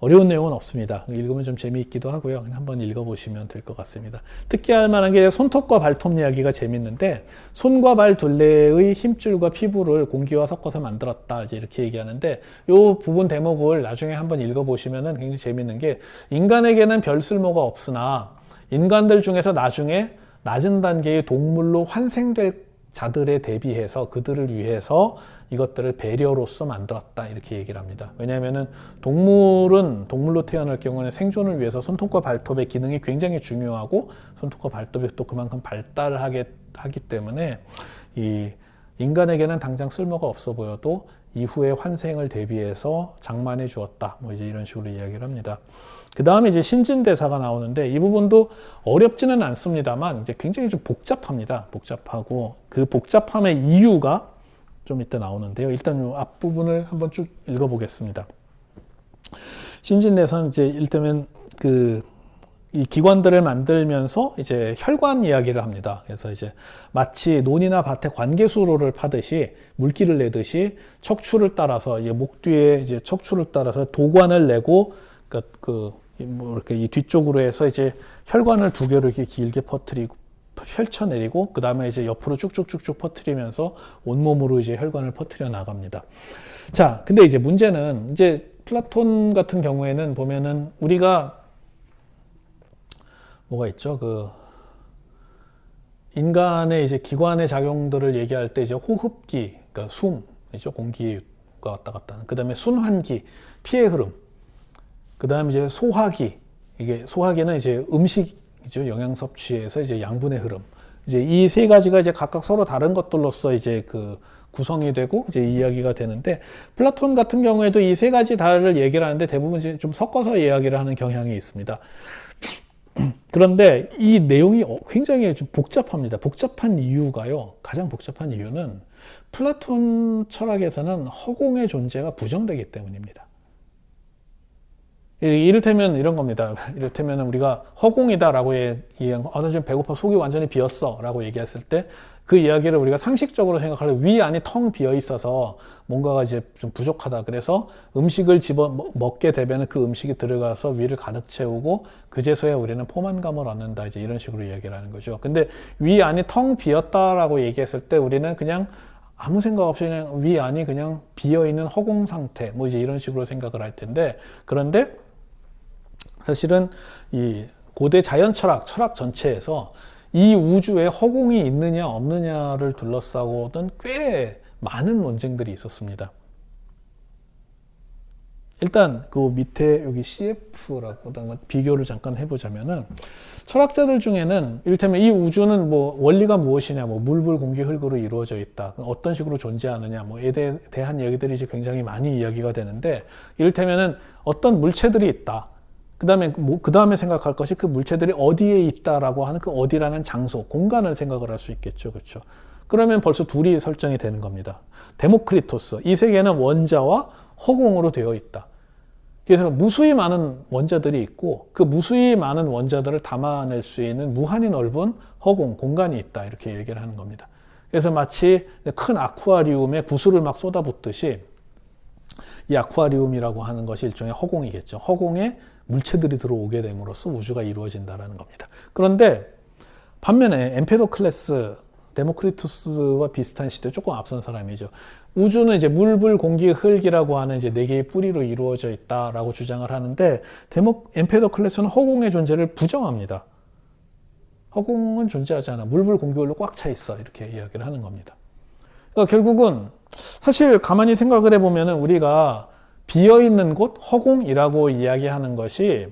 어려운 내용은 없습니다. 읽으면 좀 재미있기도 하고요. 한번 읽어보시면 될 것 같습니다. 특히 할 만한 게 손톱과 발톱 이야기가 재밌는데 손과 발 둘레의 힘줄과 피부를 공기와 섞어서 만들었다. 이제 이렇게 얘기하는데 이 부분 대목을 나중에 한번 읽어보시면 굉장히 재밌는 게 인간에게는 별 쓸모가 없으나 인간들 중에서 나중에 낮은 단계의 동물로 환생될 자들에 대비해서 그들을 위해서 이것들을 배려로서 만들었다 이렇게 얘기를 합니다. 왜냐하면은 동물은 동물로 태어날 경우는 생존을 위해서 손톱과 발톱의 기능이 굉장히 중요하고 손톱과 발톱이 또 그만큼 발달하기 때문에 이 인간에게는 당장 쓸모가 없어 보여도 이후의 환생을 대비해서 장만해 주었다. 뭐 이제 이런 식으로 이야기를 합니다. 그 다음에 이제 신진대사가 나오는데 이 부분도 어렵지는 않습니다만 이제 굉장히 좀 복잡합니다. 복잡하고 그 복잡함의 이유가 좀 이따 나오는데요. 일단 이 앞부분을 한번 쭉 읽어보겠습니다. 신진대사는 이제 일테면 이 기관들을 만들면서 이제 혈관 이야기를 합니다. 그래서 이제 마치 논이나 밭에 관계수로를 파듯이 물기를 내듯이 척추를 따라서 목 뒤에 이제 척추를 따라서 도관을 내고 뭐 이렇게 이 뒤쪽으로 해서 이제 혈관을 두 개로 이렇게 길게 퍼뜨리고 펼쳐내리고 그 다음에 이제 옆으로 쭉쭉쭉쭉 퍼뜨리면서 온몸으로 이제 혈관을 퍼뜨려 나갑니다. 자, 근데 이제 문제는 이제 플라톤 같은 경우에는 보면은 우리가 뭐가 있죠? 인간의 이제 기관의 작용들을 얘기할 때 이제 호흡기, 그러니까 숨이죠. 공기가 왔다 갔다 하는. 그 다음에 순환기, 피의 흐름. 그 다음에 이제 소화기. 이게 소화기는 이제 음식이죠. 영양 섭취에서 이제 양분의 흐름. 이제 이 세 가지가 이제 각각 서로 다른 것들로서 이제 구성이 되고 이제 이야기가 되는데 플라톤 같은 경우에도 이 세 가지 다를 얘기를 하는데 대부분 이제 좀 섞어서 이야기를 하는 경향이 있습니다. 그런데 이 내용이 굉장히 좀 복잡합니다. 복잡한 이유가요. 가장 복잡한 이유는 플라톤 철학에서는 허공의 존재가 부정되기 때문입니다. 이를테면 이런 겁니다. 이를테면 우리가 허공이다라고 얘기한 거, 나 지금 배고파 속이 완전히 비었어 라고 얘기했을 때 그 이야기를 우리가 상식적으로 생각할 때 위 안이 텅 비어 있어서 뭔가가 이제 좀 부족하다. 그래서 음식을 집어 먹게 되면 그 음식이 들어가서 위를 가득 채우고 그제서야 우리는 포만감을 얻는다. 이제 이런 식으로 이야기를 하는 거죠. 근데 위 안이 텅 비었다라고 얘기했을 때 우리는 그냥 아무 생각 없이 그냥 위 안이 그냥 비어 있는 허공 상태, 뭐 이제 이런 식으로 생각을 할 텐데, 그런데 사실은 이 고대 자연 철학 전체에서 이 우주에 허공이 있느냐 없느냐를 둘러싸고는 꽤 많은 논쟁들이 있었습니다. 일단 그 밑에 여기 CF라고 비교를 잠깐 해보자면은 철학자들 중에는 이를테면 이 우주는 뭐 원리가 무엇이냐, 뭐 물불 공기 흙으로 이루어져 있다, 어떤 식으로 존재하느냐, 뭐에 대한 얘기들이 이제 굉장히 많이 이야기가 되는데, 이를테면은 어떤 물체들이 있다. 그 다음에 생각할 것이 그 물체들이 어디에 있다라고 하는 그 어디라는 장소, 공간을 생각을 할 수 있겠죠. 그렇죠? 그러면 벌써 둘이 설정이 되는 겁니다. 데모크리토스, 이 세계는 원자와 허공으로 되어 있다. 그래서 무수히 많은 원자들이 있고 그 무수히 많은 원자들을 담아낼 수 있는 무한히 넓은 허공, 공간이 있다. 이렇게 얘기를 하는 겁니다. 그래서 마치 큰 아쿠아리움에 구슬을 막 쏟아붓듯이 이 아쿠아리움이라고 하는 것이 일종의 허공이겠죠. 허공에 물체들이 들어오게 됨으로써 우주가 이루어진다는 겁니다. 그런데 반면에 엠페도클레스, 데모크리투스와 비슷한 시대에 조금 앞선 사람이죠. 우주는 이제 물, 불, 공기, 흙이라고 하는 이제 네 개의 뿌리로 이루어져 있다라고 주장을 하는데 엠페도클레스는 허공의 존재를 부정합니다. 허공은 존재하지 않아. 물, 불, 공기, 흙로 꽉 차 있어. 이렇게 이야기를 하는 겁니다. 그러니까 결국은 사실 가만히 생각을 해보면은 우리가 비어있는 곳, 허공이라고 이야기하는 것이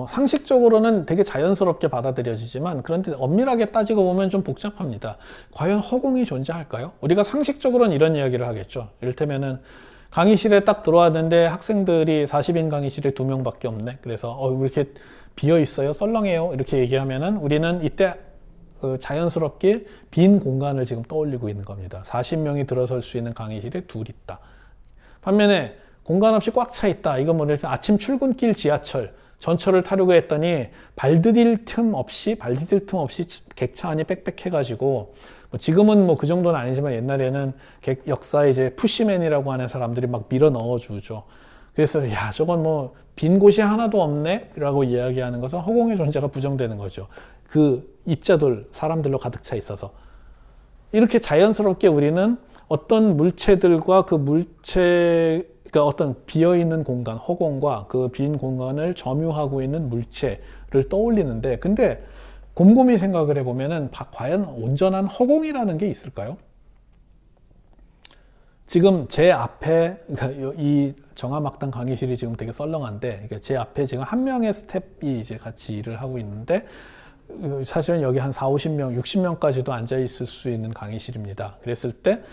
상식적으로는 되게 자연스럽게 받아들여지지만 그런데 엄밀하게 따지고 보면 좀 복잡합니다. 과연 허공이 존재할까요? 우리가 상식적으로는 이런 이야기를 하겠죠. 이를테면은 강의실에 딱 들어왔는데 학생들이 40인 강의실에 2명밖에 없네. 그래서 왜 이렇게 비어 있어요? 썰렁해요? 이렇게 얘기하면은 우리는 이때 자연스럽게 빈 공간을 지금 떠올리고 있는 겁니다. 40명이 들어설 수 있는 강의실에 둘 있다. 반면에 공간 없이 꽉 차 있다. 이건 뭐 아침 출근길 지하철, 전철을 타려고 했더니 발 디딜 틈 없이 객차 안이 빽빽해가지고 뭐 지금은 뭐 그 정도는 아니지만 옛날에는 역사에 이제 푸시맨이라고 하는 사람들이 막 밀어 넣어주죠. 그래서 야 저건 뭐 빈 곳이 하나도 없네 라고 이야기하는 것은 허공의 존재가 부정되는 거죠. 그 입자들 사람들로 가득 차 있어서 이렇게 자연스럽게 우리는 어떤 물체들과 그 물체 그러니까 어떤 비어있는 공간 허공과 그 빈 공간을 점유하고 있는 물체를 떠올리는데 근데 곰곰이 생각을 해보면은 과연 온전한 허공이라는 게 있을까요? 지금 제 앞에 그러니까 이 정화막당 강의실이 지금 되게 썰렁한데 그러니까 제 앞에 지금 한 명의 스텝이 이제 같이 일을 하고 있는데 사실은 여기 한 4, 50명, 60명까지도 앉아 있을 수 있는 강의실입니다. 그랬을 때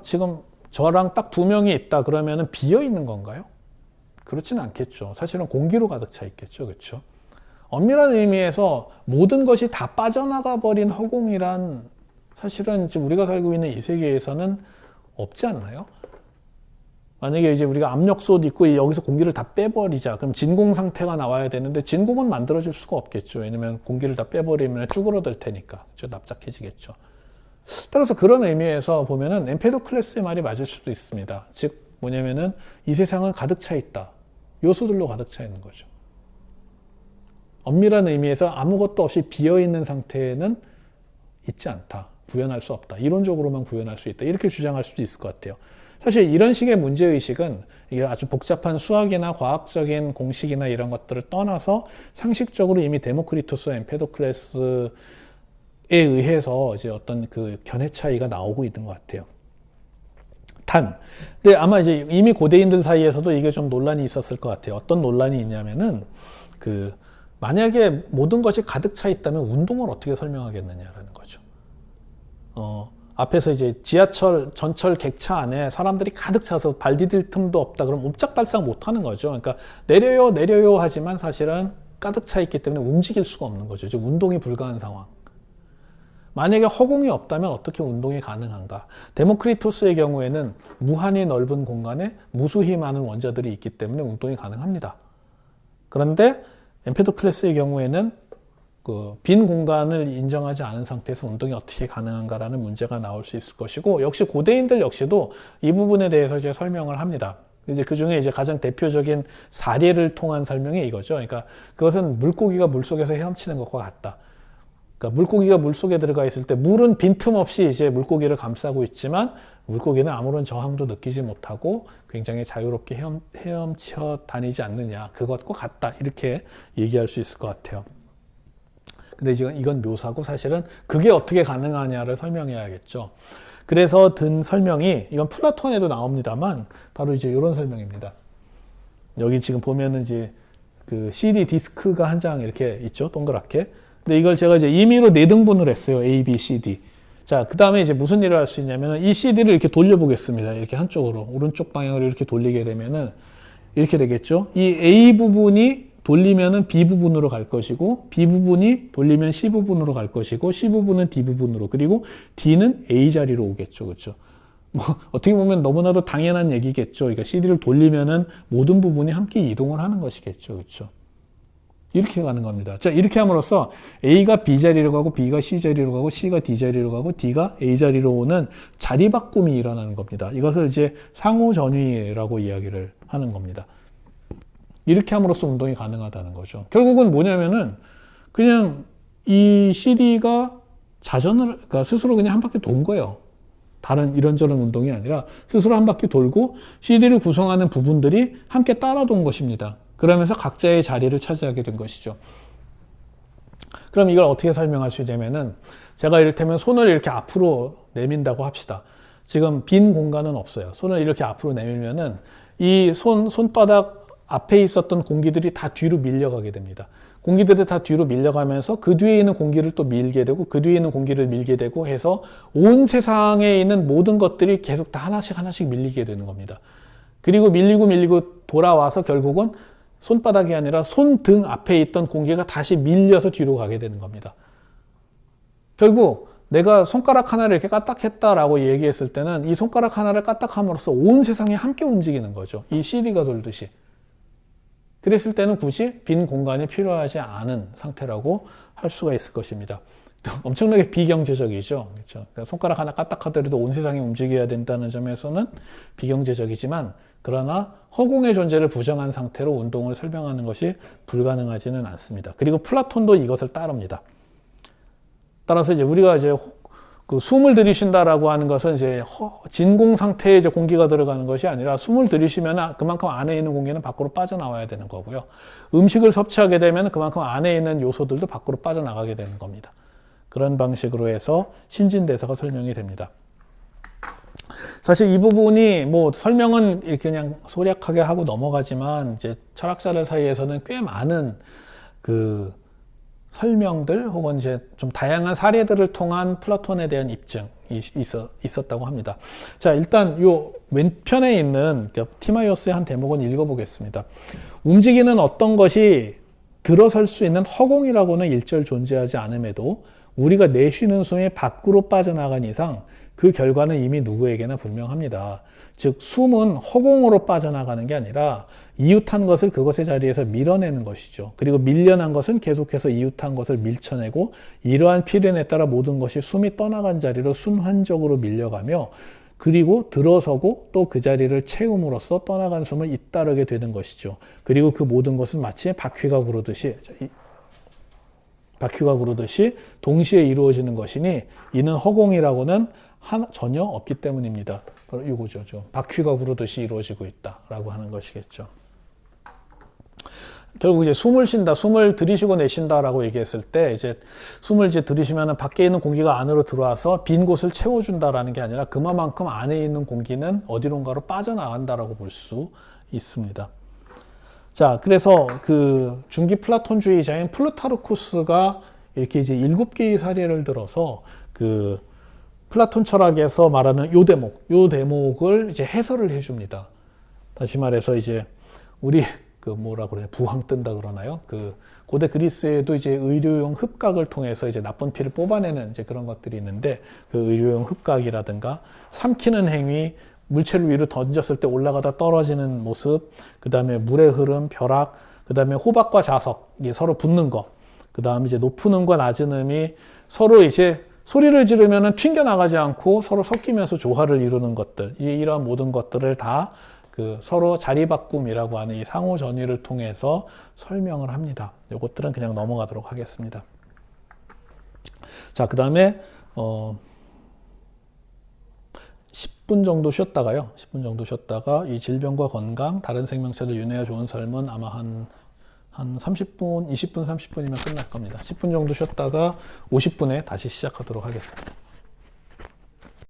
지금 저랑 딱 두 명이 있다 그러면은 비어 있는 건가요? 그렇지는 않겠죠. 사실은 공기로 가득 차 있겠죠. 그렇죠? 엄밀한 의미에서 모든 것이 다 빠져나가 버린 허공이란 사실은 지금 우리가 살고 있는 이 세계에서는 없지 않나요? 만약에 이제 우리가 압력솥 있고 여기서 공기를 다 빼버리자. 그럼 진공 상태가 나와야 되는데 진공은 만들어질 수가 없겠죠. 왜냐면 공기를 다 빼버리면 쭈그러들 테니까. 그렇죠? 납작해지겠죠. 따라서 그런 의미에서 보면은 엠페도클레스의 말이 맞을 수도 있습니다. 즉 뭐냐면은 이 세상은 가득 차 있다. 요소들로 가득 차 있는 거죠. 엄밀한 의미에서 아무것도 없이 비어있는 상태는 있지 않다. 구현할 수 없다. 이론적으로만 구현할 수 있다. 이렇게 주장할 수도 있을 것 같아요. 사실 이런 식의 문제의식은 이게 아주 복잡한 수학이나 과학적인 공식이나 이런 것들을 떠나서 상식적으로 이미 데모크리토스와 엠페도클레스에 의해서 이제 어떤 그 견해 차이가 나오고 있는 것 같아요. 근데 아마 이제 이미 고대인들 사이에서도 이게 좀 논란이 있었을 것 같아요. 어떤 논란이 있냐면은 만약에 모든 것이 가득 차 있다면 운동을 어떻게 설명하겠느냐라는 거죠. 앞에서 이제 지하철, 전철 객차 안에 사람들이 가득 차서 발 디딜 틈도 없다. 그럼 옴짝달싹 못 하는 거죠. 그러니까 내려요, 내려요 하지만 사실은 가득 차 있기 때문에 움직일 수가 없는 거죠. 즉 운동이 불가한 상황. 만약에 허공이 없다면 어떻게 운동이 가능한가? 데모크리토스의 경우에는 무한히 넓은 공간에 무수히 많은 원자들이 있기 때문에 운동이 가능합니다. 그런데 엠페도클레스의 경우에는 빈 공간을 인정하지 않은 상태에서 운동이 어떻게 가능한가라는 문제가 나올 수 있을 것이고, 역시 고대인들 역시도 이 부분에 대해서 이제 설명을 합니다. 이제 그 중에 이제 가장 대표적인 사례를 통한 설명이 이거죠. 그러니까 그것은 물고기가 물속에서 헤엄치는 것과 같다. 그러니까 물고기가 물속에 들어가 있을 때 물은 빈틈없이 이제 물고기를 감싸고 있지만 물고기는 아무런 저항도 느끼지 못하고 굉장히 자유롭게 헤엄쳐 다니지 않느냐. 그것과 같다. 이렇게 얘기할 수 있을 것 같아요. 근데 이건 묘사고 사실은 그게 어떻게 가능하냐를 설명해야겠죠. 그래서 든 설명이 이건 플라톤에도 나옵니다만 바로 이제 이런 설명입니다. 여기 지금 보면은 이제 그 CD 디스크가 한 장 이렇게 있죠. 동그랗게. 근데 이걸 제가 이제 임의로 4등분을 했어요. A, B, C, D. 자, 그 다음에 이제 무슨 일을 할 수 있냐면은 이 CD를 이렇게 돌려보겠습니다. 이렇게 한쪽으로. 오른쪽 방향으로 이렇게 돌리게 되면은 이렇게 되겠죠. 이 A 부분이 돌리면은 B 부분으로 갈 것이고, B 부분이 돌리면 C 부분으로 갈 것이고, C 부분은 D 부분으로, 그리고 D는 A 자리로 오겠죠. 그렇죠? 뭐 어떻게 보면 너무나도 당연한 얘기겠죠. 그러니까 CD를 돌리면은 모든 부분이 함께 이동을 하는 것이겠죠. 그렇죠? 이렇게 가는 겁니다. 자, 이렇게 함으로써 A가 B 자리로 가고, B가 C 자리로 가고, C가 D 자리로 가고, D가 A 자리로 오는 자리 바꿈이 일어나는 겁니다. 이것을 이제 상호전위라고 이야기를 하는 겁니다. 이렇게 함으로써 운동이 가능하다는 거죠. 결국은 뭐냐면은 그냥 이 CD가 그러니까 스스로 그냥 한 바퀴 돈 거예요. 다른 이런저런 운동이 아니라 스스로 한 바퀴 돌고 CD를 구성하는 부분들이 함께 따라 돈 것입니다. 그러면서 각자의 자리를 차지하게 된 것이죠. 그럼 이걸 어떻게 설명할 수 있냐면은 제가 이를테면 손을 이렇게 앞으로 내민다고 합시다. 지금 빈 공간은 없어요. 손을 이렇게 앞으로 내밀면은 이 손바닥 앞에 있었던 공기들이 다 뒤로 밀려가게 됩니다. 공기들이 다 뒤로 밀려가면서 그 뒤에 있는 공기를 또 밀게 되고 그 뒤에 있는 공기를 밀게 되고 해서 온 세상에 있는 모든 것들이 계속 다 하나씩 밀리게 되는 겁니다. 그리고 밀리고 돌아와서 결국은 손바닥이 아니라 손등 앞에 있던 공기가 다시 밀려서 뒤로 가게 되는 겁니다. 결국 내가 손가락 하나를 이렇게 까딱했다라고 얘기했을 때는 이 손가락 하나를 까딱함으로써 온 세상이 함께 움직이는 거죠. 이 CD가 돌듯이. 그랬을 때는 굳이 빈 공간이 필요하지 않은 상태라고 할 수가 있을 것입니다. 엄청나게 비경제적이죠. 그렇죠? 그러니까 손가락 하나 까딱하더라도 온 세상이 움직여야 된다는 점에서는 비경제적이지만, 그러나 허공의 존재를 부정한 상태로 운동을 설명하는 것이 불가능하지는 않습니다. 그리고 플라톤도 이것을 따릅니다. 따라서 이제 우리가 이제 그 숨을 들이쉰다라고 하는 것은 이제 진공 상태에 이제 공기가 들어가는 것이 아니라, 숨을 들이쉬면 그만큼 안에 있는 공기는 밖으로 빠져나와야 되는 거고요. 음식을 섭취하게 되면 그만큼 안에 있는 요소들도 밖으로 빠져나가게 되는 겁니다. 그런 방식으로 해서 신진대사가 설명이 됩니다. 사실 이 부분이 뭐 설명은 이렇게 그냥 소략하게 하고 넘어가지만, 이제 철학자들 사이에서는 꽤 많은 그 설명들 혹은 이제 좀 다양한 사례들을 통한 플라톤에 대한 입증이 있었다고 합니다. 자, 일단 요 왼편에 있는 티마이오스의 한 대목은 읽어보겠습니다. 움직이는 어떤 것이 들어설 수 있는 허공이라고는 일절 존재하지 않음에도 우리가 내쉬는 숨이 밖으로 빠져나간 이상 그 결과는 이미 누구에게나 분명합니다. 즉, 숨은 허공으로 빠져나가는 게 아니라 이웃한 것을 그것의 자리에서 밀어내는 것이죠. 그리고 밀려난 것은 계속해서 이웃한 것을 밀쳐내고, 이러한 필연에 따라 모든 것이 숨이 떠나간 자리로 순환적으로 밀려가며, 그리고 들어서고 또 그 자리를 채움으로써 떠나간 숨을 잇따르게 되는 것이죠. 그리고 그 모든 것은 마치 바퀴가 구르듯이 동시에 이루어지는 것이니, 이는 허공이라고는 전혀 없기 때문입니다. 바로 이거죠. 바퀴가 구르듯이 이루어지고 있다라고 하는 것이겠죠. 결국 이제 숨을 쉰다, 숨을 들이쉬고 내쉰다라고 얘기했을 때, 이제 숨을 이제 들이쉬면 밖에 있는 공기가 안으로 들어와서 빈 곳을 채워준다라는 게 아니라, 그만큼 안에 있는 공기는 어디론가로 빠져나간다라고 볼 수 있습니다. 자, 그래서 그 중기 플라톤주의자인 플루타르쿠스가 이렇게 이제 7개의 사례를 들어서 그 플라톤 철학에서 말하는 요 대목을 이제 해설을 해줍니다. 다시 말해서 이제 우리 그 뭐라 그러냐, 부항 뜬다 그러나요? 그 고대 그리스에도 이제 의료용 흡각을 통해서 이제 나쁜 피를 뽑아내는 이제 그런 것들이 있는데, 그 의료용 흡각이라든가 삼키는 행위, 물체를 위로 던졌을 때 올라가다 떨어지는 모습, 그 다음에 물의 흐름, 벼락, 그 다음에 호박과 자석이 서로 붙는 것, 그 다음에 이제 높은 음과 낮은 음이 서로 이제 소리를 지르면은 튕겨나가지 않고 서로 섞이면서 조화를 이루는 것들, 이러한 모든 것들을 다 그 서로 자리바꿈이라고 하는 이 상호전의를 통해서 설명을 합니다. 이것들은 그냥 넘어가도록 하겠습니다. 자, 그 다음에 10분 정도 쉬었다가요. 10분 정도 쉬었다가 이 질병과 건강, 다른 생명체들 윤회와 좋은 삶은 아마 한 30분, 20분, 30분이면 끝날 겁니다. 10분 정도 쉬었다가 50분에 다시 시작하도록 하겠습니다.